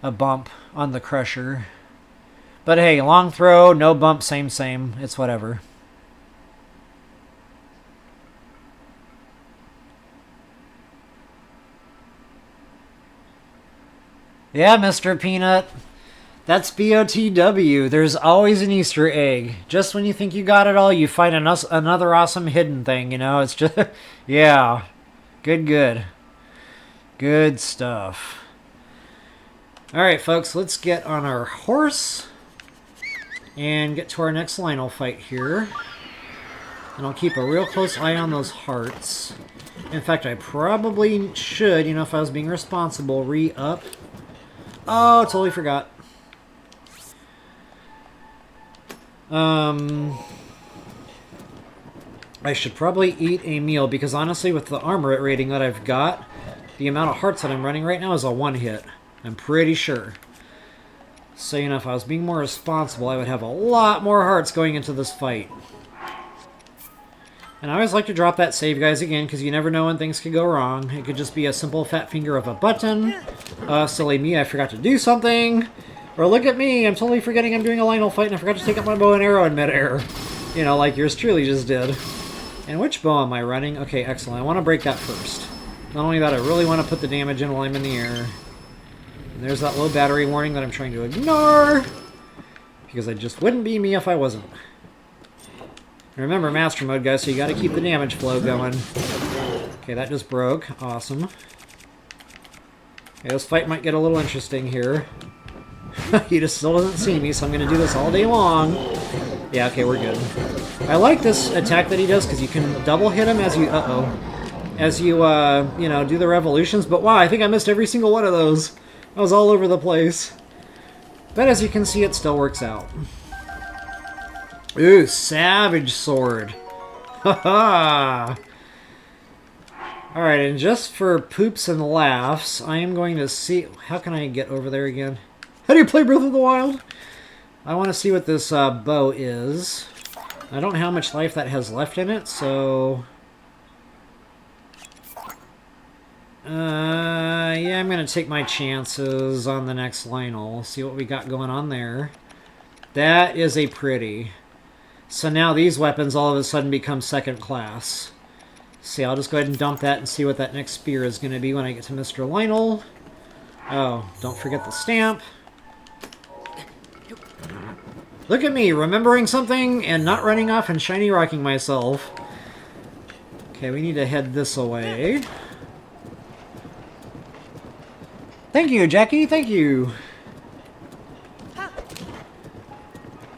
bump on the Crusher. But hey, long throw, no bump, same. It's whatever. Yeah, Mr. Peanut. That's BOTW. There's always an Easter egg. Just when you think you got it all, you find another awesome hidden thing, you know? It's just... yeah. Good. Good stuff. Alright, folks. Let's get on our horse and get to our next Lynel fight here. And I'll keep a real close eye on those hearts. In fact, I probably should, you know, if I was being responsible, re-up. Oh, totally forgot. I should probably eat a meal, because honestly, with the armor rating that I've got, the amount of hearts that I'm running right now is a one-hit. I'm pretty sure. So, you know, if I was being more responsible, I would have a lot more hearts going into this fight. And I always like to drop that save, guys, again, because you never know when things could go wrong. It could just be a simple fat finger of a button. Silly me, I forgot to do something. Or look at me, I'm totally forgetting I'm doing a Lynel fight and I forgot to take up my bow and arrow in midair. You know, like yours truly just did. And which bow am I running? Okay, excellent. I want to break that first. Not only that, I really want to put the damage in while I'm in the air. And there's that low battery warning that I'm trying to ignore. Because it just wouldn't be me if I wasn't. Remember Master Mode, guys, so you gotta keep the damage flow going. Okay, that just broke. Awesome. Okay, this fight might get a little interesting here. He just still doesn't see me, so I'm gonna do this all day long. Yeah, okay, we're good. I like this attack that he does, because you can double hit him as you... as you, you know, do the revolutions. But wow, I think I missed every single one of those. I was all over the place. But as you can see, it still works out. Ooh, Savage Sword. Haha! Alright, and just for poops and laughs, I am going to see... How can I get over there again? How do you play Breath of the Wild? I want to see what this bow is. I don't know how much life that has left in it, so... yeah, I'm going to take my chances on the next Lynel. See what we got going on there. That is a pretty. So now these weapons all of a sudden become second class. See, I'll just go ahead and dump that and see what that next spear is going to be when I get to Mr. Lynel. Oh, don't forget the stamp. Look at me, remembering something and not running off and shiny rocking myself. Okay, we need to head this away. Thank you, Jackie, thank you.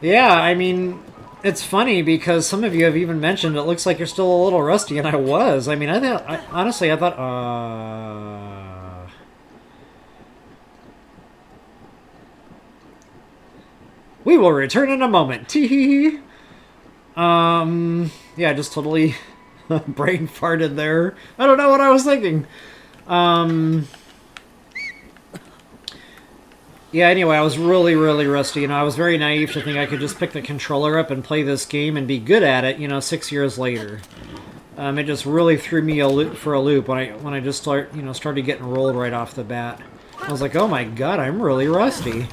Yeah, I mean, it's funny because some of you have even mentioned it looks like you're still a little rusty, and I was. I mean, honestly, I thought, we will return in a moment. Tee-hee-hee. Yeah, just totally brain farted there. I don't know what I was thinking. Yeah, anyway, I was really rusty. You know, I was very naive to think I could just pick the controller up and play this game and be good at it, you know, 6 years later. It just really threw me for a loop when I just started getting rolled right off the bat. I was like, oh my god, I'm really rusty.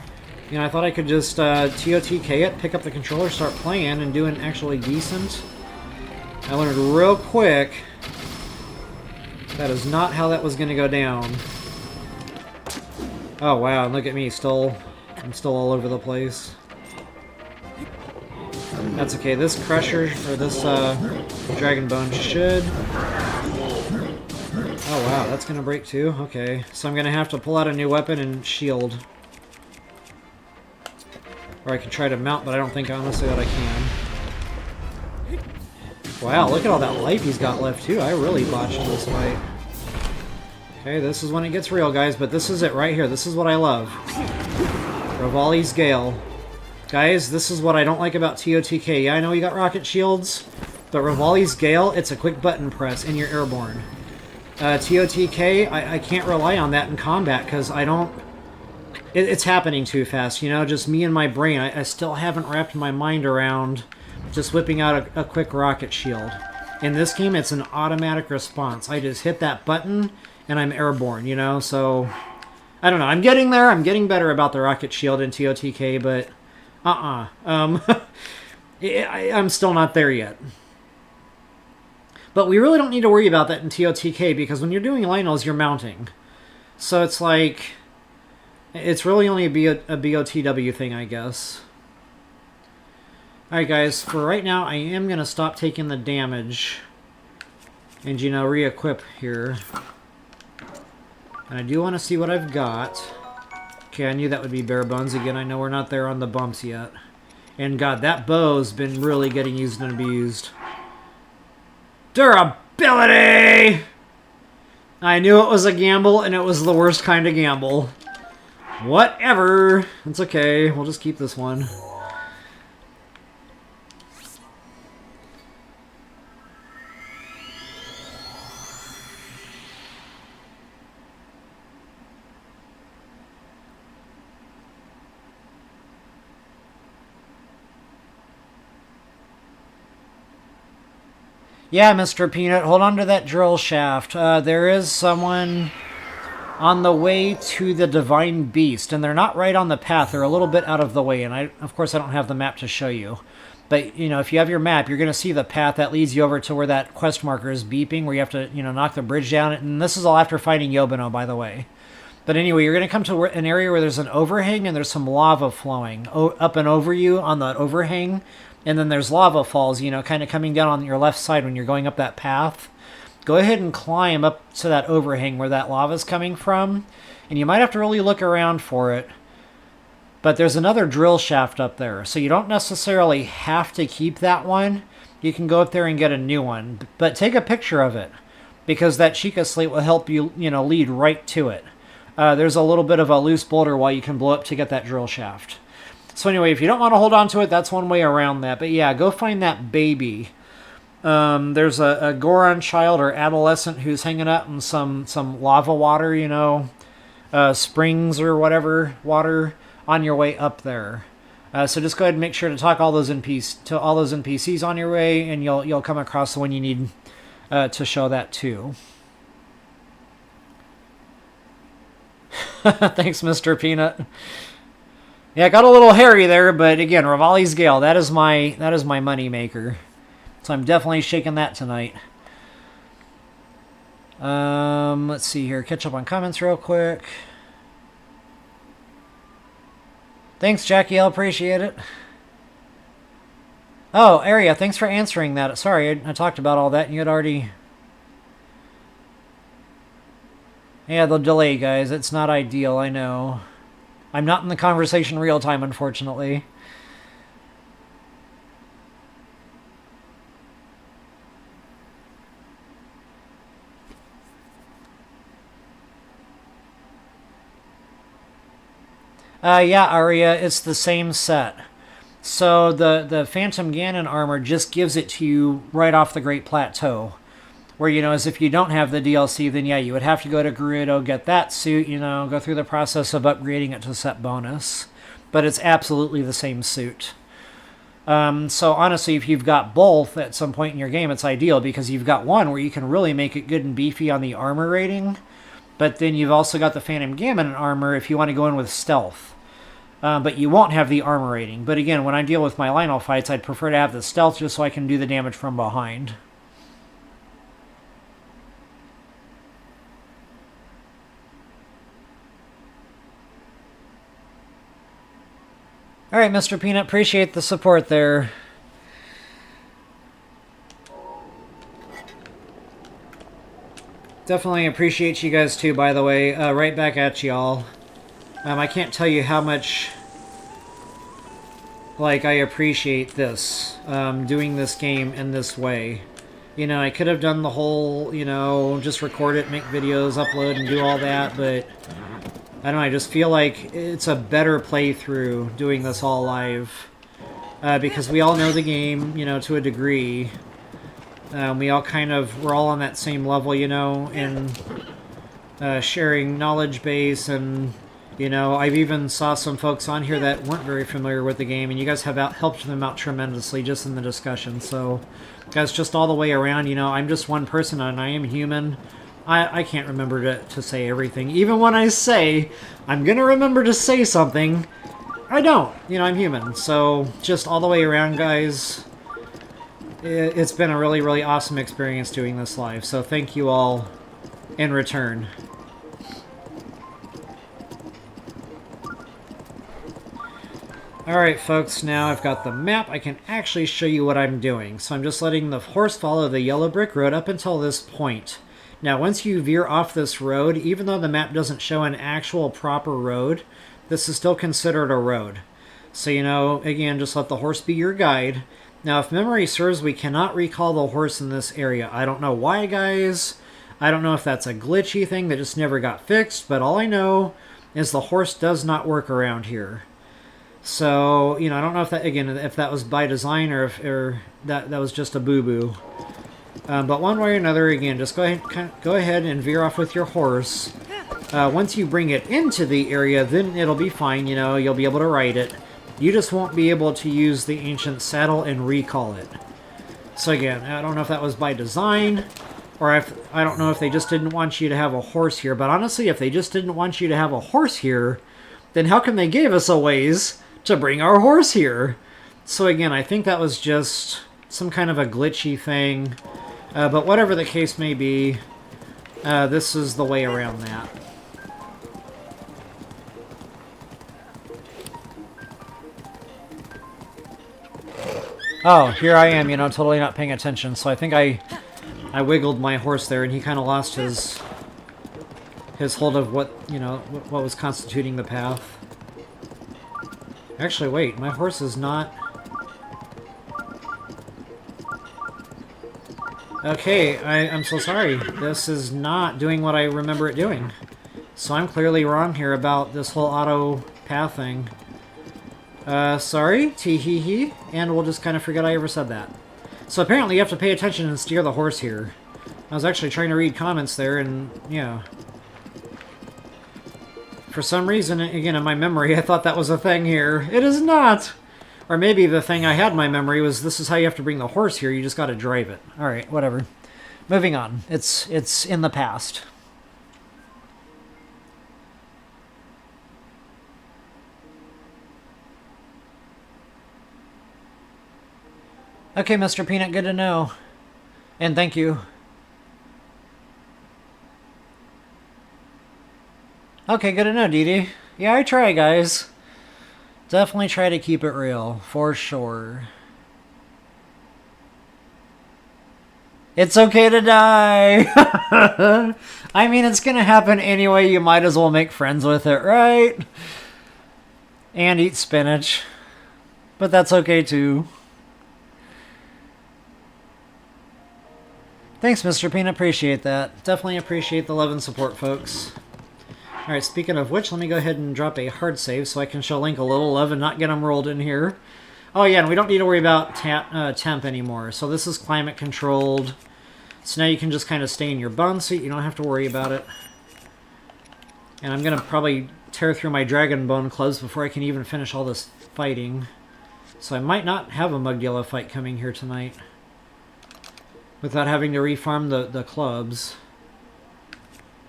You know, I thought I could just TOTK it, pick up the controller, start playing, and doing actually decent. I learned real quick that is not how that was going to go down. Oh wow, look at me, I'm still all over the place. That's okay, this Crusher, or this Dragon Bone should... Oh wow, that's gonna break too? Okay, so I'm gonna have to pull out a new weapon and shield. Or I can try to mount, but I don't think honestly that I can. Wow, look at all that life he's got left too, I really botched this fight. Okay, this is when it gets real, guys, but this is it right here. This is what I love. Revali's Gale. Guys, this is what I don't like about TOTK. Yeah, I know you got rocket shields, but Revali's Gale, it's a quick button press and you're airborne. TOTK, I can't rely on that in combat because I don't... It's happening too fast, you know? Just me and my brain. I still haven't wrapped my mind around just whipping out a quick rocket shield. In this game, it's an automatic response. I just hit that button and I'm airborne, you know? So, I don't know. I'm getting there. I'm getting better about the rocket shield in TOTK, but... I'm still not there yet. But we really don't need to worry about that in TOTK because when you're doing Lynels, you're mounting. So it's like... It's really only a BOTW thing, I guess. Alright guys, for right now, I am going to stop taking the damage. And, you know, re-equip here. And I do want to see what I've got. Okay, I knew that would be bare bones again. I know we're not there on the bumps yet. And God, that bow's been really getting used and abused. Durability! I knew it was a gamble, and it was the worst kind of gamble. Whatever. It's okay. We'll just keep this one. Yeah, Mr. Peanut, hold on to that drill shaft. There is someone on the way to the Divine Beast, and they're not right on the path. They're a little bit out of the way, and of course I don't have the map to show you. But, you know, if you have your map, you're going to see the path that leads you over to where that quest marker is beeping, where you have to, you know, knock the bridge down. And this is all after fighting Yobano, by the way. But anyway, you're going to come to an area where there's an overhang, and there's some lava flowing up and over you on that overhang. And then there's lava falls, you know, kind of coming down on your left side when you're going up that path. Go ahead and climb up to that overhang where that lava's coming from. And you might have to really look around for it. But there's another drill shaft up there. So you don't necessarily have to keep that one. You can go up there and get a new one. But take a picture of it. Because that Chica Slate will help you, you know, lead right to it. There's a little bit of a loose boulder while you can blow up to get that drill shaft. So anyway, if you don't want to hold on to it, that's one way around that. But yeah, go find that baby. There's a Goron child or adolescent who's hanging out in some lava water, you know, springs or whatever water on your way up there. So just go ahead and make sure to talk to all those NPCs on your way, and you'll come across the one you need to show that to. Thanks, Mr. Peanut. Yeah, it got a little hairy there, but again, Revali's Gale, that is my money maker. So I'm definitely shaking that tonight. Let's see here. Catch up on comments real quick. Thanks, Jackie. I'll appreciate it. Oh, Aria, thanks for answering that. Sorry, I talked about all that and you had already... Yeah, the delay, guys. It's not ideal, I know. I'm not in the conversation real time, unfortunately. Yeah, Aria, it's the same set. So the Phantom Ganon armor just gives it to you right off the Great Plateau. Where, you know, as if you don't have the DLC, then yeah, you would have to go to Gerudo, get that suit, you know, go through the process of upgrading it to set bonus. But it's absolutely the same suit. So honestly, if you've got both at some point in your game, it's ideal because you've got one where you can really make it good and beefy on the armor rating. But then you've also got the Phantom Ganon armor if you want to go in with stealth. But you won't have the armor rating. But again, when I deal with my Lynel fights, I'd prefer to have the stealth just so I can do the damage from behind. Alright, Mr. Peanut, appreciate the support there. Definitely appreciate you guys too, by the way. Right back at y'all. I can't tell you how much, like, I appreciate this. Doing this game in this way. You know, I could have done the whole, you know, just record it, make videos, upload, and do all that, but I don't know, I just feel like it's a better playthrough doing this all live. Because we all know the game, you know, to a degree. We all we're all on that same level, you know, in sharing knowledge base, and, you know, I've even saw some folks on here that weren't very familiar with the game, and you guys have helped them out tremendously just in the discussion. So, guys, just all the way around, you know, I'm just one person and I am human. I can't remember to say everything. Even when I say I'm going to remember to say something, I don't. You know, I'm human. So, just all the way around, guys, it's been a really, really awesome experience doing this live. So, thank you all in return. Alright, folks, now I've got the map. I can actually show you what I'm doing. So I'm just letting the horse follow the yellow brick road up until this point. Now, once you veer off this road, even though the map doesn't show an actual proper road, this is still considered a road. So, you know, again, just let the horse be your guide. Now, if memory serves, we cannot recall the horse in this area. I don't know why, guys. I don't know if that's a glitchy thing that just never got fixed, but all I know is the horse does not work around here. So, you know, I don't know if that, again, if that was by design or if that was just a boo-boo. But one way or another, again, just go ahead and veer off with your horse. Once you bring it into the area, then it'll be fine, you know, you'll be able to ride it. You just won't be able to use the ancient saddle and recall it. So again, I don't know if that was by design, or I don't know if they just didn't want you to have a horse here. But honestly, if they just didn't want you to have a horse here, then how come they gave us a ways to bring our horse here? So again, I think that was just some kind of a glitchy thing. But whatever the case may be, this is the way around that. Oh, here I am, you know, totally not paying attention. So I think I wiggled my horse there, and he kind of lost his hold of what, you know, what was constituting the path. Actually, wait, my horse is not... Okay, I'm so sorry. This is not doing what I remember it doing. So I'm clearly wrong here about this whole auto path thing. Sorry, tee-hee-hee, and we'll just kind of forget I ever said that. So apparently you have to pay attention and steer the horse here. I was actually trying to read comments there, and yeah. For some reason, again, in my memory, I thought that was a thing here. It is not! Or maybe the thing I had in my memory was this is how you have to bring the horse here, you just gotta drive it. Alright, whatever. Moving on. It's in the past. Okay, Mr. Peanut, good to know. And thank you. Okay, good to know, Dee Dee. Yeah, I try, guys. Definitely try to keep it real, for sure. It's okay to die! I mean, it's gonna happen anyway, you might as well make friends with it, right? And eat spinach. But that's okay, too. Thanks, Mr. Peanut. Appreciate that. Definitely appreciate the love and support, folks. Alright, speaking of which, let me go ahead and drop a hard save so I can show Link a little love and not get him rolled in here. Oh yeah, and we don't need to worry about temp anymore. So this is climate controlled. So now you can just kind of stay in your bone seat. You don't have to worry about it. And I'm going to probably tear through my dragon bone clubs before I can even finish all this fighting. So I might not have a Mugdilla fight coming here tonight without having to refarm the clubs.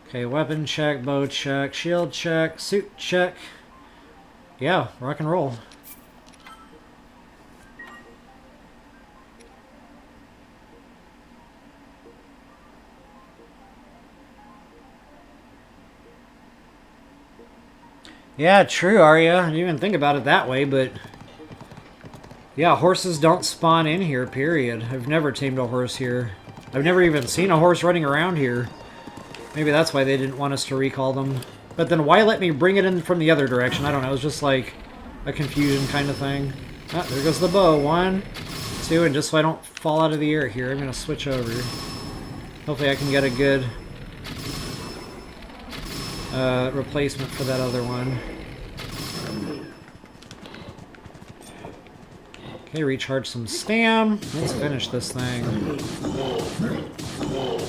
Okay, weapon check, bow check, shield check, suit check. Yeah, rock and roll. Yeah, true, Arya. I didn't even think about it that way, but... Yeah, horses don't spawn in here, period. I've never tamed a horse here. I've never even seen a horse running around here. Maybe that's why they didn't want us to recall them. But then why let me bring it in from the other direction? I don't know. It was just like a confusion kind of thing. Ah, there goes the bow. 1, 2, and just so I don't fall out of the air here, I'm going to switch over. Hopefully I can get a good replacement for that other one. Okay, recharge some stam. Let's finish this thing.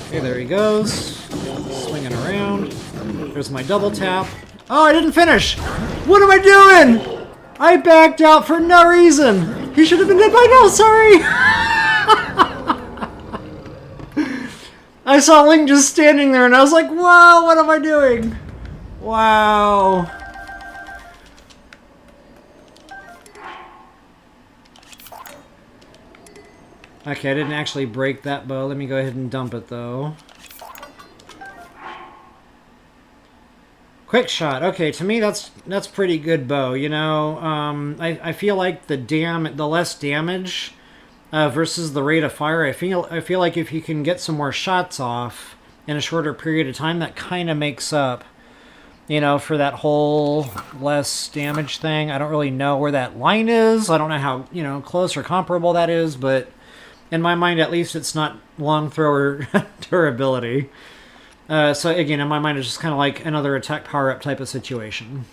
Okay, there he goes. Swinging around. There's my double tap. Oh, I didn't finish! What am I doing? I backed out for no reason! He should have been dead by now, sorry! I saw Link just standing there and I was like, wow, what am I doing? Wow. Okay, I didn't actually break that bow. Let me go ahead and dump it, though. Quick shot. Okay, to me that's pretty good bow. You know, I feel like the less damage versus the rate of fire. I feel like if you can get some more shots off in a shorter period of time, that kind of makes up, you know, for that whole less damage thing. I don't really know where that line is. I don't know how, you know, close or comparable that is, but in my mind, at least, it's not long thrower durability. So again, in my mind, it's just kind of like another attack power-up type of situation.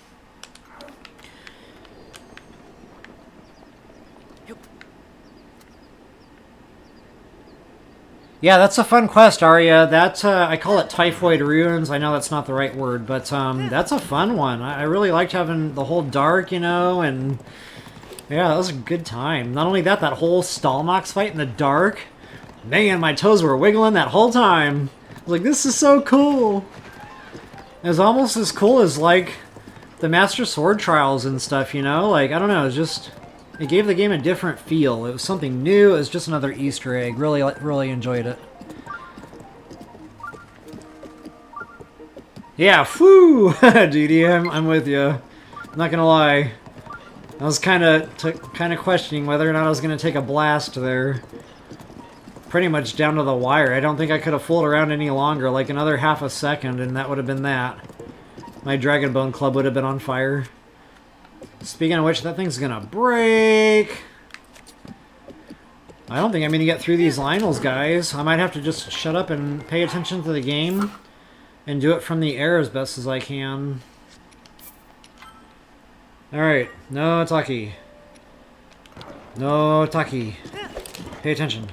Yeah, that's a fun quest, Arya. That I call it Typhoid Ruins. I know that's not the right word, but that's a fun one. I really liked having the whole dark, you know, and yeah, that was a good time. Not only that, that whole Stalnox fight in the dark. Man, my toes were wiggling that whole time. I was like, this is so cool. It was almost as cool as, like, the Master Sword Trials and stuff, you know? Like, I don't know, it was just... It gave the game a different feel. It was something new. It was just another Easter egg. Really enjoyed it. Yeah, whew! DD, I'm with you. I'm not gonna lie. I was kind of questioning whether or not I was going to take a blast there. Pretty much down to the wire. I don't think I could have fooled around any longer. Like another half a second, and that would have been that. My Dragon Bone Club would have been on fire. Speaking of which, that thing's going to break. I don't think I'm going to get through these Lynels, guys. I might have to just shut up and pay attention to the game and do it from the air as best as I can. Alright, no Taki. No Taki. Pay attention.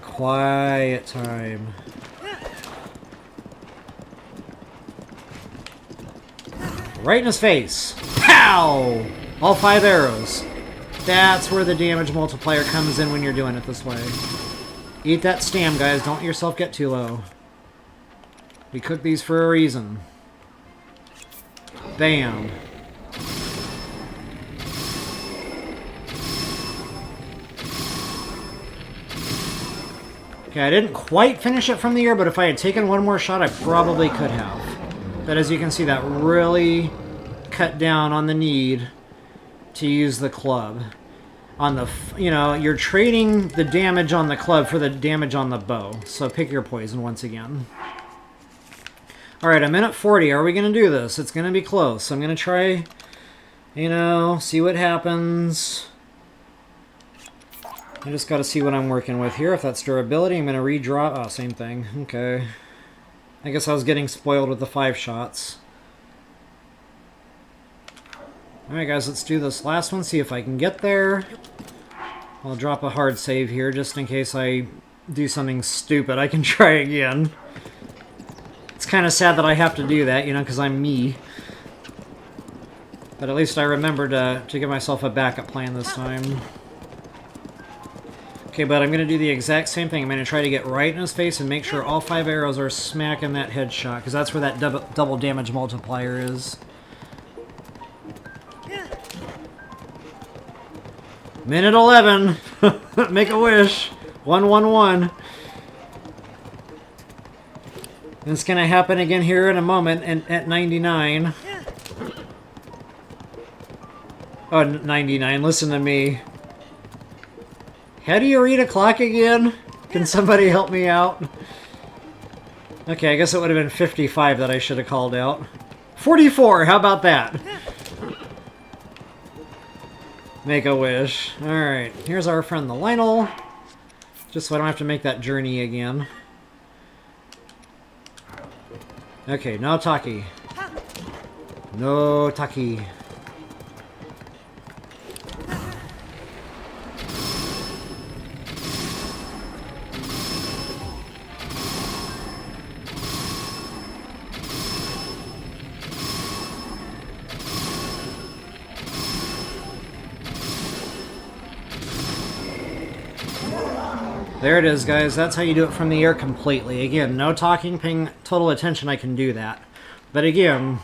Quiet time. Right in his face. Pow! All 5 arrows. That's where the damage multiplier comes in when you're doing it this way. Eat that stam, guys. Don't let yourself get too low. We cook these for a reason. Bam. Okay, I didn't quite finish it from the air, but if I had taken one more shot, I probably could have. But as you can see, that really cut down on the need to use the club. On the, you know, you're trading the damage on the club for the damage on the bow. So pick your poison once again. Alright, I'm in at 40. Are we going to do this? It's going to be close. I'm going to try, you know, see what happens. I just got to see what I'm working with here. If that's durability, I'm going to redraw. Oh, same thing. Okay. I guess I was getting spoiled with the 5 shots. Alright, guys, let's do this last one. See if I can get there. I'll drop a hard save here just in case I do something stupid. I can try again. It's kind of sad that I have to do that, you know, because I'm me. But at least I remembered to give myself a backup plan this time. Okay, but I'm going to do the exact same thing. I'm going to try to get right in his face and make sure all 5 arrows are smacking that headshot, because that's where that double damage multiplier is. Minute 11! Make a wish! 111. It's going to happen again here in a moment and at 99. Oh, 99. Listen to me. How do you read a clock again? Can somebody help me out? Okay, I guess it would have been 55 that I should have called out. 44! How about that? Make a wish. Alright, here's our friend the Lynel. Just so I don't have to make that journey again. Okay, no Taki. No Taki. There it is, guys. That's how you do it from the air completely. Again, no talking, paying total attention. I can do that. But again,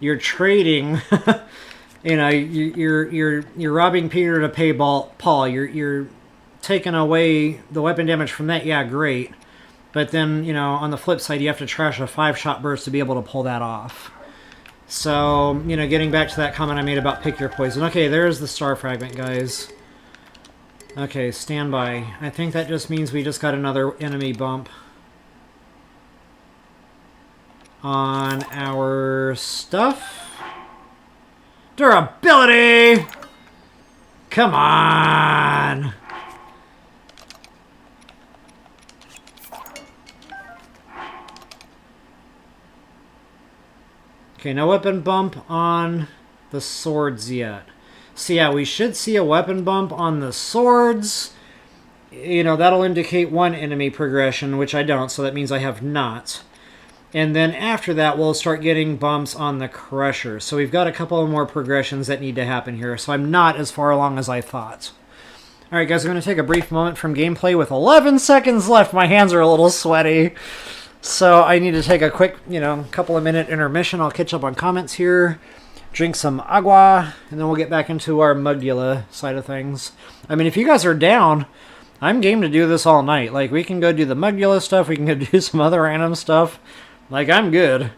you're trading. You know, you're robbing Peter to pay Paul. You're taking away the weapon damage from that. Yeah, great. But then, you know, on the flip side, you have to trash a 5-shot burst to be able to pull that off. So, you know, getting back to that comment I made about pick your poison. Okay, there's the star fragment, guys. Okay, stand by. I think that just means we just got another enemy bump on our stuff. Durability! Come on! Okay, no weapon bump on the swords yet. So yeah, we should see a weapon bump on the swords. You know, that'll indicate one enemy progression, which I don't, so that means I have not. And then after that, we'll start getting bumps on the crusher. So we've got a couple of more progressions that need to happen here, so I'm not as far along as I thought. Alright guys, I'm going to take a brief moment from gameplay with 11 seconds left. My hands are a little sweaty. So I need to take a quick, you know, couple of minute intermission. I'll catch up on comments here. Drink some agua, and then we'll get back into our Mugula side of things. I mean, if you guys are down, I'm game to do this all night. Like, we can go do the Mugula stuff, we can go do some other random stuff. Like, I'm good.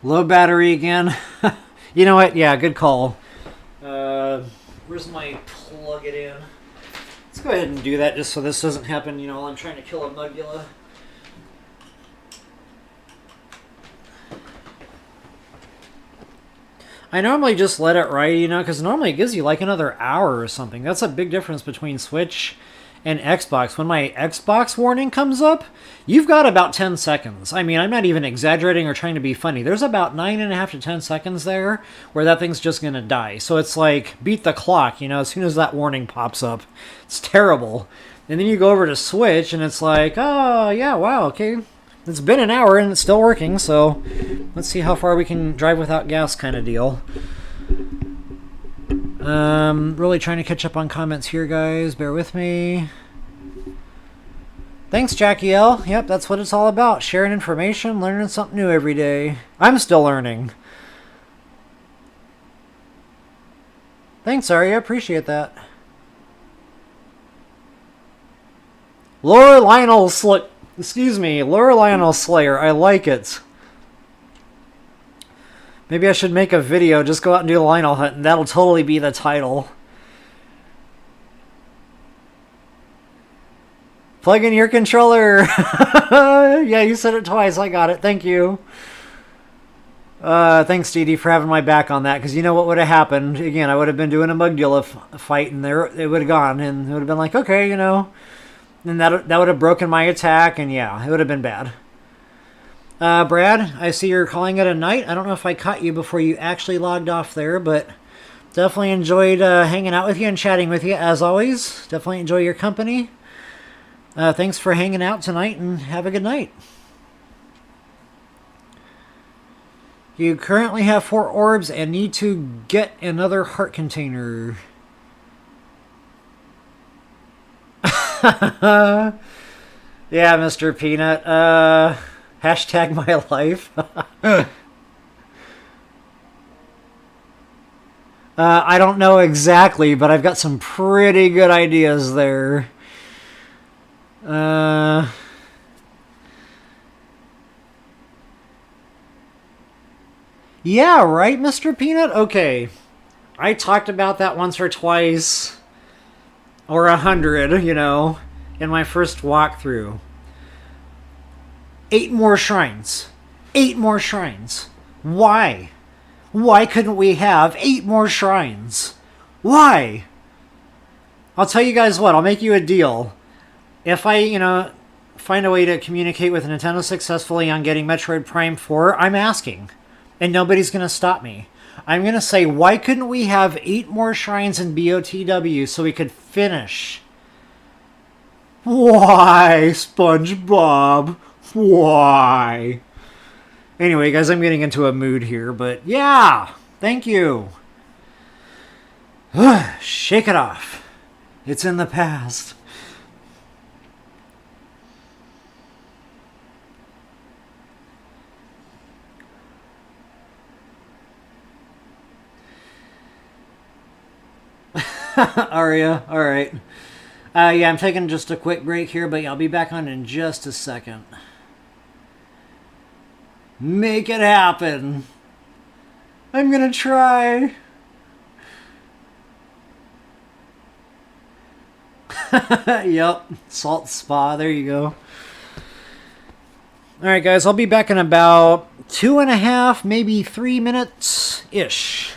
Low battery again. You know what? Yeah, good call. Where's my plug it in? Let's go ahead and do that just so this doesn't happen, you know, while I'm trying to kill a Mugula. I normally just let it ride, you know, because normally it gives you like another hour or something. That's a big difference between Switch and Xbox. When my Xbox warning comes up, you've got about 10 seconds. I mean, I'm not even exaggerating or trying to be funny. There's about 9.5 to 10 seconds there where that thing's just going to die. So it's like, beat the clock, you know, as soon as that warning pops up. It's terrible. And then you go over to Switch and it's like, oh, yeah, wow, okay. It's been an hour and it's still working, so let's see how far we can drive without gas kind of deal. Really trying to catch up on comments here, guys. Bear with me. Thanks, Jackie L. Yep, that's what it's all about. Sharing information, learning something new every day. I'm still learning. Thanks, Arya. Appreciate that. Laura Lionel Slayer. I like it. Maybe I should make a video, just go out and do the Lionel hunt, and that'll totally be the title. Plug in your controller! Yeah, you said it twice, I got it, thank you. Thanks, Dee Dee, for having my back on that, because you know what would have happened? Again, I would have been doing a Mugula fight, and it would have gone, and it would have been like, okay, you know. And that would have broken my attack, and yeah, it would have been bad. Brad, I see you're calling it a night. I don't know if I caught you before you actually logged off there, but definitely enjoyed hanging out with you and chatting with you, as always. Definitely enjoy your company. Thanks for hanging out tonight, and have a good night. You currently have 4 orbs and need to get another heart container. Yeah, Mr. Peanut. Hashtag my life. I don't know exactly, but I've got some pretty good ideas there. Yeah, right, Mr. Peanut? Okay. I talked about that once or twice, or 100, in my first walkthrough. 8 more shrines. 8 more shrines. Why? Why couldn't we have 8 more shrines? Why? I'll tell you guys what, I'll make you a deal. If I, find a way to communicate with Nintendo successfully on getting Metroid Prime 4, I'm asking. And nobody's going to stop me. I'm going to say, why couldn't we have 8 more shrines in BOTW so we could finish? Why, SpongeBob? Why? Anyway, guys, I'm getting into a mood here, but yeah, thank you. Shake it off. It's in the past. Aria, alright. Yeah, I'm taking just a quick break here, but I'll be back on in just a second. Make it happen. I'm gonna try. Yep, Salt Spa, there you go. Alright guys, I'll be back in about 2.5, maybe 3 minutes-ish.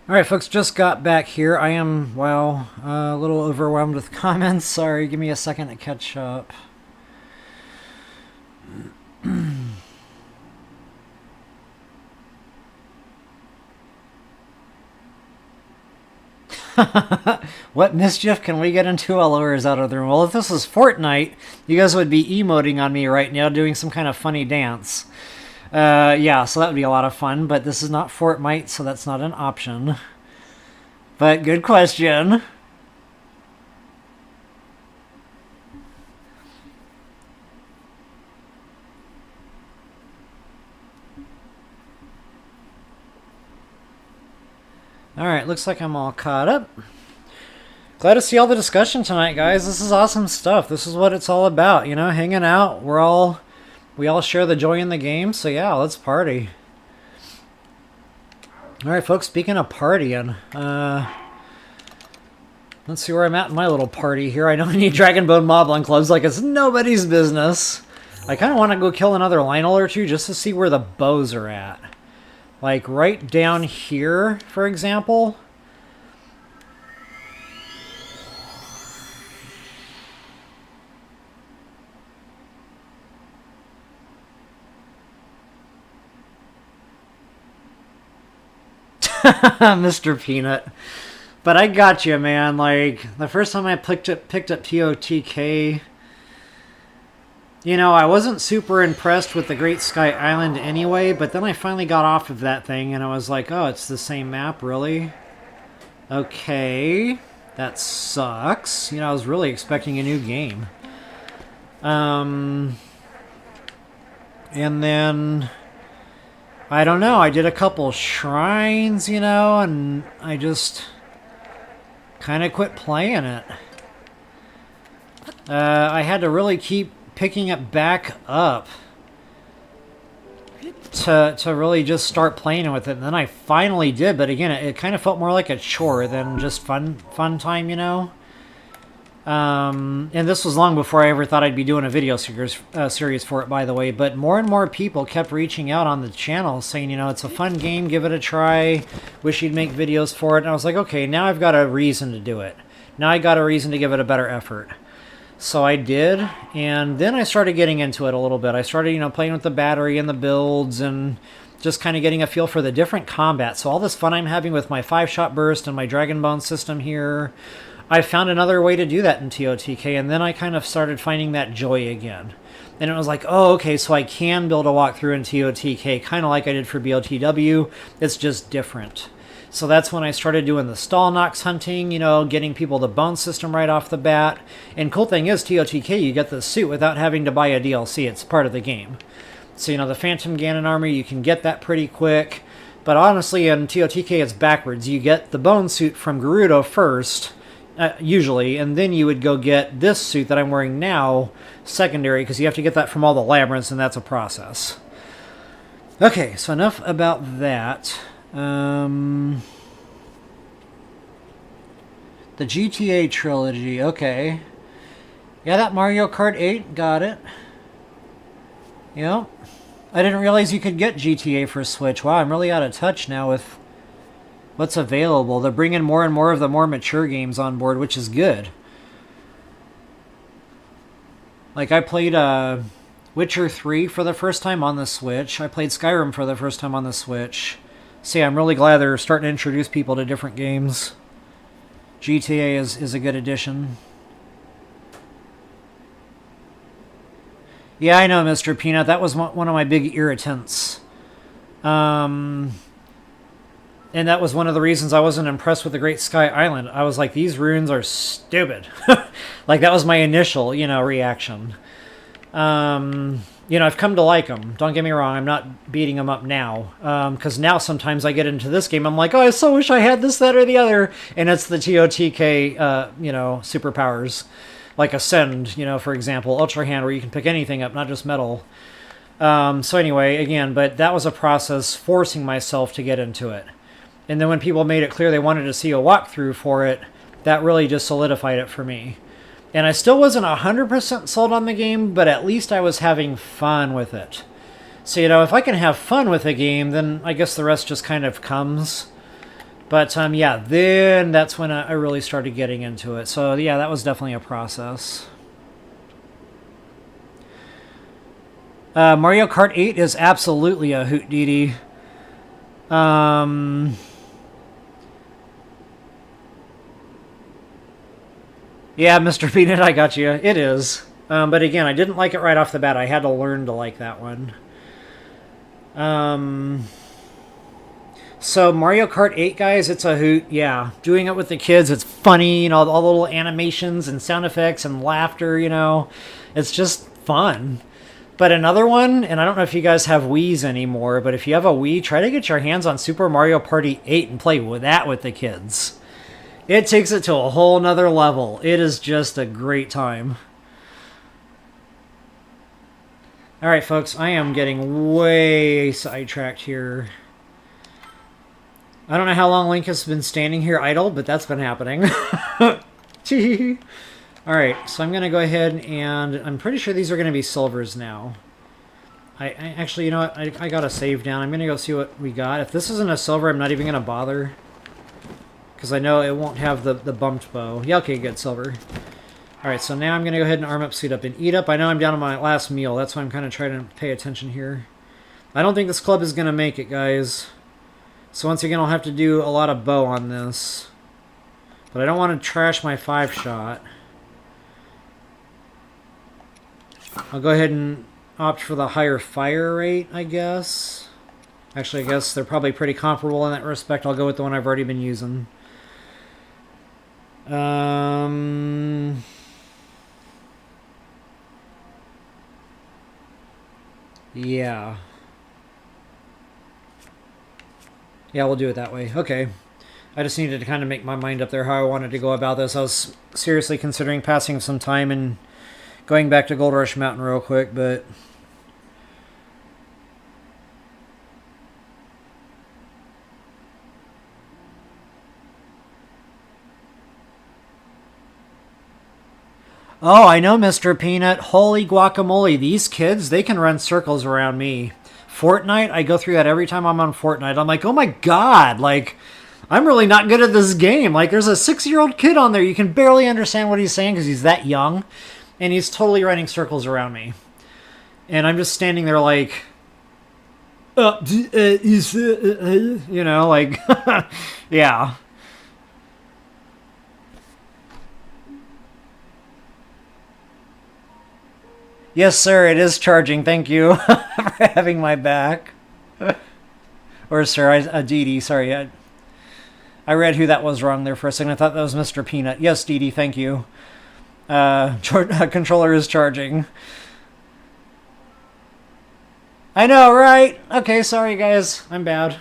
Alright, folks, just got back here. I am, well, a little overwhelmed with comments. Sorry, give me a second to catch up. What mischief can we get into while Laura's out of the room? Well, if this was Fortnite, you guys would be emoting on me right now, doing some kind of funny dance. Yeah, so that would be a lot of fun, but this is not Fortnite, so that's not an option. But good question. Alright, looks like I'm all caught up. Glad to see all the discussion tonight, guys. This is awesome stuff. This is what it's all about, you know, hanging out. We all share the joy in the game, so yeah, let's party. Alright, folks, speaking of partying, let's see where I'm at in my little party here. I know I need Dragonbone Moblin Clubs like it's nobody's business. I kind of want to go kill another Lynel or two just to see where the bows are at. Like right down here, for example. Mr. Peanut. But I got you, man. Like, the first time I picked up TOTK, you know, I wasn't super impressed with the Great Sky Island anyway, but then I finally got off of that thing, and I was like, oh, it's the same map, really? Okay. That sucks. You know, I was really expecting a new game. And then I don't know, I did a couple shrines, you know, and I just kind of quit playing it. I had to really keep picking it back up to really just start playing with it, and then I finally did, but again, it kind of felt more like a chore than just fun time, you know? And this was long before I ever thought I'd be doing a video series for it, by the way, but more and more people kept reaching out on the channel saying, you know, it's a fun game, give it a try, wish you'd make videos for it, and I was like, okay, now I've got a reason to do it. Now I got a reason to give it a better effort. So I did, and then I started getting into it a little bit. I started, you know, playing with the battery and the builds and just kind of getting a feel for the different combat. So all this fun I'm having with my 5-shot burst and my Dragonbone system here, I found another way to do that in TOTK, and then I kind of started finding that joy again. And it was like, oh, okay, so I can build a walkthrough in TOTK, kind of like I did for BOTW. It's just different. So that's when I started doing the Stalnox hunting, you know, getting people the bone system right off the bat. And cool thing is, TOTK, you get the suit without having to buy a DLC. It's part of the game. So, you know, the Phantom Ganon armor, you can get that pretty quick. But honestly, in TOTK, it's backwards. You get the bone suit from Gerudo first, usually, and then you would go get this suit that I'm wearing now, secondary, because you have to get that from all the labyrinths, and that's a process. Okay, so enough about that. The GTA trilogy, okay. Yeah, that Mario Kart 8, got it. Yep. I didn't realize you could get GTA for Switch. Wow, I'm really out of touch now with what's available. They're bringing more and more of the more mature games on board, which is good. Like, I played Witcher 3 for the first time on the Switch. I played Skyrim for the first time on the Switch. See, I'm really glad they're starting to introduce people to different games. GTA is a good addition. Yeah, I know, Mr. Peanut. That was one of my big irritants. And that was one of the reasons I wasn't impressed with the Great Sky Island. I was like, these runes are stupid. Like, that was my initial, you know, reaction. You know, I've come to like them. Don't get me wrong, I'm not beating them up now. Because now sometimes I get into this game, I'm like, oh, I so wish I had this, that, or the other. And it's the TOTK, you know, superpowers. Like Ascend, you know, for example. Ultra Hand, where you can pick anything up, not just metal. So anyway, again, but that was a process forcing myself to get into it. And then when people made it clear they wanted to see a walkthrough for it, that really just solidified it for me. And I still wasn't 100% sold on the game, but at least I was having fun with it. So, you know, if I can have fun with a game, then I guess the rest just kind of comes. But, yeah, then that's when I really started getting into it. So, yeah, that was definitely a process. Mario Kart 8 is absolutely a hoot, Dee. Yeah, Mr. Peanut, I got you. It is. But again, I didn't like it right off the bat. I had to learn to like that one. So Mario Kart 8, guys, it's a hoot. Yeah, doing it with the kids, it's funny. You know, all the little animations and sound effects and laughter, you know. It's just fun. But another one, and I don't know if you guys have Wii's anymore, but if you have a Wii, try to get your hands on Super Mario Party 8 and play with that with the kids. It takes it to a whole nother level. It is just a great time. Alright, folks, I am getting way sidetracked here. I don't know how long Link has been standing here idle, but that's been happening. Alright, so I'm going to go ahead and I'm pretty sure these are going to be silvers now. I actually, you know what? I got to save down. I'm going to go see what we got. If this isn't a silver, I'm not even going to bother. Because I know it won't have the bumped bow. Yeah, okay, good, silver. Alright, so now I'm going to go ahead and arm up, suit up, and eat up. I know I'm down to my last meal. That's why I'm kind of trying to pay attention here. I don't think this club is going to make it, guys. So once again, I'll have to do a lot of bow on this. But I don't want to trash my 5-shot. I'll go ahead and opt for the higher fire rate, I guess. Actually, I guess they're probably pretty comparable in that respect. I'll go with the one I've already been using. Yeah. Yeah, we'll do it that way. Okay. I just needed to kind of make my mind up there how I wanted to go about this. I was seriously considering passing some time and going back to Gold Rush Mountain real quick, but... Oh, I know, Mr. Peanut. Holy guacamole. These kids, they can run circles around me. Fortnite, I go through that every time I'm on Fortnite. I'm like, oh my god, like, I'm really not good at this game. Like, there's a 6-year-old kid on there. You can barely understand what he's saying because he's that young. And he's totally running circles around me. And I'm just standing there like... you know, like... yeah. Yes, sir, it is charging. Thank you for having my back. Or, sir, Dee Dee, sorry. I read who that was wrong there for a second. I thought that was Mr. Peanut. Yes, Dee Dee, thank you. Controller is charging. I know, right? Okay, sorry, guys. I'm bad.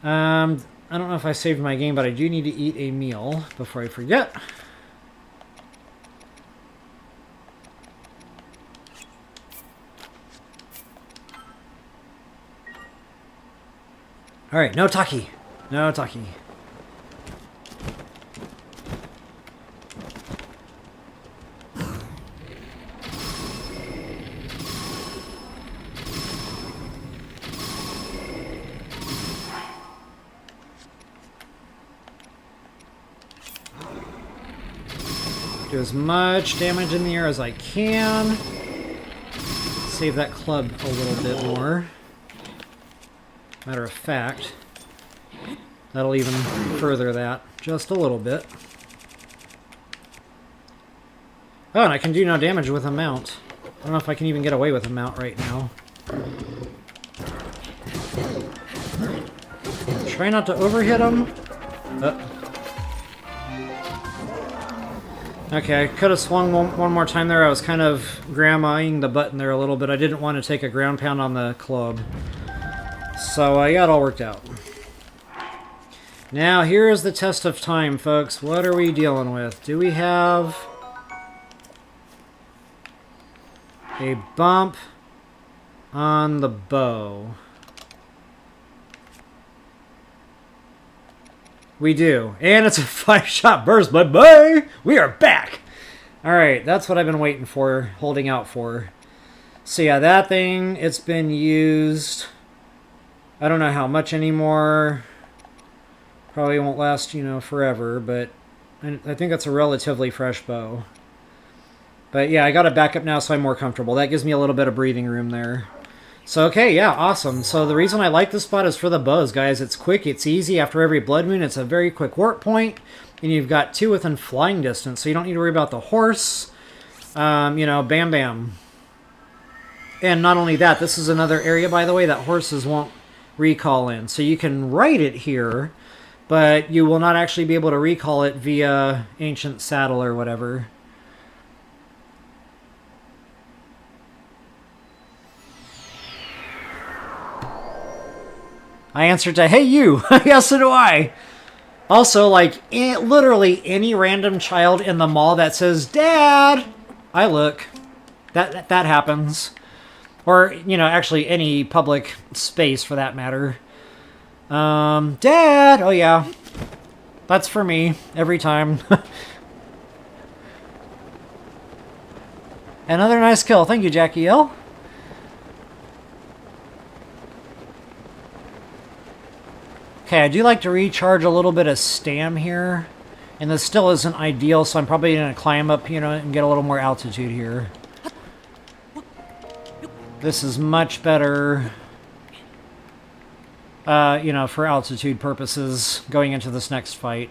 I don't know if I saved my game, but I do need to eat a meal before I forget. Alright, no Taki. No Taki. Do as much damage in the air as I can. Save that club a little bit more. Matter of fact, that'll even further that just a little bit. Oh, and I can do no damage with a mount. I don't know if I can even get away with a mount right now. Try not to overhit him. Okay, I could have swung one more time there. I was kind of grandma-ing the button there a little bit. I didn't want to take a ground pound on the club. So, yeah, it all worked out. Now, here is the test of time, folks. What are we dealing with? Do we have a bump on the bow? We do. And it's a 5-shot burst, bye-bye! We are back! Alright, that's what I've been waiting for, holding out for. So yeah, that thing, it's been used... I don't know how much anymore. Probably won't last, you know, forever, but I think that's a relatively fresh bow. But yeah, I got it back up now so I'm more comfortable. That gives me a little bit of breathing room there. So, okay, yeah, awesome. So the reason I like this spot is for the bows, guys. It's quick, it's easy. After every blood moon, it's a very quick warp point. And you've got 2 within flying distance, so you don't need to worry about the horse. You know, bam, bam. And not only that, this is another area, by the way, that horses won't recall in. So you can write it here, but you will not actually be able to recall it via Ancient Saddle or whatever. I answered to, hey, you. Yes, so do I. Also, like, literally any random child in the mall that says, Dad, I look. That happens. Or, you know, actually any public space for that matter. Dad! Oh, yeah. That's for me. Every time. Another nice kill. Thank you, Jackie L. Okay, I do like to recharge a little bit of stam here. And this still isn't ideal, so I'm probably going to climb up, you know, and get a little more altitude here. This is much better, you know, for altitude purposes going into this next fight.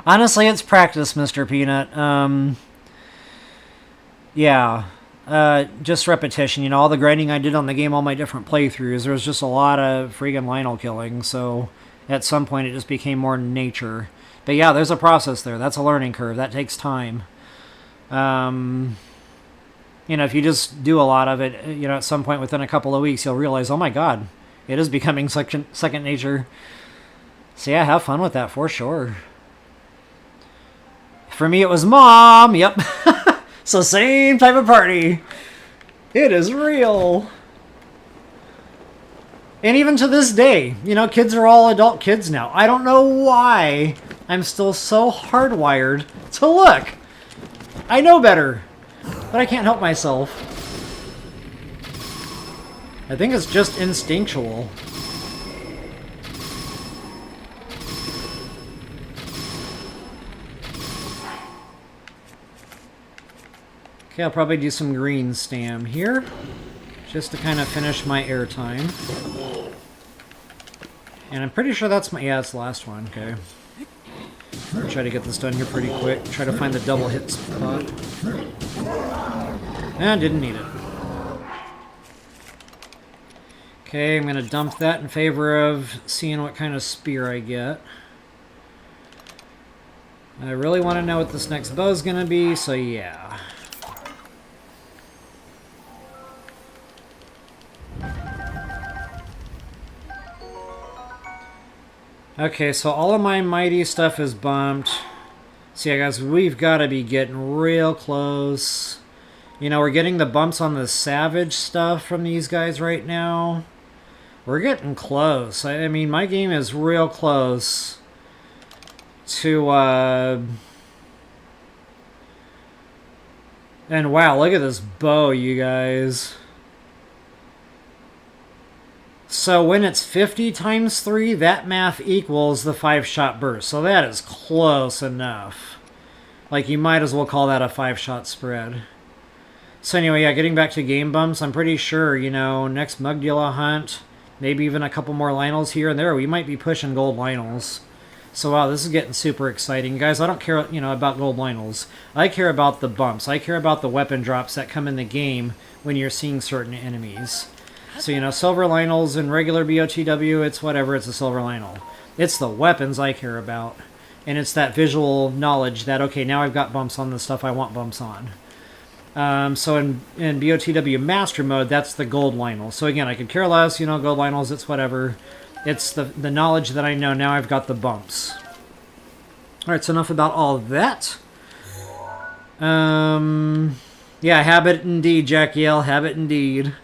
Honestly, it's practice, Mr. Peanut. Yeah. Just repetition. You know, all the grinding I did on the game, all my different playthroughs, there was just a lot of freaking Lynel killing, so at some point it just became more nature. But yeah, there's a process there. That's a learning curve. That takes time. You know, if you just do a lot of it, you know, at some point within a couple of weeks, you'll realize, oh my god, it is becoming second nature. So yeah, have fun with that for sure. For me, it was Mom. Yep. So same type of party. It is real. And even to this day, you know, kids are all adult kids now. I don't know why I'm still so hardwired to look. I know better, but I can't help myself. I think it's just instinctual. Okay, I'll probably do some green stam here, just to kind of finish my airtime. And I'm pretty sure that's my... yeah, it's the last one, okay. I'll try to get this done here pretty quick. Try to find the double hit spot. And didn't need it. Okay, I'm going to dump that in favor of seeing what kind of spear I get. I really want to know what this next bow is going to be, so yeah. Okay, so all of my mighty stuff is bumped. So yeah, guys, we've got to be getting real close. You know, we're getting the bumps on the savage stuff from these guys right now. We're getting close. I mean, my game is real close to, and wow, look at this bow, you guys. So when it's 50 times 3, that math equals the 5-shot burst. So that is close enough. Like, you might as well call that a 5-shot spread. So anyway, yeah, getting back to game bumps, I'm pretty sure, you know, next Mugdilla hunt, maybe even a couple more Lynels here and there, we might be pushing gold Lynels. So wow, this is getting super exciting. Guys, I don't care, you know, about gold Lynels. I care about the bumps. I care about the weapon drops that come in the game when you're seeing certain enemies. So, you know, silver Lynels and regular BOTW, it's whatever, it's a silver Lynel. It's the weapons I care about. And it's that visual knowledge that, okay, now I've got bumps on the stuff I want bumps on. So in BOTW Master Mode, that's the gold Lynel. So again, I could care less, you know, gold Lynels, it's whatever. It's the knowledge that I know, now I've got the bumps. Alright, so enough about all that. Yeah, habit indeed, Jackie L, habit indeed.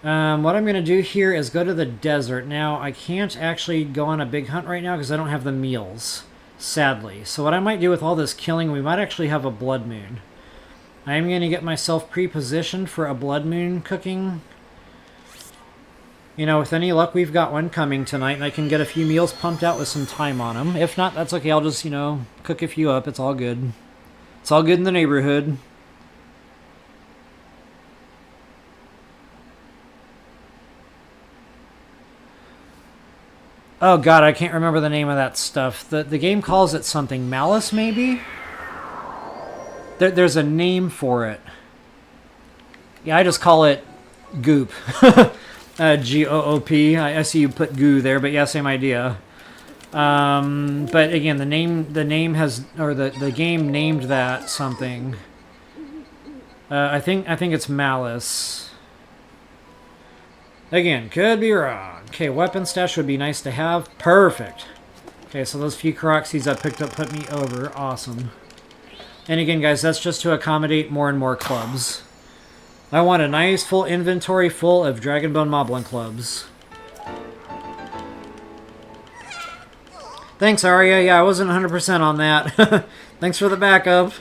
What I'm going to do here is go to the desert. Now, I can't actually go on a big hunt right now because I don't have the meals, sadly. So what I might do with all this killing, we might actually have a blood moon. I'm going to get myself pre-positioned for a blood moon cooking. You know, with any luck, we've got one coming tonight, and I can get a few meals pumped out with some time on them. If not, that's okay. I'll just, you know, cook a few up. It's all good. It's all good in the neighborhood. Oh god, I can't remember the name of that stuff. The game calls it something. Malice, maybe? There's a name for it. Yeah, I just call it goop. G-O-O-P. I see you put goo there, but yeah, same idea. But again, the name has, or the game named that something. I think it's Malice. Again, could be wrong. Okay, weapon stash would be nice to have. Perfect. Okay, so those few Croxies I picked up put me over. Awesome. And again, guys, that's just to accommodate more and more clubs. I want a nice full inventory full of Dragonbone Moblin clubs. Thanks, Arya. Yeah, I wasn't 100% on that. Thanks for the backup.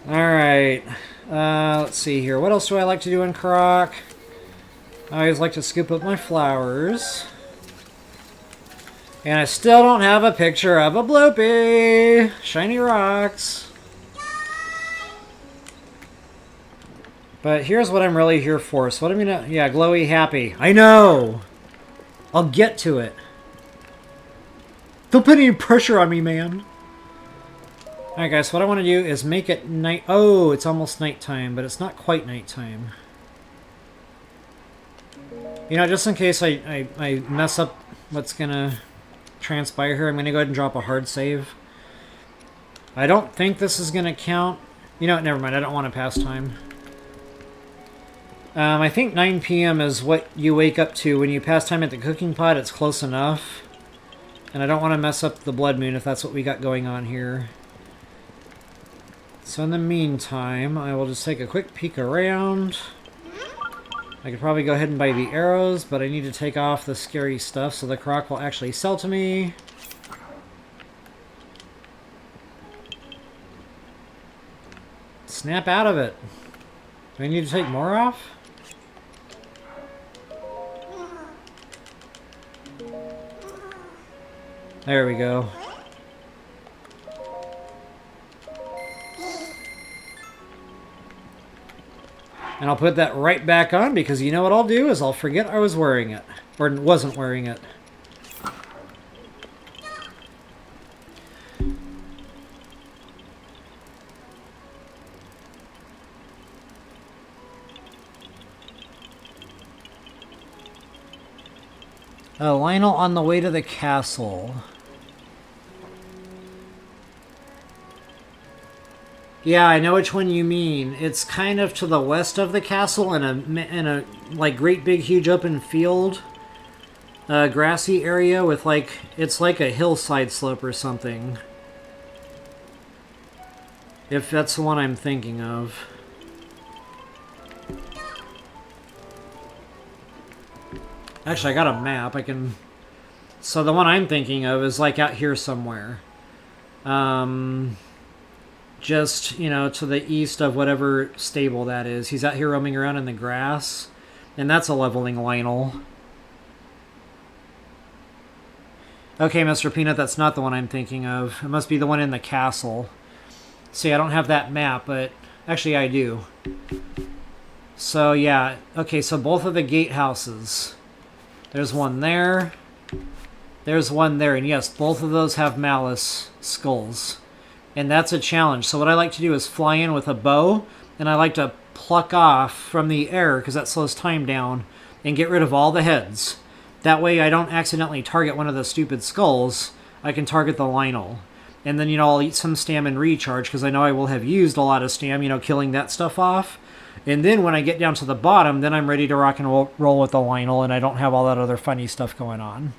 Alright. Let's see here. What else do I like to do in Croc? I always like to scoop up my flowers. And I still don't have a picture of a Bloopy! Shiny rocks. But here's what I'm really here for. So what I'm gonna... Yeah, glowy happy. I know! I'll get to it. Don't put any pressure on me, man. Alright, guys, so what I want to do is make it night... Oh, it's almost nighttime, but it's not quite nighttime. You know, just in case I mess up what's gonna transpire here, I'm gonna go ahead and drop a hard save. I don't think this is gonna count. You know what, never mind, I don't want to pass time. I think 9 p.m. is what you wake up to. When you pass time at the cooking pot, it's close enough. And I don't want to mess up the blood moon if that's what we got going on here. So in the meantime, I will just take a quick peek around. I could probably go ahead and buy the arrows, but I need to take off the scary stuff so the Croc will actually sell to me. Snap out of it. Do I need to take more off? There we go. And I'll put that right back on because you know what I'll do is I'll forget I was wearing it. Or wasn't wearing it. Lionel on the way to the castle. Yeah, I know which one you mean. It's kind of to the west of the castle in a like great big huge open field, grassy area with like it's like a hillside slope or something. If that's the one I'm thinking of. Actually, I got a map. I can. So the one I'm thinking of is like out here somewhere. Just, you know, to the east of whatever stable that is. He's out here roaming around in the grass. And that's a leveling Lionel. Okay, Mr. Peanut, that's not the one I'm thinking of. It must be the one in the castle. See, I don't have that map, but... Actually, I do. So, yeah. Okay, so both of the gatehouses. There's one there. There's one there. And yes, both of those have Malice skulls. And that's a challenge. So what I like to do is fly in with a bow, and I like to pluck off from the air, because that slows time down, and get rid of all the heads. That way I don't accidentally target one of the stupid skulls. I can target the Lionel. And then, you know, I'll eat some stam and recharge, because I know I will have used a lot of stam, you know, killing that stuff off. And then when I get down to the bottom, then I'm ready to rock and roll with the Lionel, and I don't have all that other funny stuff going on.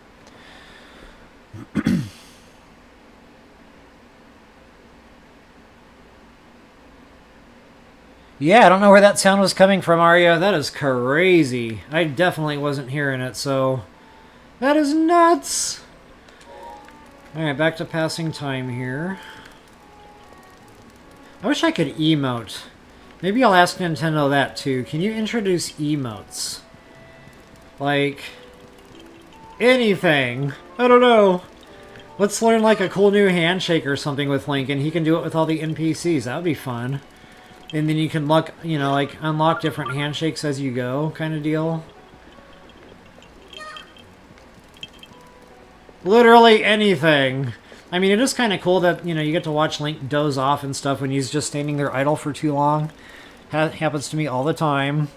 Yeah, I don't know where that sound was coming from, Arya. That is crazy. I definitely wasn't hearing it, so... That is nuts! Alright, back to passing time here. I wish I could emote. Maybe I'll ask Nintendo that, too. Can you introduce emotes? Like... anything. I don't know. Let's learn, like, a cool new handshake or something with Link, and he can do it with all the NPCs. That would be fun. And then you can unlock different handshakes as you go, kind of deal. Literally anything. I mean, it is kind of cool that, you know, you get to watch Link doze off and stuff when he's just standing there idle for too long. Happens to me all the time.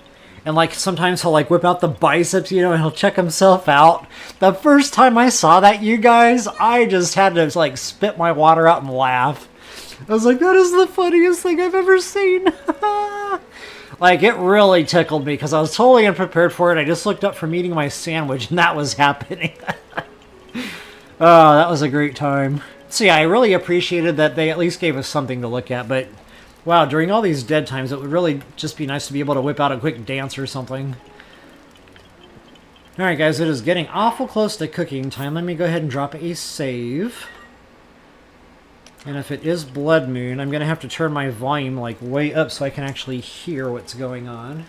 And like sometimes he'll like whip out the biceps, you know, and he'll check himself out. The first time I saw that, you guys, I just had to like spit my water out and laugh. I was like, that is the funniest thing I've ever seen. Like, it really tickled me because I was totally unprepared for it. I just looked up from eating my sandwich and that was happening. Oh, that was a great time. So yeah, I really appreciated that they at least gave us something to look at, but wow, during all these dead times, it would really just be nice to be able to whip out a quick dance or something. Alright guys, it is getting awful close to cooking time. Let me go ahead and drop a save. And if it is Blood Moon, I'm going to have to turn my volume like way up so I can actually hear what's going on.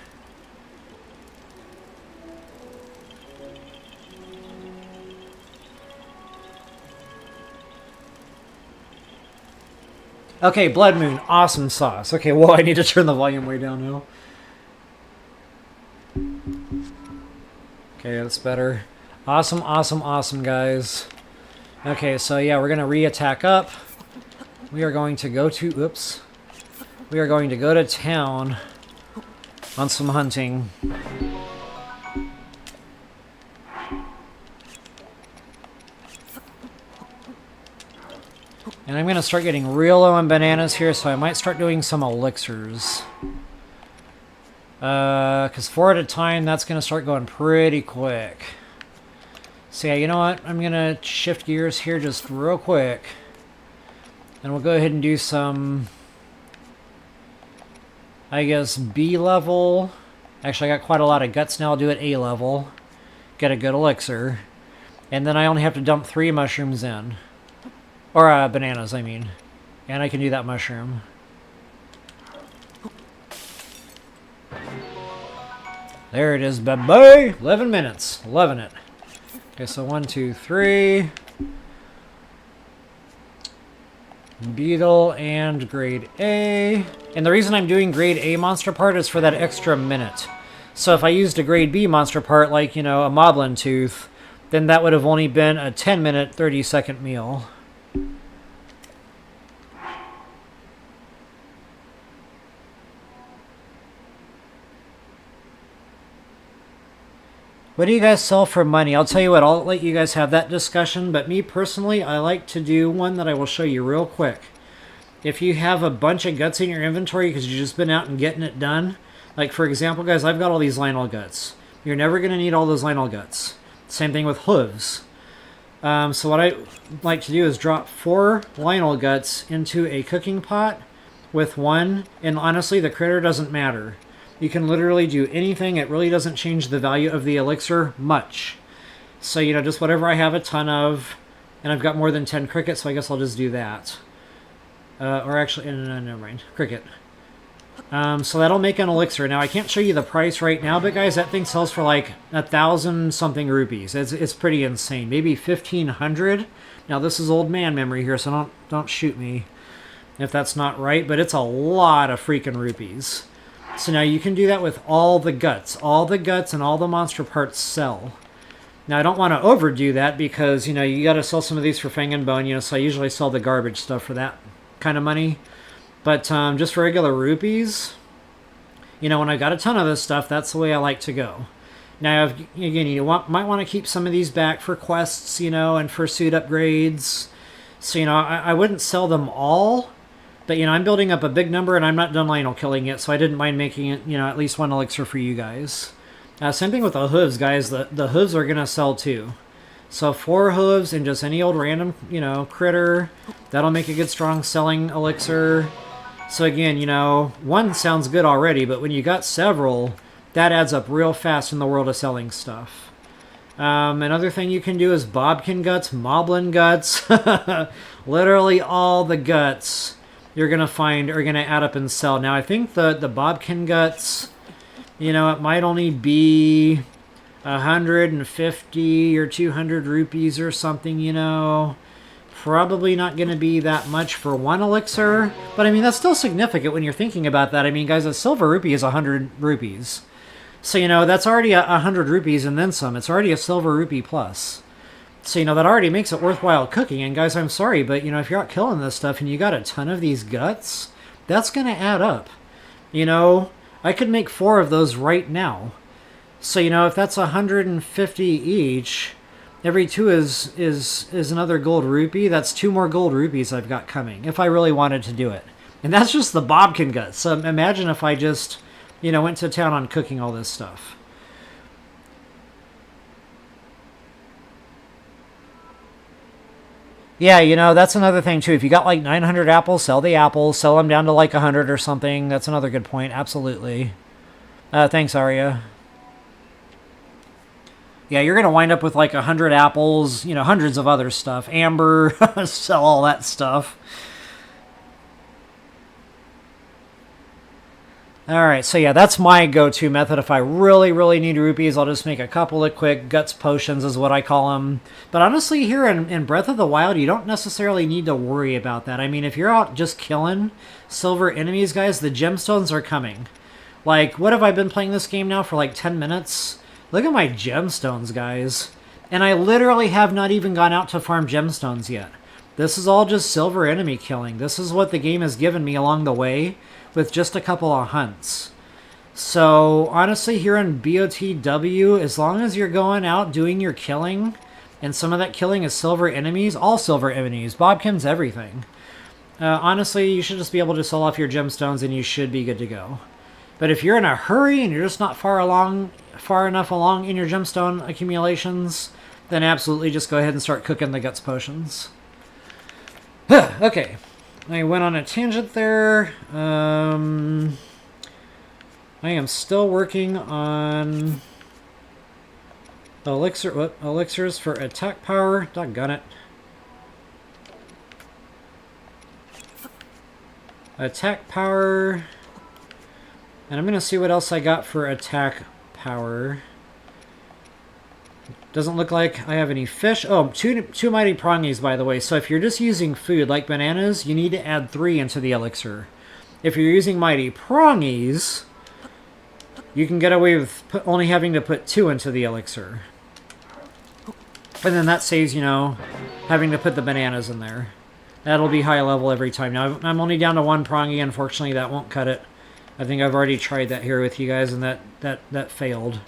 Okay, Blood Moon, awesome sauce. Okay, well, I need to turn the volume way down now. Okay, that's better. Awesome, awesome, awesome, guys. Okay, so yeah, we're going to re-attack up. We are going to go to... Oops. We are going to go to town on some hunting. And I'm going to start getting real low on bananas here, so I might start doing some elixirs. Because 4 at a time, that's going to start going pretty quick. So yeah, you know what? I'm going to shift gears here just real quick. And we'll go ahead and do some, I guess, B level. Actually, I got quite a lot of guts now. I'll do it A level. Get a good elixir. And then I only have to dump 3 mushrooms in. Or bananas, I mean. And I can do that mushroom. There it is, baby! 11 minutes. Loving it. Okay, so 1, 2, 3... Beetle and grade A. And the reason I'm doing grade A monster part is for that extra minute. So if I used a grade B monster part, like, you know, a Moblin Tooth, then that would have only been a 10-minute, 30-second meal. What do you guys sell for money? I'll tell you what, I'll let you guys have that discussion, but me personally, I like to do one that I will show you real quick. If you have a bunch of guts in your inventory because you've just been out and getting it done, like for example, guys, I've got all these Lynel guts. You're never going to need all those Lynel guts. Same thing with hooves. So what I like to do is drop 4 Lynel guts into a cooking pot with 1, and honestly, the critter doesn't matter. You can literally do anything. It really doesn't change the value of the elixir much. So, you know, just whatever I have a ton of, and I've got more than 10 crickets, so I guess I'll just do that. Or actually, no, never mind. Cricket. So that'll make an elixir. Now, I can't show you the price right now, but guys, that thing sells for like 1,000-something rupees. It's pretty insane. Maybe 1,500. Now, this is old man memory here, so don't shoot me if that's not right, but it's a lot of freaking rupees. So now you can do that with all the guts. All the guts and all the monster parts sell. Now I don't want to overdo that because, you know, you got to sell some of these for Fang and Bone, you know, so I usually sell the garbage stuff for that kind of money. But just for regular rupees, you know, when I got a ton of this stuff, that's the way I like to go. Now, again, you might want to keep some of these back for quests, you know, and for suit upgrades. So, you know, I wouldn't sell them all. But, you know, I'm building up a big number, and I'm not done Lynel killing it, so I didn't mind making it, you know, at least 1 elixir for you guys. Same thing with the hooves, guys. The hooves are going to sell, too. So 4 hooves and just any old random, you know, critter. That'll make a good, strong selling elixir. So, again, you know, 1 sounds good already, but when you got several, that adds up real fast in the world of selling stuff. Another thing you can do is Bobkin guts, Moblin guts. Literally all the guts you're going to find are going to add up and sell. Now, I think the Bobkin guts, you know, it might only be 150 or 200 rupees or something, you know. Probably not going to be that much for 1 elixir. But, I mean, that's still significant when you're thinking about that. I mean, guys, a silver rupee is 100 rupees. So, you know, that's already 100 rupees and then some. It's already a silver rupee plus. So, you know, that already makes it worthwhile cooking. And, guys, I'm sorry, but, you know, if you're out killing this stuff and you got a ton of these guts, that's going to add up. You know, I could make 4 of those right now. So, you know, if that's 150 each, every 2 is another gold rupee. That's 2 more gold rupees I've got coming, if I really wanted to do it. And that's just the Bobkin guts. So imagine if I just, you know, went to town on cooking all this stuff. Yeah, you know, that's another thing, too. If you got like 900 apples, sell the apples. Sell them down to like 100 or something. That's another good point. Absolutely. Thanks, Arya. Yeah, you're going to wind up with like 100 apples, you know, hundreds of other stuff. Amber, sell all that stuff. Alright, so yeah, that's my go-to method. If I really, really need rupees, I'll just make a couple of quick guts potions is what I call them. But honestly, here in Breath of the Wild, you don't necessarily need to worry about that. I mean, if you're out just killing silver enemies, guys, the gemstones are coming. Like, what have I been playing this game now for like 10 minutes? Look at my gemstones, guys. And I literally have not even gone out to farm gemstones yet. This is all just silver enemy killing. This is what the game has given me along the way, with just a couple of hunts. So honestly, here in BOTW, as long as you're going out doing your killing, and some of that killing is silver enemies, all silver enemies, Bobkin's everything. Honestly, you should just be able to sell off your gemstones and you should be good to go. But if you're in a hurry and you're just not far enough along in your gemstone accumulations, then absolutely just go ahead and start cooking the guts potions. Okay. I went on a tangent there. I am still working on elixirs for attack power. Doggone it. Attack power. And I'm going to see what else I got for attack power. Doesn't look like I have any fish. Oh, two mighty prongies, by the way. So if you're just using food like bananas, you need to add 3 into the elixir. If you're using mighty prongies, you can get away with only having to put 2 into the elixir. And then that saves, you know, having to put the bananas in there. That'll be high level every time. Now, I'm only down to 1 prongy. Unfortunately, that won't cut it. I think I've already tried that here with you guys, and that failed.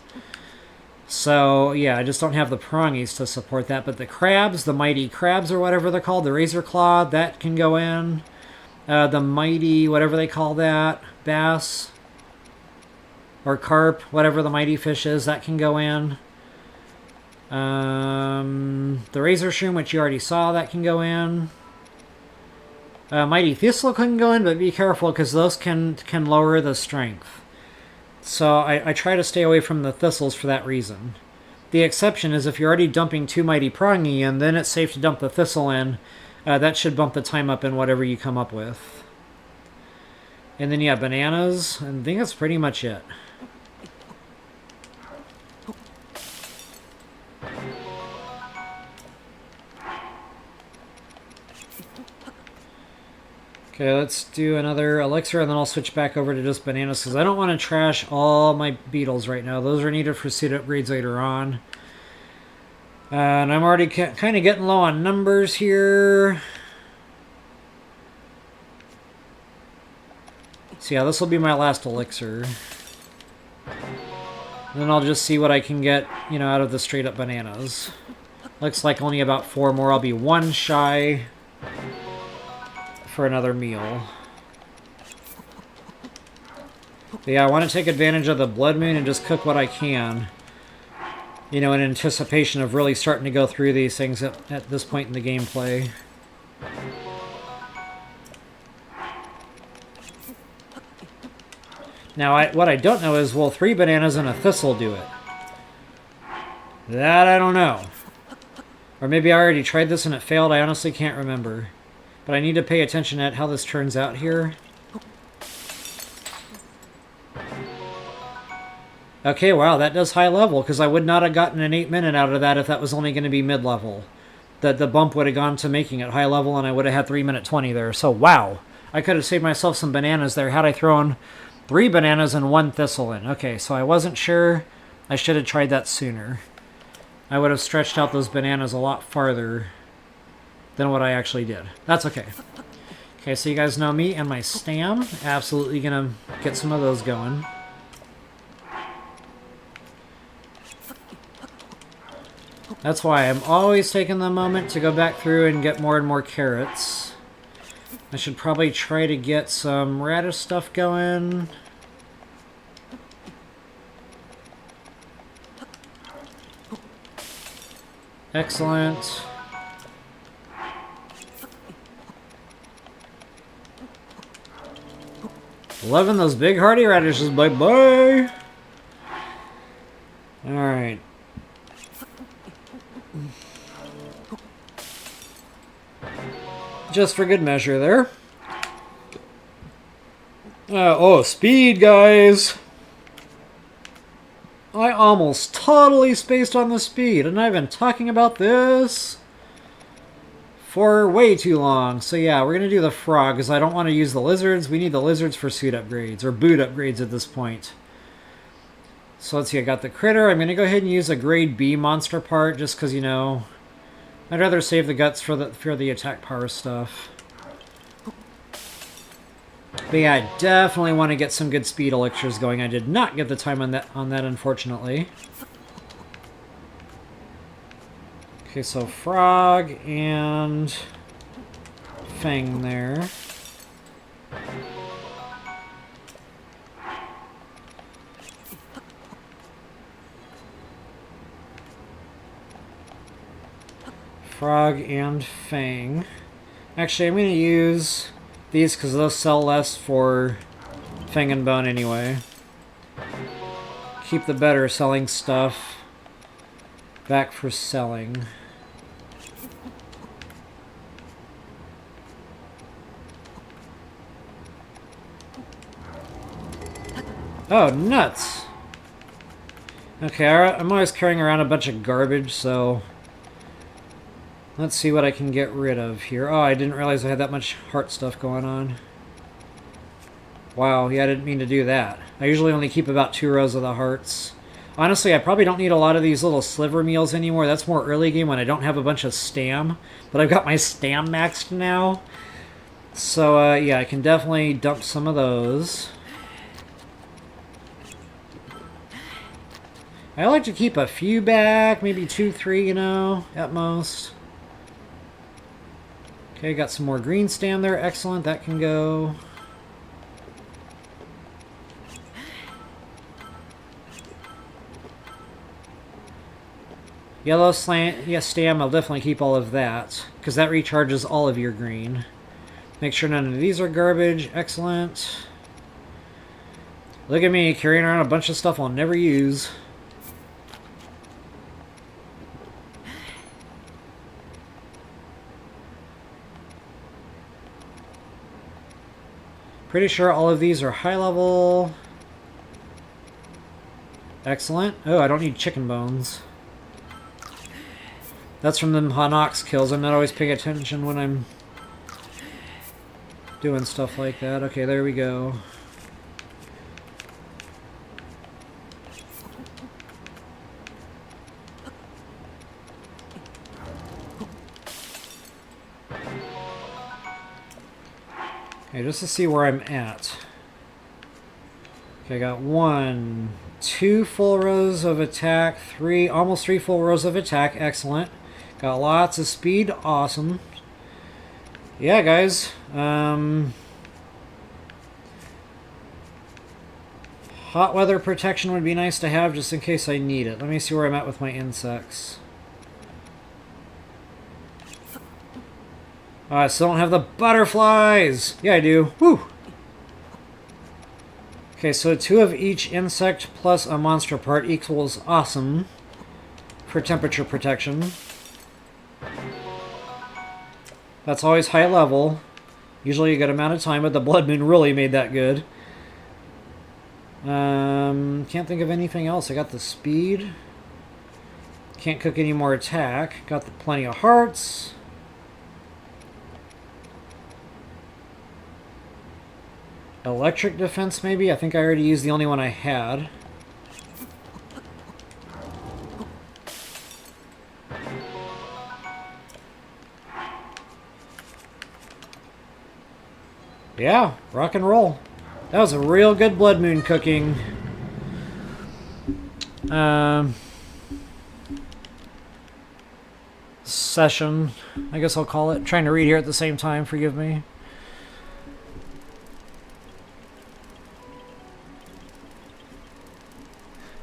So, yeah, I just don't have the prongies to support that. But the crabs, the mighty crabs or whatever they're called, the razor claw, that can go in. The mighty, whatever they call that, bass or carp, whatever the mighty fish is, that can go in. The razor shroom, which you already saw, that can go in. Mighty thistle can go in, but be careful because those can lower the strength. So I try to stay away from the thistles for that reason. The exception is if you're already dumping 2 mighty prongy in, then it's safe to dump the thistle in. That should bump the time up in whatever you come up with. And then, yeah, bananas. I think that's pretty much it. Okay, let's do another elixir, and then I'll switch back over to just bananas, because I don't want to trash all my beetles right now. Those are needed for suit upgrades later on. And I'm already kind of getting low on numbers here. So yeah, this will be my last elixir. And then I'll just see what I can get, you know, out of the straight up bananas. Looks like only about 4 more. I'll be 1 shy for another meal. But yeah, I want to take advantage of the blood moon and just cook what I can. You know, in anticipation of really starting to go through these things at this point in the gameplay. Now, what I don't know is, will 3 bananas and a thistle do it? That I don't know. Or maybe I already tried this and it failed. I honestly can't remember. But I need to pay attention at how this turns out here. Okay, wow, that does high level, because I would not have gotten an 8-minute out of that if that was only going to be mid-level. The bump would have gone to making it high level, and I would have had 3-minute 20 there. So, wow. I could have saved myself some bananas there had I thrown 3 bananas and 1 thistle in. Okay, so I wasn't sure. I should have tried that sooner. I would have stretched out those bananas a lot farther than what I actually did. That's okay. Okay, so you guys know me and my stam. Absolutely gonna get some of those going. That's why I'm always taking the moment to go back through and get more and more carrots. I should probably try to get some radish stuff going. Excellent. Loving those big hearty radishes, bye-bye! Alright. Just for good measure there. Oh, speed, guys! I almost totally spaced on the speed, and I've been talking about this for way too long. So yeah, we're going to do the frog, because I don't want to use the lizards. We need the lizards for suit upgrades, or boot upgrades at this point. So let's see, I got the critter. I'm going to go ahead and use a grade B monster part, just because, you know, I'd rather save the guts for the attack power stuff. But yeah, I definitely want to get some good speed elixirs going. I did not get the time on that unfortunately. Okay, so frog and fang there. Frog and fang. Actually, I'm going to use these because they'll sell less for fang and bone anyway. Keep the better selling stuff back for selling. Oh, nuts! Okay, I'm always carrying around a bunch of garbage, so let's see what I can get rid of here. Oh, I didn't realize I had that much heart stuff going on. Wow, yeah, I didn't mean to do that. I usually only keep about 2 rows of the hearts. Honestly, I probably don't need a lot of these little sliver meals anymore. That's more early game when I don't have a bunch of stam. But I've got my stam maxed now. So, yeah, I can definitely dump some of those. I like to keep a few back, maybe 2, 3, you know, at most. Okay, got some more green stam there. Excellent, that can go. Yellow stam, I'll definitely keep all of that, because that recharges all of your green. Make sure none of these are garbage. Excellent. Look at me, carrying around a bunch of stuff I'll never use. Pretty sure all of these are high level. Excellent. Oh, I don't need chicken bones. That's from the Hanox kills. I'm not always paying attention when I'm doing stuff like that. Okay, there we go. Okay, just to see where I'm at. Okay, I got 1, 2 full rows of attack, almost 3 full rows of attack. Excellent. Got lots of speed. Awesome. Yeah, guys. Hot weather protection would be nice to have just in case I need it. Let me see where I'm at with my insects. Oh, I still don't have the butterflies! Yeah, I do. Whew! Okay, so 2 of each insect plus a monster part equals awesome for temperature protection. That's always high level. Usually a good amount of time, but the Blood Moon really made that good. Can't think of anything else. I got the speed. Can't cook any more attack. Got plenty of hearts. Electric defense, maybe? I think I already used the only one I had. Yeah, rock and roll. That was a real good Blood Moon cooking. session, I guess I'll call it. Trying to read here at the same time, forgive me.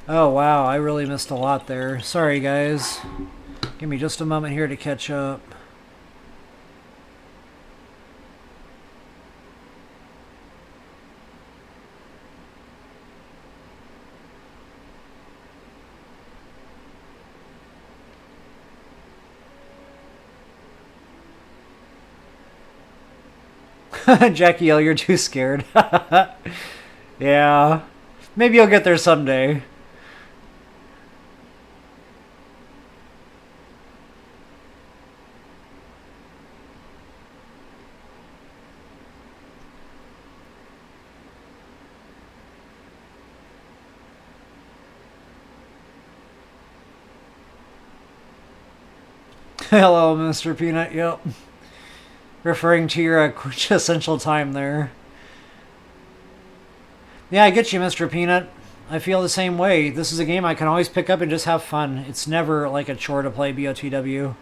Oh wow, I really missed a lot there. Sorry guys. Give me just a moment here to catch up. Jackie L, you're too scared. Yeah. Maybe you'll get there someday. Hello, Mr. Peanut. Yep. Referring to your quintessential time there. Yeah, I get you, Mr. Peanut. I feel the same way. This is a game I can always pick up and just have fun. It's never like a chore to play BOTW.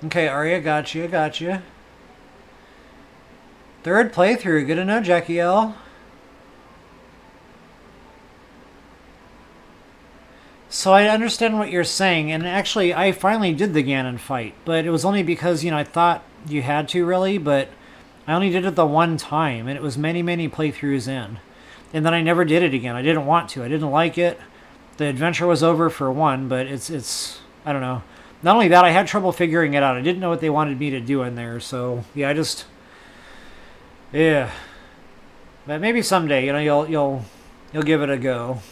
Okay, Arya, got you, got you. Third playthrough. Good to know, Jackie L. So I understand what you're saying, and actually I finally did the Ganon fight, but it was only because, I thought you had to really, but I only did it the one time, and it was many, many playthroughs in. And then I never did it again. I didn't want to. I didn't like it. The adventure was over for one, but it's I don't know. Not only that, I had trouble figuring it out. I didn't know what they wanted me to do in there, so yeah, yeah. But maybe someday, you'll give it a go.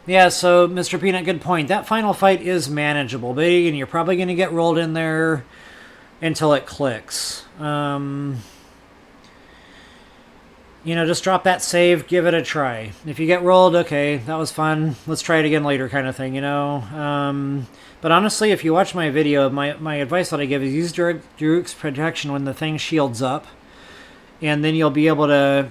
Yeah, so Mr. Peanut, good point. That final fight is manageable, but again, you're probably going to get rolled in there until it clicks. Just drop that save, give it a try. If you get rolled, okay, that was fun. Let's try it again later kind of thing, But honestly, if you watch my video, my advice that I give is use Daruk's protection when the thing shields up, and then you'll be able to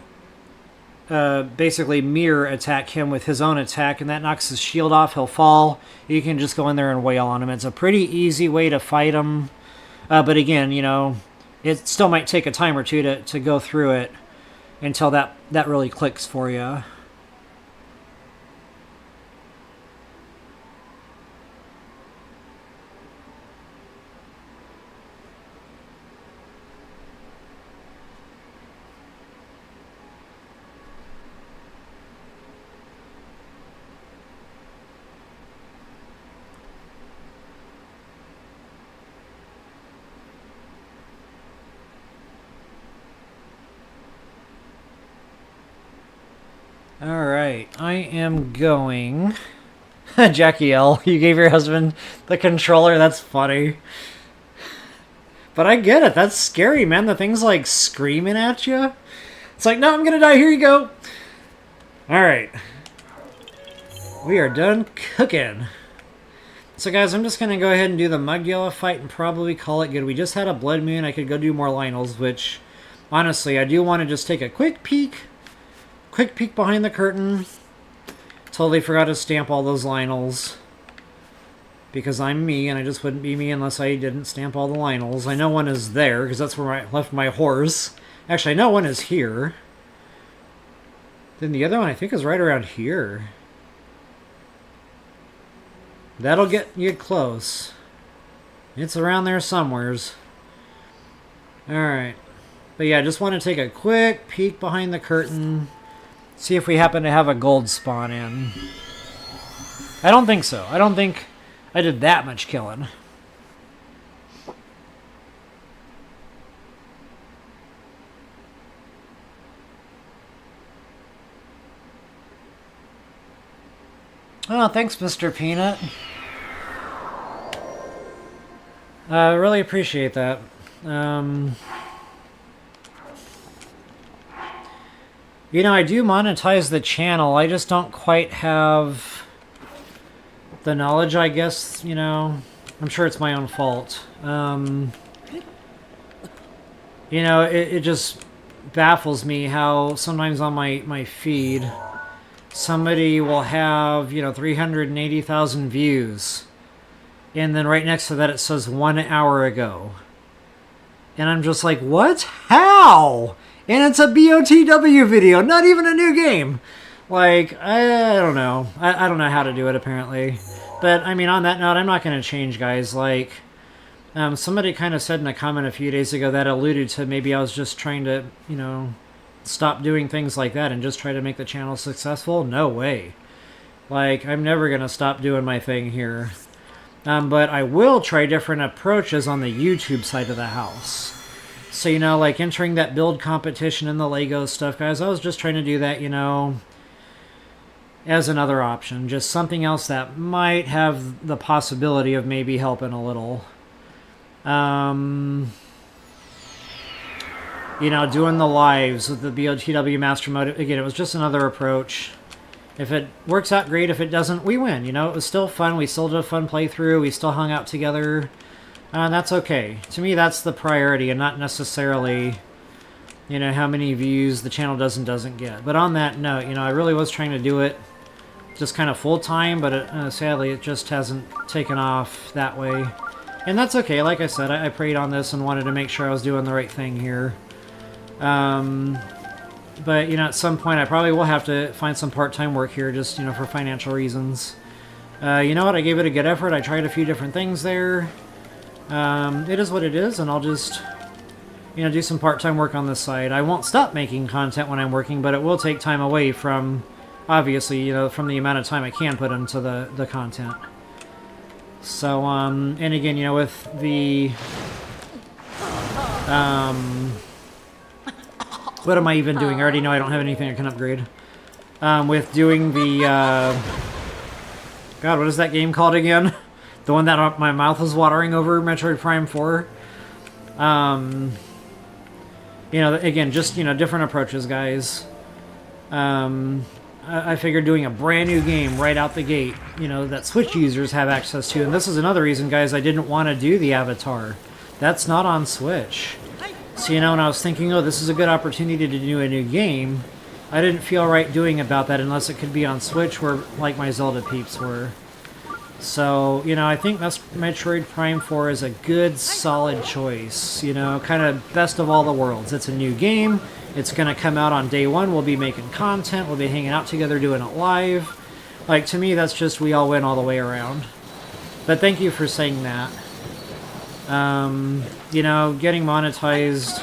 basically mirror attack him with his own attack, and that knocks his shield off. He'll fall. You can just go in there and wail on him. It's a pretty easy way to fight him, but again, it still might take a time or two to go through it until that really clicks for you. Alright, I am going... Jackie L, you gave your husband the controller? That's funny. But I get it, that's scary, man. The thing's like screaming at you. It's like, no, I'm gonna die, here you go. Alright. We are done cooking. So guys, I'm just gonna go ahead and do the Mugula fight and probably call it good. We just had a Blood Moon, I could go do more Lynels, which, honestly, I do want to just take a quick peek behind the curtain. Totally forgot to stamp all those Lynels. Because I'm me, and I just wouldn't be me unless I didn't stamp all the Lynels. I know one is there, because that's where I left my horse. Actually, I know one is here. Then the other one, I think, is right around here. That'll get you close. It's around there somewheres. Alright. But yeah, I just want to take a quick peek behind the curtain. See if we happen to have a gold spawn in. I don't think so. I don't think I did that much killing. Oh, thanks, Mr. Peanut. I really appreciate that. You know, I do monetize the channel. I just don't quite have the knowledge, I guess, you know. I'm sure it's my own fault. You know, it just baffles me how sometimes on my feed, somebody will have, you know, 380,000 views. And then right next to that it says 1 hour ago. And I'm just like, what? How? And it's a BOTW video, not even a new game. Like, I don't know. I don't know how to do it, apparently. But, I mean, on that note, I'm not going to change, guys. Like, somebody kind of said in a comment a few days ago that alluded to maybe I was just trying to, you know, stop doing things like that and just try to make the channel successful. No way. Like, I'm never going to stop doing my thing here. But I will try different approaches on the YouTube side of the house. So, you know, like entering that build competition and the Lego stuff, guys, I was just trying to do that, you know, as another option. Just something else that might have the possibility of maybe helping a little. You know, doing the lives with the BOTW Master Mode. Again, it was just another approach. If it works out, great. If it doesn't, we win. You know, it was still fun. We still did a fun playthrough. We still hung out together. That's okay. To me, that's the priority, and not necessarily, you know, how many views the channel does and doesn't get. But on that note, you know, I really was trying to do it just kind of full-time, but sadly, it just hasn't taken off that way. And that's okay. Like I said, I prayed on this and wanted to make sure I was doing the right thing here. But, you know, at some point I probably will have to find some part-time work here just, you know, for financial reasons. You know what? I gave it a good effort. I tried a few different things there. It is what it is, and I'll just, you know, do some part-time work on this side. I won't stop making content when I'm working, but it will take time away from, obviously, you know, from the amount of time I can put into the content. So, and again, you know, with the, what am I even doing? I already know I don't have anything I can upgrade. With doing the, God, what is that game called again? The one that my mouth is watering over, Metroid Prime 4. You know, again, just, you know, different approaches, guys. I figured doing a brand new game right out the gate, you know, that Switch users have access to. And this is another reason, guys, I didn't want to do the Avatar. That's not on Switch. So, you know, when I was thinking, oh, this is a good opportunity to do a new game, I didn't feel right doing about that unless it could be on Switch where, like my Zelda peeps were. So, you know, I think that's Metroid Prime 4 is a good, solid choice. You know, kind of best of all the worlds. It's a new game. It's going to come out on day one. We'll be making content. We'll be hanging out together, doing it live. Like, to me, that's just we all win all the way around. But thank you for saying that. You know, getting monetized,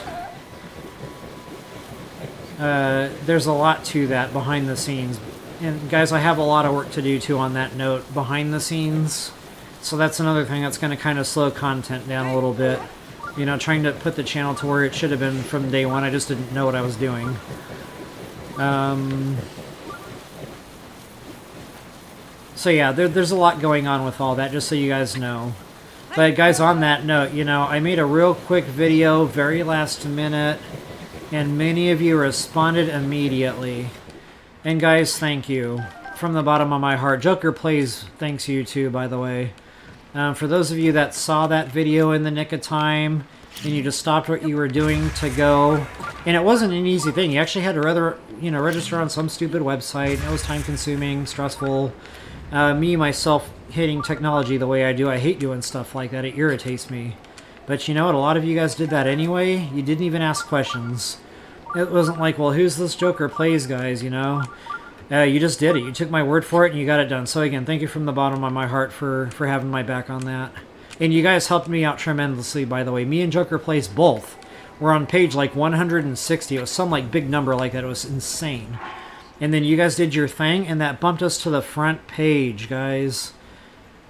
there's a lot to that behind the scenes. And guys, I have a lot of work to do too on that note, behind the scenes. So that's another thing that's going to kind of slow content down a little bit. You know, trying to put the channel to where it should have been from day one. I just didn't know what I was doing. So yeah, there's a lot going on with all that, just so you guys know. But guys, on that note, you know, I made a real quick video, very last minute, and many of you responded immediately. And guys, thank you. From the bottom of my heart. Joker Plays thanks you too, by the way. For those of you that saw that video in the nick of time, and you just stopped what you were doing to go, and it wasn't an easy thing. You actually had to rather, you know, register on some stupid website. It was time-consuming, stressful. Me, myself, hating technology the way I do, I hate doing stuff like that. It irritates me. But you know what? A lot of you guys did that anyway. You didn't even ask questions. It wasn't like, well, who's this Joker Plays, guys, you know? You just did it. You took my word for it, and you got it done. So again, thank you from the bottom of my heart for having my back on that. And you guys helped me out tremendously, by the way. Me and Joker Plays both were on page like 160. It was some like big number like that. It was insane. And then you guys did your thing, and that bumped us to the front page, guys.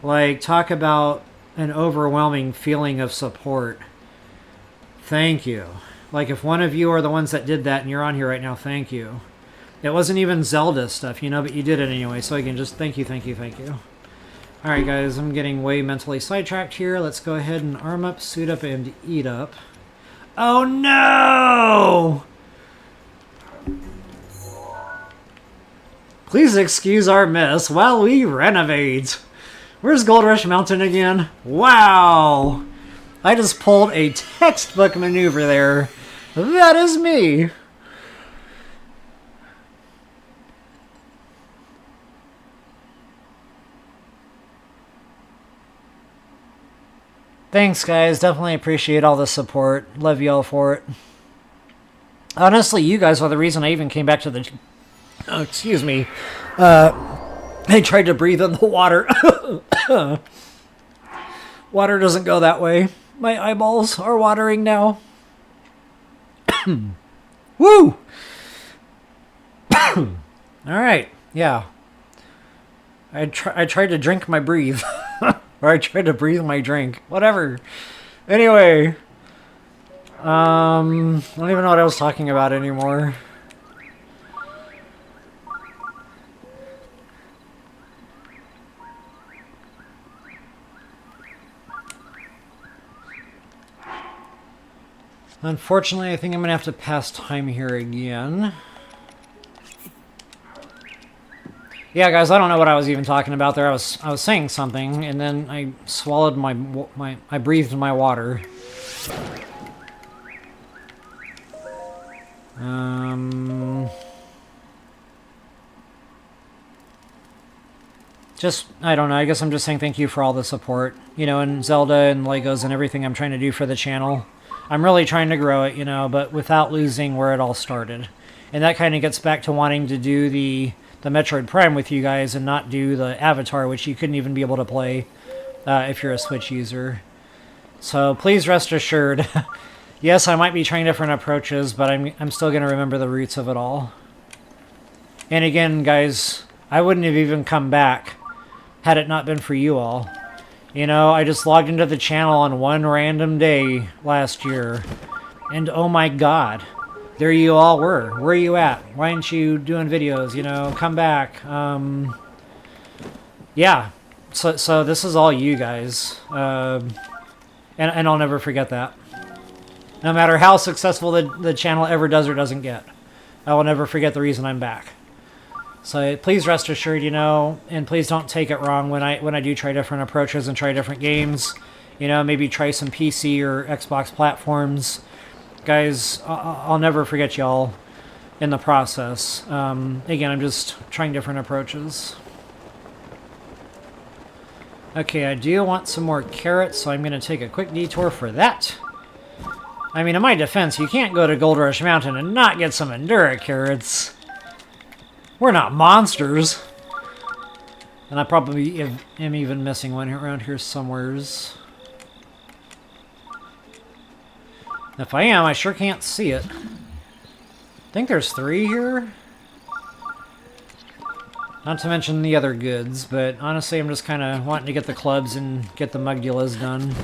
Like, talk about an overwhelming feeling of support. Thank you. Like, if one of you are the ones that did that and you're on here right now, thank you. It wasn't even Zelda stuff, you know, but you did it anyway. So again, just thank you, thank you, thank you. Alright guys, I'm getting way mentally sidetracked here. Let's go ahead and arm up, suit up, and eat up. Oh no! Please excuse our mess while we renovate. Where's Gold Rush Mountain again? Wow! I just pulled a textbook maneuver there. That is me. Thanks, guys. Definitely appreciate all the support. Love you all for it. Honestly, you guys are the reason I even came back to the... Oh, excuse me. I tried to breathe in the water. Water doesn't go that way. My eyeballs are watering now. Woo! Alright, yeah. I tried to drink my breathe. Or I tried to breathe my drink. Whatever. Anyway. I don't even know what I was talking about anymore. Unfortunately, I think I'm going to have to pass time here again. Yeah, guys, I don't know what I was even talking about there. I was saying something, and then I swallowed I breathed my water. I don't know, I guess I'm just saying thank you for all the support, you know, and Zelda and Legos and everything I'm trying to do for the channel. I'm really trying to grow it, you know, but without losing where it all started. And that kind of gets back to wanting to do the Metroid Prime with you guys and not do the Avatar, which you couldn't even be able to play if you're a Switch user. So please rest assured, yes, I might be trying different approaches, but I'm still going to remember the roots of it all. And again, guys, I wouldn't have even come back had it not been for you all. You know, I just logged into the channel on one random day last year, and oh my god, there you all were. Where are you at? Why aren't you doing videos? You know, come back. Yeah, so this is all you guys, and I'll never forget that. No matter how successful the channel ever does or doesn't get, I will never forget the reason I'm back. So please rest assured, you know, and please don't take it wrong when I do try different approaches and try different games. You know, maybe try some PC or Xbox platforms. Guys, I'll never forget y'all in the process. Again, I'm just trying different approaches. Okay, I do want some more carrots, so I'm going to take a quick detour for that. I mean, in my defense, you can't go to Gold Rush Mountain and not get some Endura carrots. We're not monsters. And I probably am even missing one around here somewheres. If I am, I sure can't see it. I think there's 3 here. Not to mention the other goods, but honestly I'm just kind of wanting to get the clubs and get the Mugdulas done.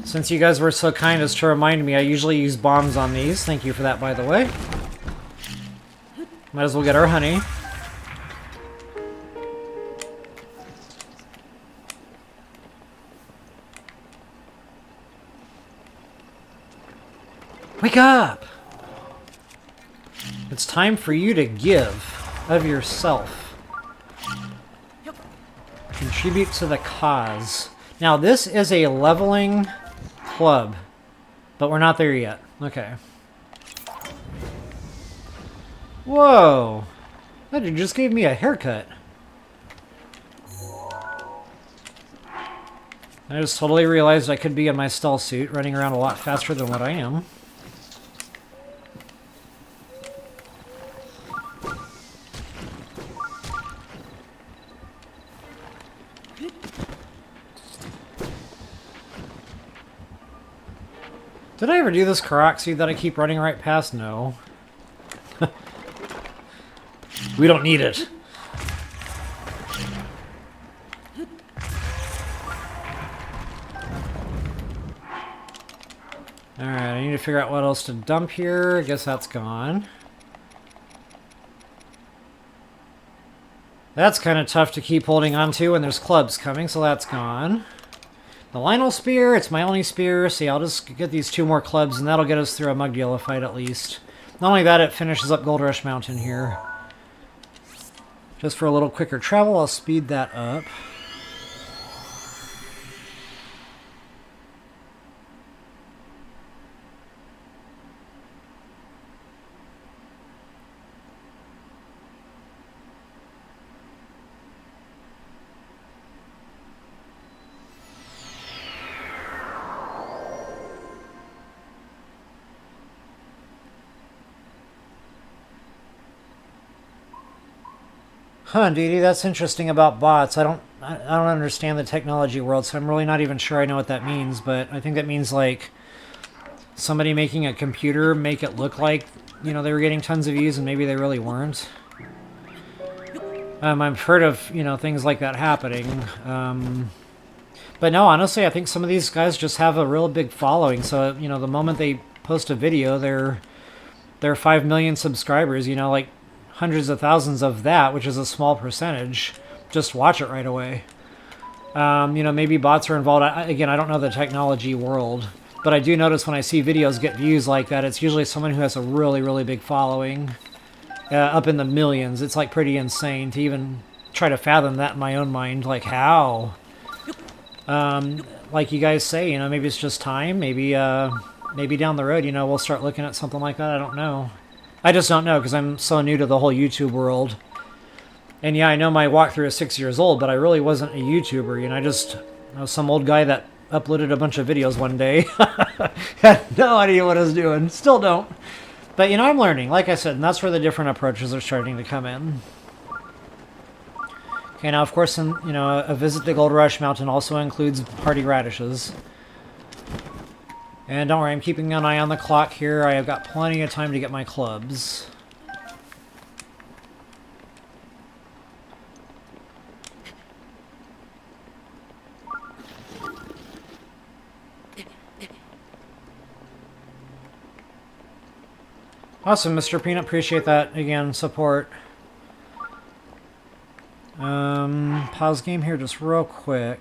Since you guys were so kind as to remind me, I usually use bombs on these. Thank you for that, by the way. Might as well get our honey. Wake up! It's time for you to give of yourself. Contribute to the cause. Now, this is a leveling club, but we're not there yet. Okay. Whoa! That dude just gave me a haircut. I just totally realized I could be in my stealth suit, running around a lot faster than what I am. Did I ever do this Karoxy that I keep running right past? No. We don't need it. Alright, I need to figure out what else to dump here. I guess that's gone. That's kind of tough to keep holding on to when there's clubs coming, so that's gone. The Lionel Spear, it's my only spear. See, I'll just get these 2 more clubs, and that'll get us through a Mugdeala fight at least. Not only that, it finishes up Gold Rush Mountain here. Just for a little quicker travel, I'll speed that up. Huh, Dee Dee, that's interesting about bots. I don't understand the technology world, so I'm really not even sure I know what that means, but I think that means like somebody making a computer make it look like, you know, they were getting tons of views and maybe they really weren't. I've heard of, you know, things like that happening. But no, honestly, I think some of these guys just have a real big following, so, you know, the moment they post a video, they're 5 million subscribers, you know, like hundreds of thousands of that, which is a small percentage, just watch it right away. You know, maybe bots are involved. Again, I don't know the technology world, but I do notice when I see videos get views like that, it's usually someone who has a really, really big following, up in the millions. It's like pretty insane to even try to fathom that in my own mind. Like, how? Like you guys say, you know, maybe it's just time. Maybe down the road, you know, we'll start looking at something like that. I don't know. I just don't know because I'm so new to the whole YouTube world. And yeah, I know my walkthrough is 6 years old, but I really wasn't a YouTuber. You know, I was some old guy that uploaded a bunch of videos one day. Had no idea what I was doing. Still don't. But, you know, I'm learning, like I said, and that's where the different approaches are starting to come in. Okay, now, of course, you know, a visit to Gold Rush Mountain also includes hardy radishes. And don't worry, I'm keeping an eye on the clock here. I have got plenty of time to get my clubs. Awesome, Mr. Peanut. Appreciate that, again, support. Pause game here just real quick.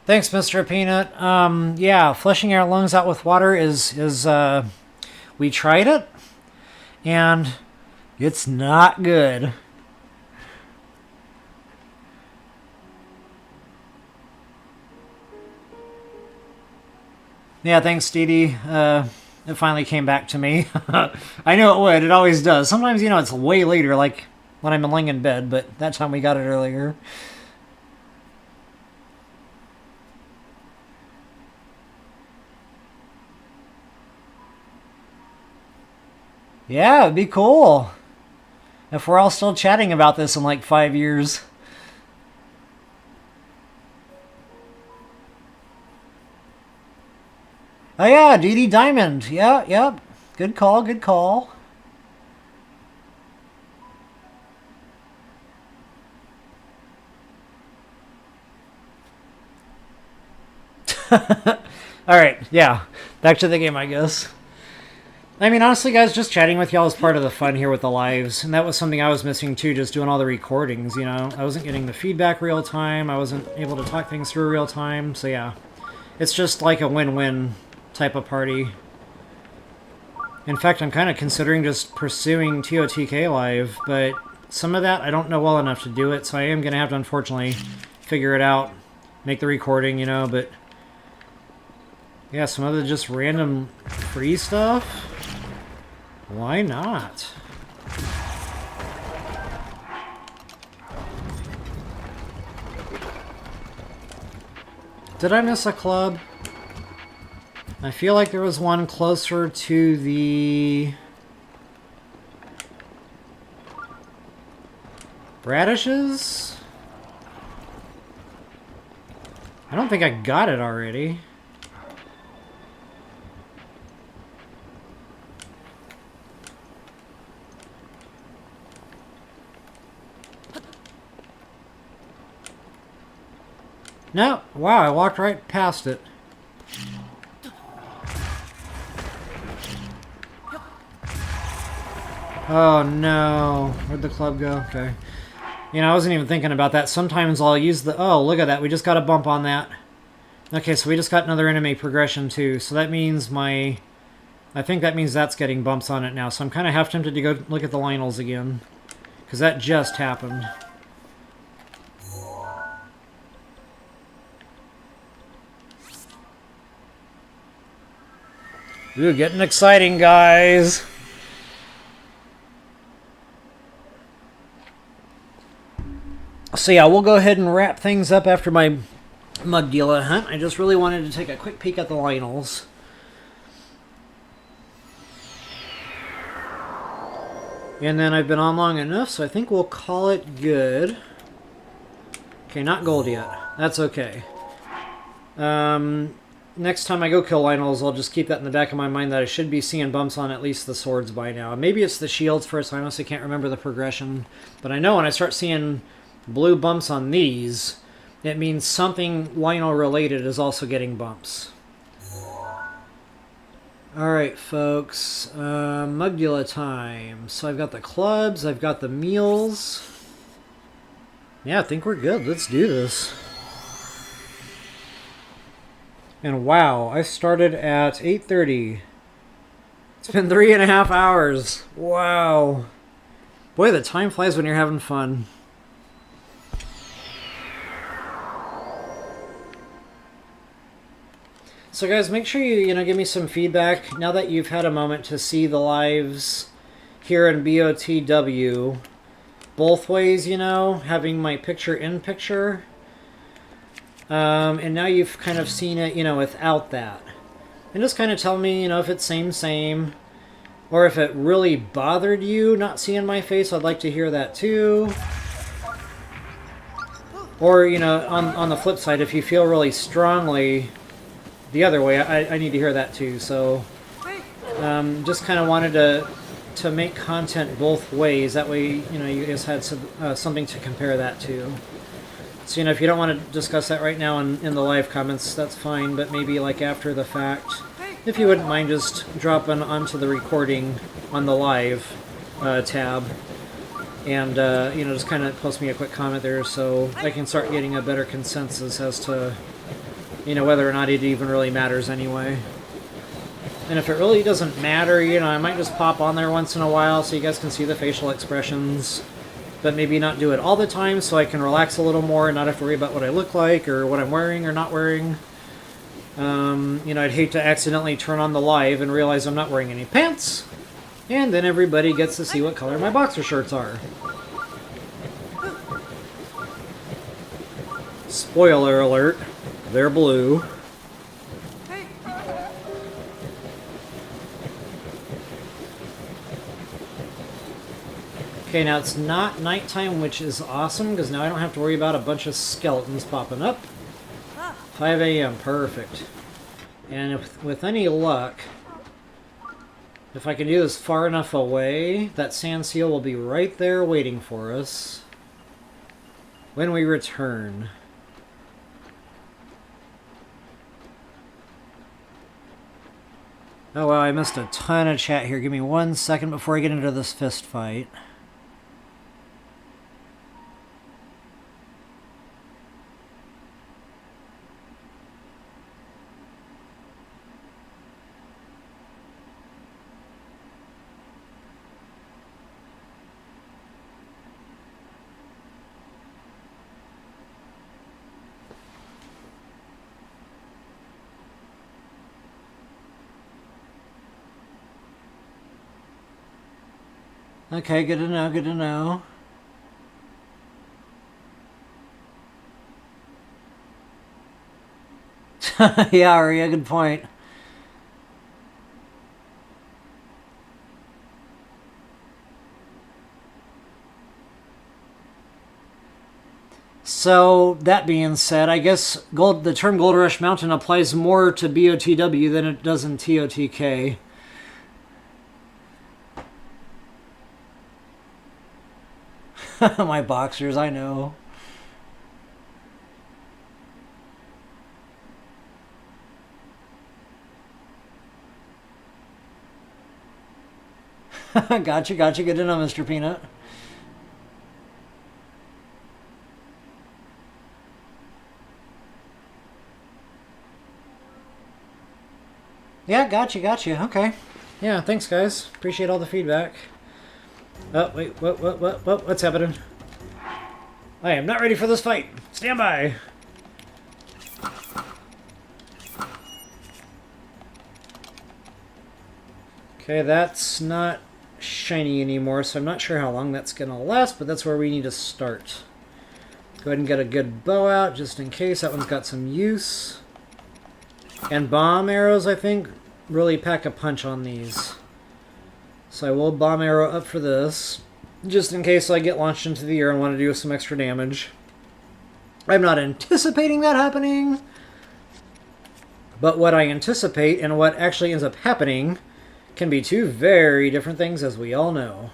Thanks, Mr. Peanut. Yeah, flushing our lungs out with water is we tried it, and it's not good. Yeah, thanks, Dee Dee. It finally came back to me. I knew it would. It always does. Sometimes, you know, it's way later, like when I'm laying in bed, but that time we got it earlier. Yeah, it'd be cool if we're all still chatting about this in like 5 years. Oh yeah, Dee Dee Diamond. Yeah, yep. Good call, good call. Alright, yeah. Back to the game, I guess. I mean, honestly, guys, just chatting with y'all is part of the fun here with the lives. And that was something I was missing, too, just doing all the recordings, you know? I wasn't getting the feedback real time. I wasn't able to talk things through real time. So, yeah. It's just like a win-win type of party. In fact, I'm kind of considering just pursuing TOTK Live, but some of that I don't know well enough to do it, so I am going to have to, unfortunately, figure it out. Make the recording, you know, but... yeah, some of the just random free stuff? Why not? Did I miss a club? I feel like there was one closer to the... radishes? I don't think I got it already. No, wow, I walked right past it. Oh no, where'd the club go? Okay. You know, I wasn't even thinking about that. Sometimes I'll use the... Oh, look at that. We just got a bump on that. Okay, so we just got another enemy progression too. So that means my... I think that means that's getting bumps on it now. So I'm kind of half tempted to go look at the Lynels again. Because that just happened. Ooh, getting exciting, guys. So yeah, we'll go ahead and wrap things up after my Mugdila hunt. I just really wanted to take a quick peek at the Lynels. And then I've been on long enough, so I think we'll call it good. Okay, not gold yet. That's okay. Next time I go kill Lynels, I'll just keep that in the back of my mind that I should be seeing bumps on at least the swords by now. Maybe it's the shields first. I honestly can't remember the progression. But I know when I start seeing blue bumps on these, it means something Lynel related is also getting bumps. Alright, folks. Mugdila time. So I've got the clubs, I've got the meals. Yeah, I think we're good. Let's do this. And wow, I started at 8:30. It's been 3.5 hours. Wow. Boy, the time flies when you're having fun. So guys, make sure you give me some feedback now that you've had a moment to see the lives here in BOTW. Both ways, having my picture in picture. And now you've kind of seen it, without that. And just kind of tell me, if it's same. Or if it really bothered you not seeing my face, I'd like to hear that too. Or, on the flip side, if you feel really strongly the other way, I need to hear that too. So, just kind of wanted to make content both ways. That way, you guys had something to compare that to. So, if you don't want to discuss that right now in the live comments, that's fine. But maybe like after the fact, if you wouldn't mind just dropping onto the recording on the live tab. And, just kind of post me a quick comment there so I can start getting a better consensus as to, whether or not it even really matters anyway. And if it really doesn't matter, I might just pop on there once in a while so you guys can see the facial expressions. But maybe not do it all the time so I can relax a little more and not have to worry about what I look like or what I'm wearing or not wearing. I'd hate to accidentally turn on the live and realize I'm not wearing any pants. And then everybody gets to see what color my boxer shorts are. Spoiler alert, they're blue. Okay, now it's not nighttime, which is awesome, because now I don't have to worry about a bunch of skeletons popping up. 5 a.m., perfect. And with any luck, if I can do this far enough away, that sand seal will be right there waiting for us when we return. Oh wow, I missed a ton of chat here. Give me 1 second before I get into this fist fight. Okay, good to know, good to know. Yeah, Aria, good point. So, that being said, I guess the term Gold Rush Mountain applies more to BOTW than it does in TOTK. My boxers, I know. Gotcha, gotcha. Good to know, Mr. Peanut. Yeah, gotcha, gotcha. Okay. Yeah, thanks, guys. Appreciate all the feedback. Oh, wait, what's happening? I am not ready for this fight. Stand by. Okay, that's not shiny anymore, so I'm not sure how long that's going to last, but that's where we need to start. Go ahead and get a good bow out, just in case. That one's got some use. And bomb arrows, I think, really pack a punch on these. So I will bomb arrow up for this, just in case I get launched into the air and want to do some extra damage. I'm not anticipating that happening, but what I anticipate and what actually ends up happening can be two very different things, as we all know.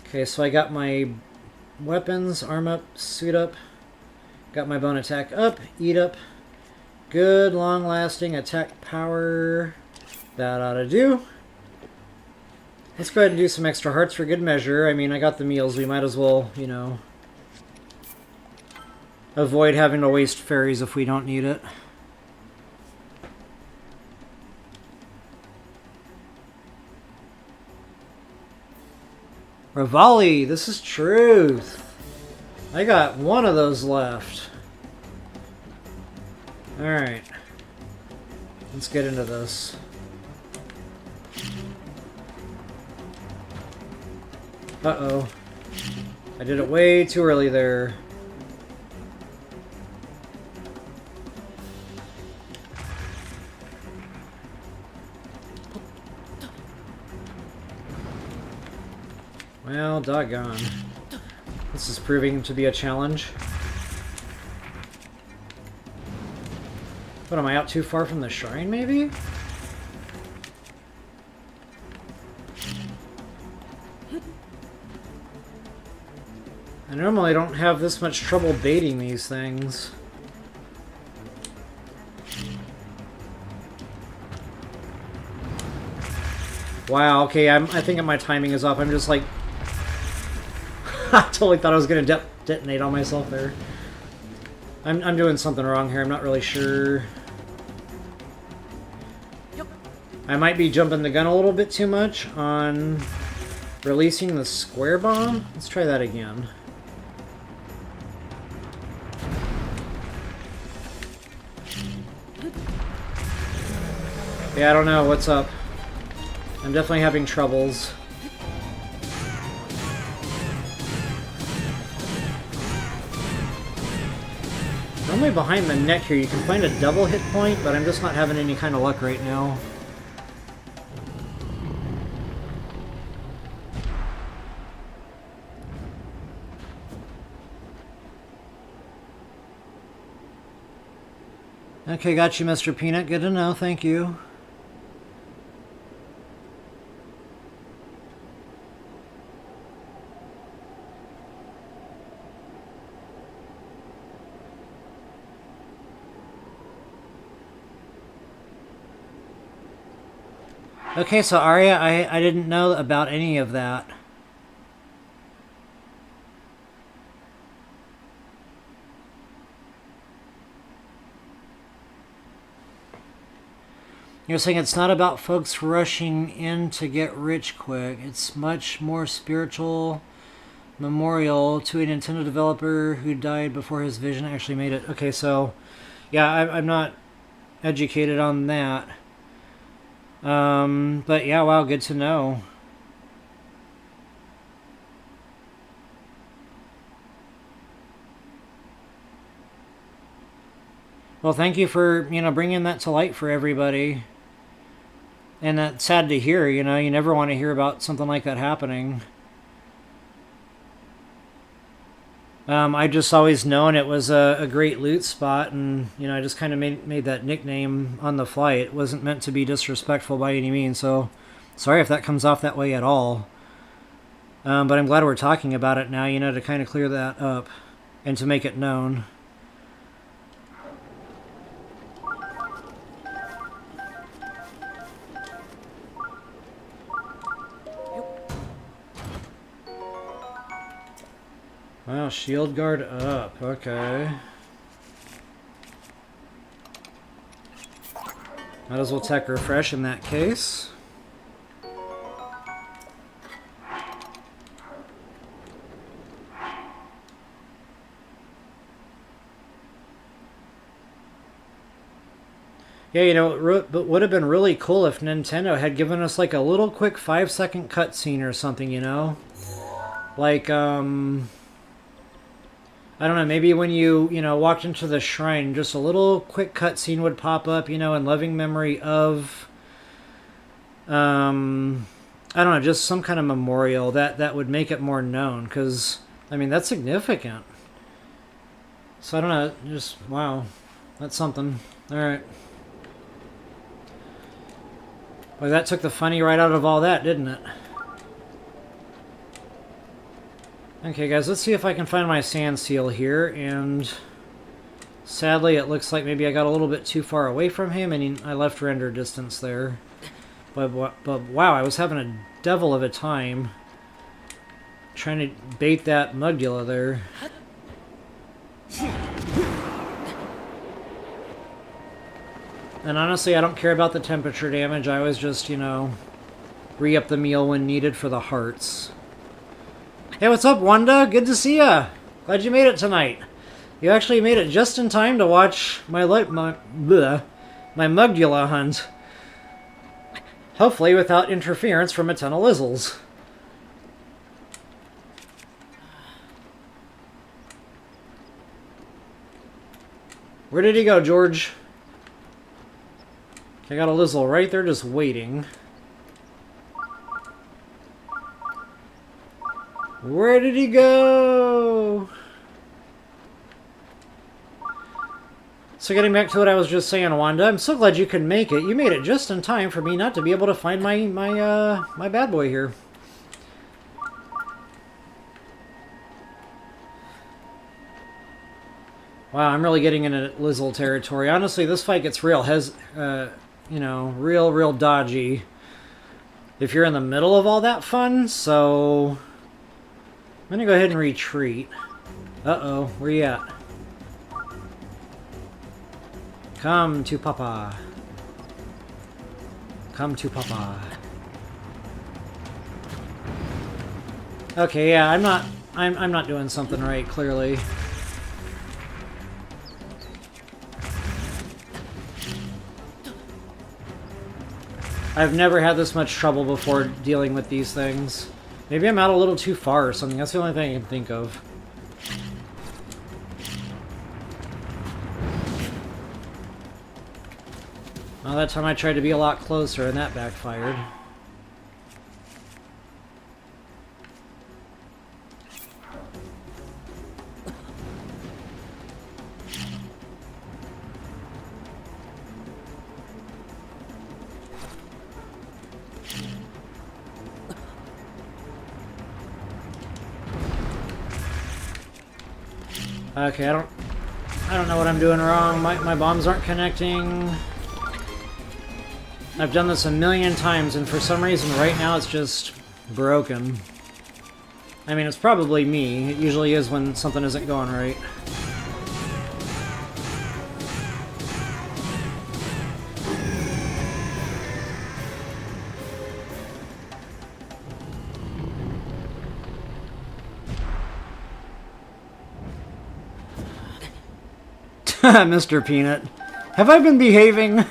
Okay, so I got my weapons, arm up, suit up, got my bone attack up, eat up, good long-lasting attack power. That ought to do. Let's go ahead and do some extra hearts for good measure. I mean, I got the meals. We might as well, you know, avoid having to waste fairies if we don't need it. Revali, this is truth. I got one of those left. Alright. Let's get into this. Uh-oh. I did it way too early there. Well, doggone. This is proving to be a challenge. What, am I out too far from the shrine, maybe? I normally don't have this much trouble baiting these things. Wow, okay, I think my timing is off. I'm just like... I totally thought I was going to detonate on myself there. I'm doing something wrong here. I'm not really sure. I might be jumping the gun a little bit too much on releasing the square bomb. Let's try that again. Yeah, I don't know. What's up? I'm definitely having troubles. Normally behind the neck here you can find a double hit point, but I'm just not having any kind of luck right now. Okay, got you, Mr. Peanut. Good to know. Thank you. Okay, so Arya, I didn't know about any of that. You're saying it's not about folks rushing in to get rich quick. It's much more spiritual memorial to a Nintendo developer who died before his vision actually made it. Okay, so yeah, I'm not educated on that. But yeah, wow, good to know. Well, thank you for, bringing that to light for everybody. And that's sad to hear, you never want to hear about something like that happening. I just always known it was a great loot spot, and, I just kind of made that nickname on the fly. It wasn't meant to be disrespectful by any means, so sorry if that comes off that way at all. But I'm glad we're talking about it now, to kind of clear that up and to make it known. Wow, shield guard up. Okay. Might as well tech refresh in that case. Yeah, you know, it would have been really cool if Nintendo had given us like a little quick 5-second cutscene or something, you know? Like, I don't know, maybe when you know, walked into the shrine, just a little quick cutscene would pop up, you know, in loving memory of, I don't know, just some kind of memorial that would make it more known, because, I mean, that's significant. So I don't know, just, wow, that's something. Alright. Boy, that took the funny right out of all that, didn't it? Okay, guys, let's see if I can find my sand seal here, and sadly it looks like maybe I got a little bit too far away from him, and I left render distance there. But wow, I was having a devil of a time trying to bait that Mugula there. And honestly, I don't care about the temperature damage. I always just, you know, re-up the meal when needed for the hearts. Hey, what's up, Wanda? Good to see ya. Glad you made it tonight. You actually made it just in time to watch my Mugula hunt. Hopefully without interference from Eternal Izzles. Where did he go, George? I got a Lizzle right there just waiting. Where did he go? So getting back to what I was just saying, Wanda, I'm so glad you could make it. You made it just in time for me not to be able to find my bad boy here. Wow, I'm really getting into Lizzle territory. Honestly, this fight gets real you know, real dodgy if you're in the middle of all that fun, so I'm gonna go ahead and retreat. Uh-oh, where you at? Come to Papa. Come to Papa. Okay, yeah, I'm not doing something right, clearly. I've never had this much trouble before dealing with these things. Maybe I'm out a little too far or something. That's the only thing I can think of. Well, that time I tried to be a lot closer and that backfired. Okay, I don't know what I'm doing wrong. My bombs aren't connecting. I've done this a million times, and for some reason right now it's just broken. I mean, it's probably me. It usually is when something isn't going right. Mr. Peanut. Have I been behaving?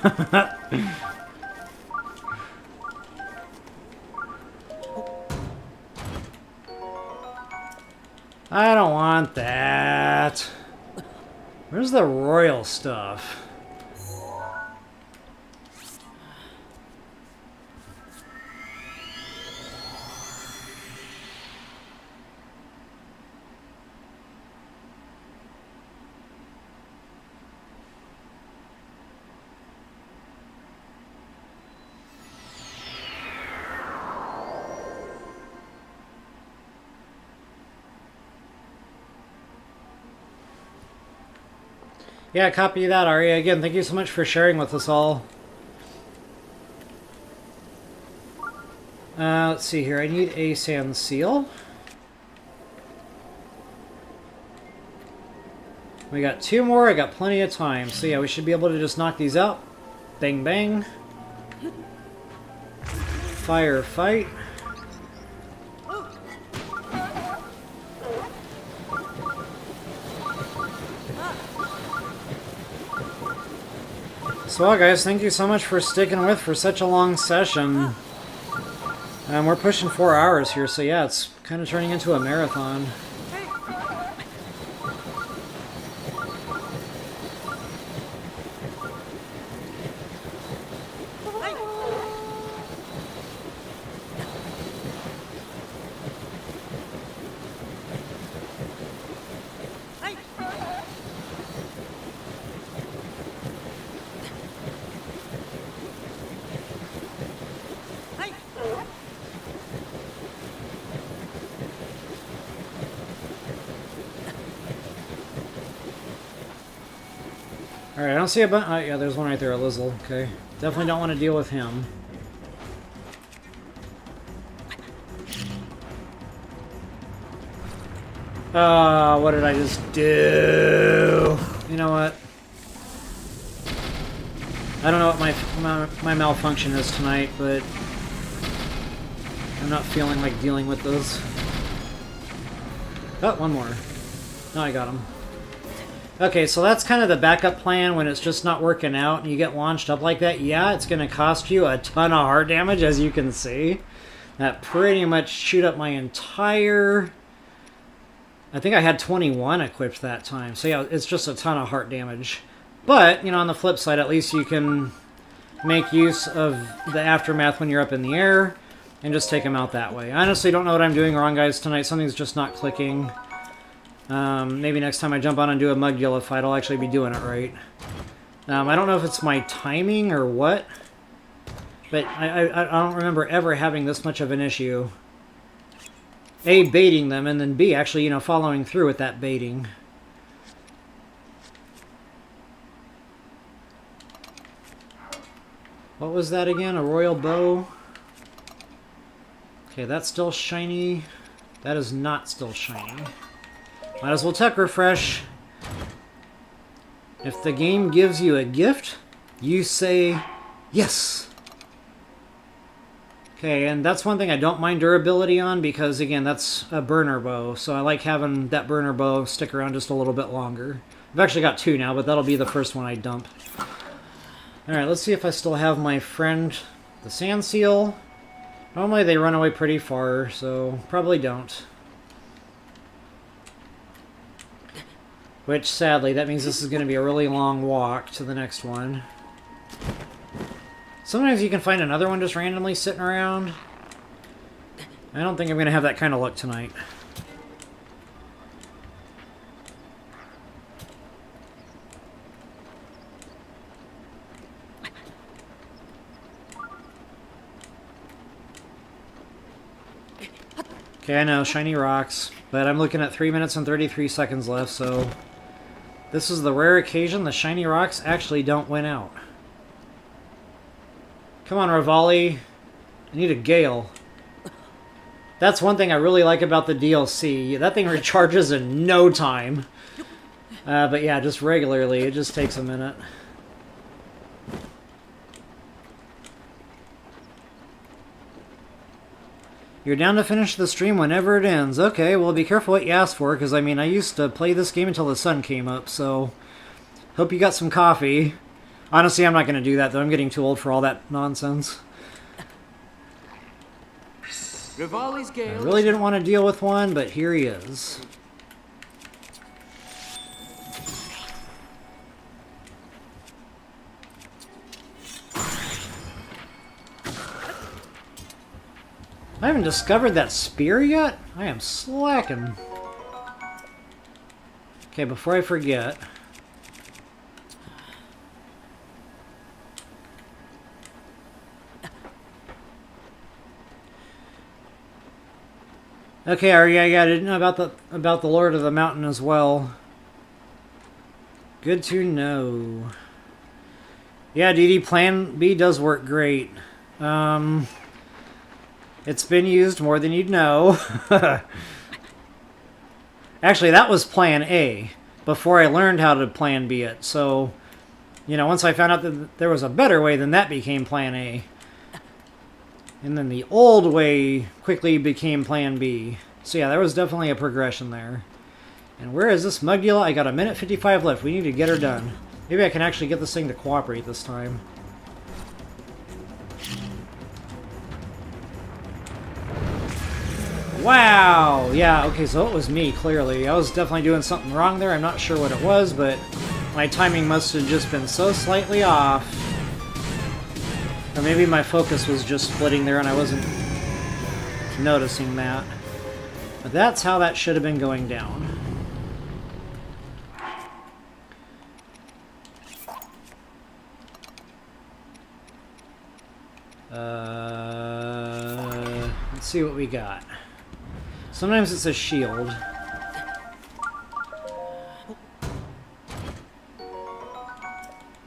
I don't want that. Where's the royal stuff? Yeah, copy that, Arya. Again, thank you so much for sharing with us all. Let's see here. I need a sand seal. We got 2 more. I got plenty of time. So yeah, we should be able to just knock these out. Bang, bang. Firefight. So well, guys, thank you so much for sticking with for such a long session. We're pushing 4 hours here, so yeah, it's kind of turning into a marathon. Alright, I don't see a button. Yeah, there's one right there, a Lizzle. Okay. Definitely don't want to deal with him. What did I just do? You know what? I don't know what my malfunction is tonight, but I'm not feeling like dealing with those. Oh, one more. No, I got him. Okay, so that's kind of the backup plan when it's just not working out and you get launched up like that. Yeah, it's going to cost you a ton of heart damage, as you can see. That pretty much chewed up my entire... I think I had 21 equipped that time. So yeah, it's just a ton of heart damage. But, you know, on the flip side, at least you can make use of the aftermath when you're up in the air and just take them out that way. I honestly don't know what I'm doing wrong, guys, tonight. Something's just not clicking. Maybe next time I jump on and do a Mugula fight, I'll actually be doing it right. I don't know if it's my timing or what, but I don't remember ever having this much of an issue. A, baiting them, and then B, actually, you know, following through with that baiting. What was that again? A royal bow? Okay, that's still shiny. That is not still shiny. Might as well tech refresh. If the game gives you a gift, you say yes. Okay, and that's one thing I don't mind durability on because, again, that's a burner bow. So I like having that burner bow stick around just a little bit longer. I've actually got 2 now, but that'll be the first one I dump. Alright, let's see if I still have my friend, the Sand Seal. Normally they run away pretty far, so probably don't. Which, sadly, that means this is going to be a really long walk to the next one. Sometimes you can find another one just randomly sitting around. I don't think I'm going to have that kind of luck tonight. Okay, I know, shiny rocks, but I'm looking at 3 minutes and 33 seconds left, so... This is the rare occasion the shiny rocks actually don't win out. Come on, Revali. I need a Gale. That's one thing I really like about the DLC. That thing recharges in no time. But yeah, just regularly. It just takes a minute. You're down to finish the stream whenever it ends. Okay, well, be careful what you ask for, because, I mean, I used to play this game until the sun came up, so... Hope you got some coffee. Honestly, I'm not going to do that, though. I'm getting too old for all that nonsense. Revali's Gale. I really didn't want to deal with one, but here he is. I haven't discovered that spear yet? I am slacking. Okay, before I forget... Okay, yeah, I didn't know about the Lord of the Mountain as well. Good to know. Yeah, DD, Plan B does work great. It's been used more than you'd know. Actually, that was Plan A. before I learned how to plan B it. So, you know, once I found out that there was a better way, then that became plan A. And then the old way quickly became plan B. So yeah, there was definitely a progression there. And where is this Mugula? I got a minute 55 left. We need to get her done. Maybe I can actually get this thing to cooperate this time. Wow! Yeah, okay, so it was me, clearly. I was definitely doing something wrong there. I'm not sure what it was, but my timing must have just been so slightly off. Or maybe my focus was just splitting there and I wasn't noticing that. But that's how that should have been going down. Let's see what we got. Sometimes it's a shield.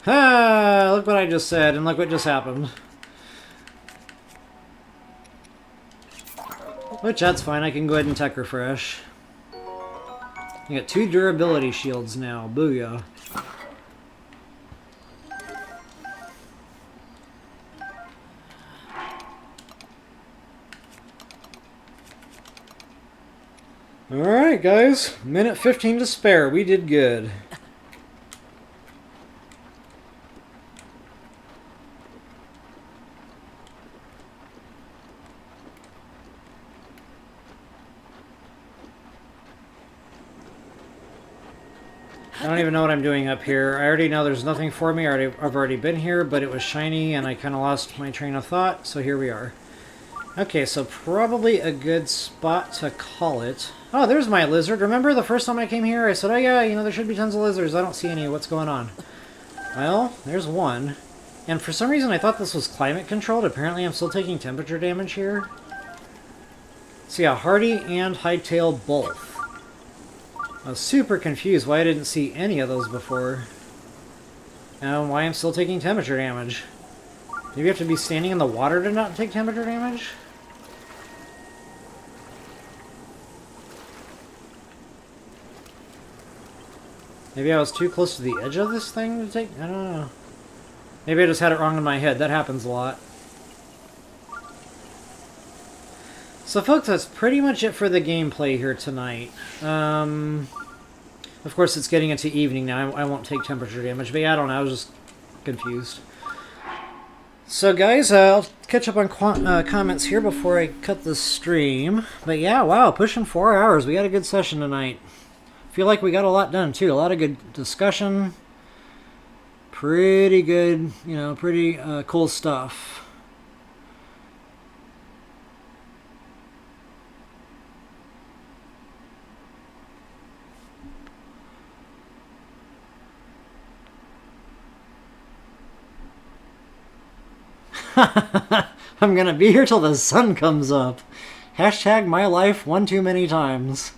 Ah, look what I just said, and look what just happened. Which, that's fine, I can go ahead and tech refresh. You got 2 durability shields now, booyah. Alright guys, minute 15 to spare, we did good. I don't even know what I'm doing up here. I already know there's nothing for me. I've already been here, but it was shiny and I kind of lost my train of thought, so here we are. Okay, so probably a good spot to call it. Oh, there's my lizard. Remember the first time I came here, I said, oh yeah, you know, there should be tons of lizards. I don't see any. What's going on? Well, there's one. And for some reason I thought this was climate controlled. Apparently I'm still taking temperature damage here. So yeah, Hardy and Hightail both. I was super confused why I didn't see any of those before. And why I'm still taking temperature damage. Maybe you have to be standing in the water to not take temperature damage? Maybe I was too close to the edge of this thing to take... I don't know. Maybe I just had it wrong in my head. That happens a lot. So folks, that's pretty much it for the gameplay here tonight. Of course, it's getting into evening now. I won't take temperature damage, but yeah, I don't know. I was just confused. So guys, I'll catch up on comments here before I cut the stream. But yeah, wow, pushing 4 hours. We got a good session tonight. Feel like we got a lot done too. A lot of good discussion. Pretty good, you know, pretty cool stuff. I'm gonna be here till the sun comes up. Hashtag my life one too many times.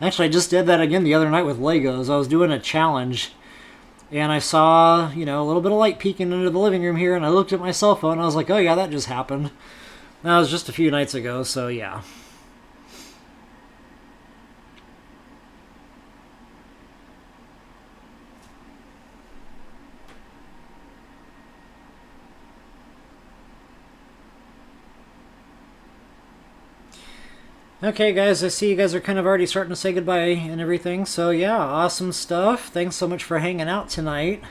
Actually, I just did that again the other night with Legos. I was doing a challenge, and I saw, you know, a little bit of light peeking into the living room here, and I looked at my cell phone, and I was like, oh yeah, that just happened. That was just a few nights ago, so yeah. Okay, guys, I see you guys are kind of already starting to say goodbye and everything. So, yeah, awesome stuff. Thanks so much for hanging out tonight.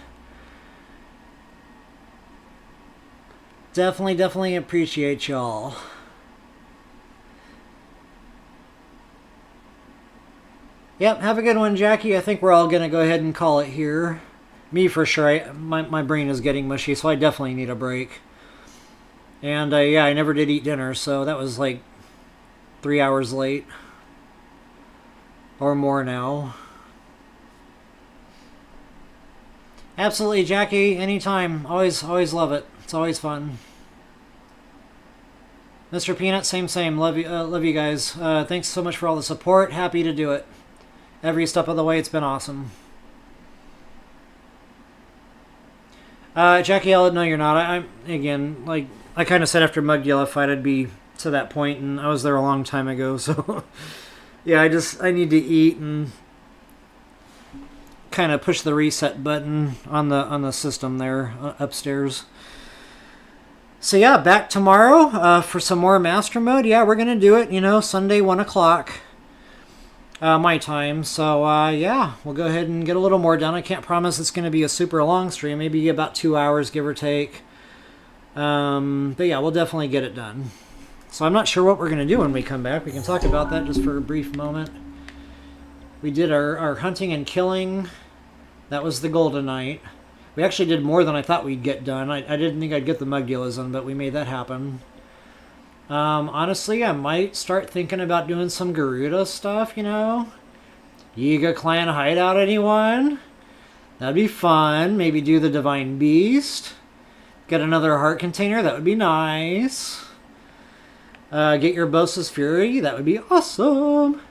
Definitely appreciate y'all. Yep, have a good one, Jackie. I think we're all going to go ahead and call it here. Me, for sure. My brain is getting mushy, so I definitely need a break. And, yeah, I never did eat dinner, so that was like 3 hours late. Or more now. Absolutely, Jackie. Anytime. Always love it. It's always fun. Mr. Peanut, same. Love you guys. Thanks so much for all the support. Happy to do it. Every step of the way, it's been awesome. Jackie, no, you're not. I'm again, like I kind of said after Mugula fight, I'd be to that point, and I was there a long time ago, so yeah, I need to eat and kind of push the reset button on the system there upstairs. So yeah, back tomorrow for some more Master Mode. Yeah, we're gonna do it. Sunday 1 o'clock my time. So yeah, we'll go ahead and get a little more done. I can't promise it's gonna be a super long stream. Maybe about 2 hours, give or take. But yeah, we'll definitely get it done. So I'm not sure what we're gonna do when we come back. We can talk about that just for a brief moment. We did our hunting and killing. That was the Golden Knight. We actually did more than I thought we'd get done. I didn't think I'd get the Mugdulism, but we made that happen. Honestly, I might start thinking about doing some Garuda stuff, Yiga Clan Hideout, anyone? That'd be fun. Maybe do the Divine Beast. Get another heart container. That would be nice. Get your Bosa's Fury. That would be awesome.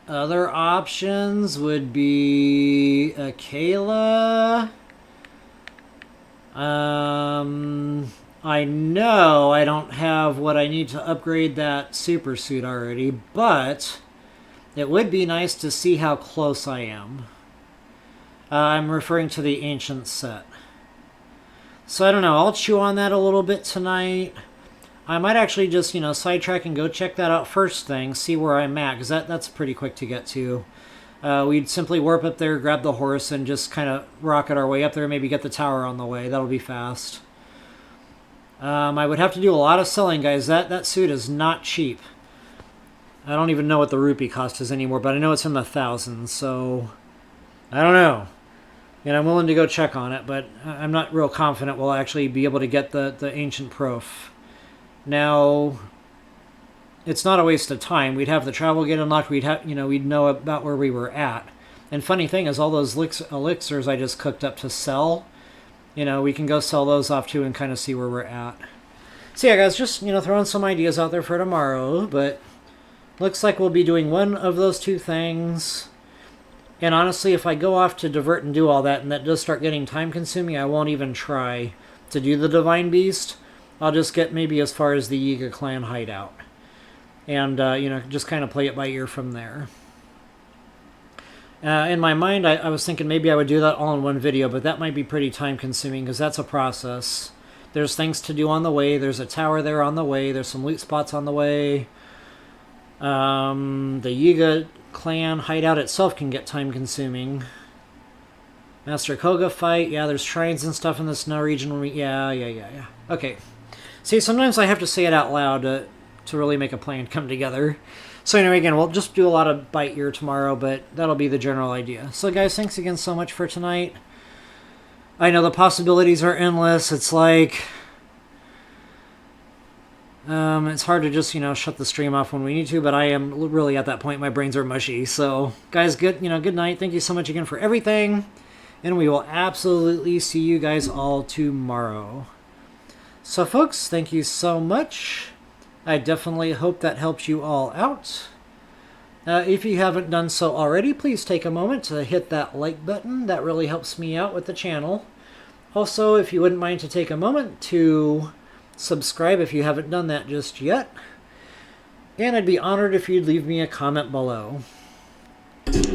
Other options would be Kayla. I know I don't have what I need to upgrade that super suit already, but it would be nice to see how close I am. I'm referring to the Ancient set. So I don't know, I'll chew on that a little bit tonight. I might actually just, sidetrack and go check that out first thing, see where I'm at, because that's pretty quick to get to. We'd simply warp up there, grab the horse, and just kind of rocket our way up there, maybe get the tower on the way. That'll be fast. I would have to do a lot of selling, guys. That suit is not cheap. I don't even know what the rupee cost is anymore, but I know it's in the thousands, so I don't know. I'm willing to go check on it, but I'm not real confident we'll actually be able to get the Ancient Prof. Now, it's not a waste of time. We'd have the travel gate unlocked. We'd know about where we were at. And funny thing is, all those elixirs I just cooked up to sell, we can go sell those off too and kind of see where we're at. So yeah, guys, just throwing some ideas out there for tomorrow. But looks like we'll be doing one of those two things. And honestly, if I go off to divert and do all that, and that does start getting time consuming, I won't even try to do the Divine Beast. I'll just get maybe as far as the Yiga Clan Hideout. And, just kind of play it by ear from there. In my mind, I was thinking maybe I would do that all in one video, but that might be pretty time consuming because that's a process. There's things to do on the way. There's a tower there on the way. There's some loot spots on the way. The Yiga Clan Hideout itself can get time consuming. Master Koga fight. Yeah, there's shrines and stuff in the snow region. Yeah. Okay. See, sometimes I have to say it out loud to really make a plan come together. So anyway, again, we'll just do a lot of by ear tomorrow, but that'll be the general idea. So guys, thanks again so much for tonight. I know the possibilities are endless. It's like... it's hard to just, shut the stream off when we need to, but I am really at that point. My brains are mushy. So guys, good night. Thank you so much again for everything. And we will absolutely see you guys all tomorrow. So folks, thank you so much. I definitely hope that helps you all out. If you haven't done so already, please take a moment to hit that like button. That really helps me out with the channel. Also, if you wouldn't mind to take a moment to subscribe if you haven't done that just yet. And I'd be honored if you'd leave me a comment below.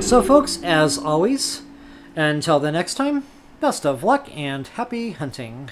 So folks, as always, until the next time, best of luck and happy hunting.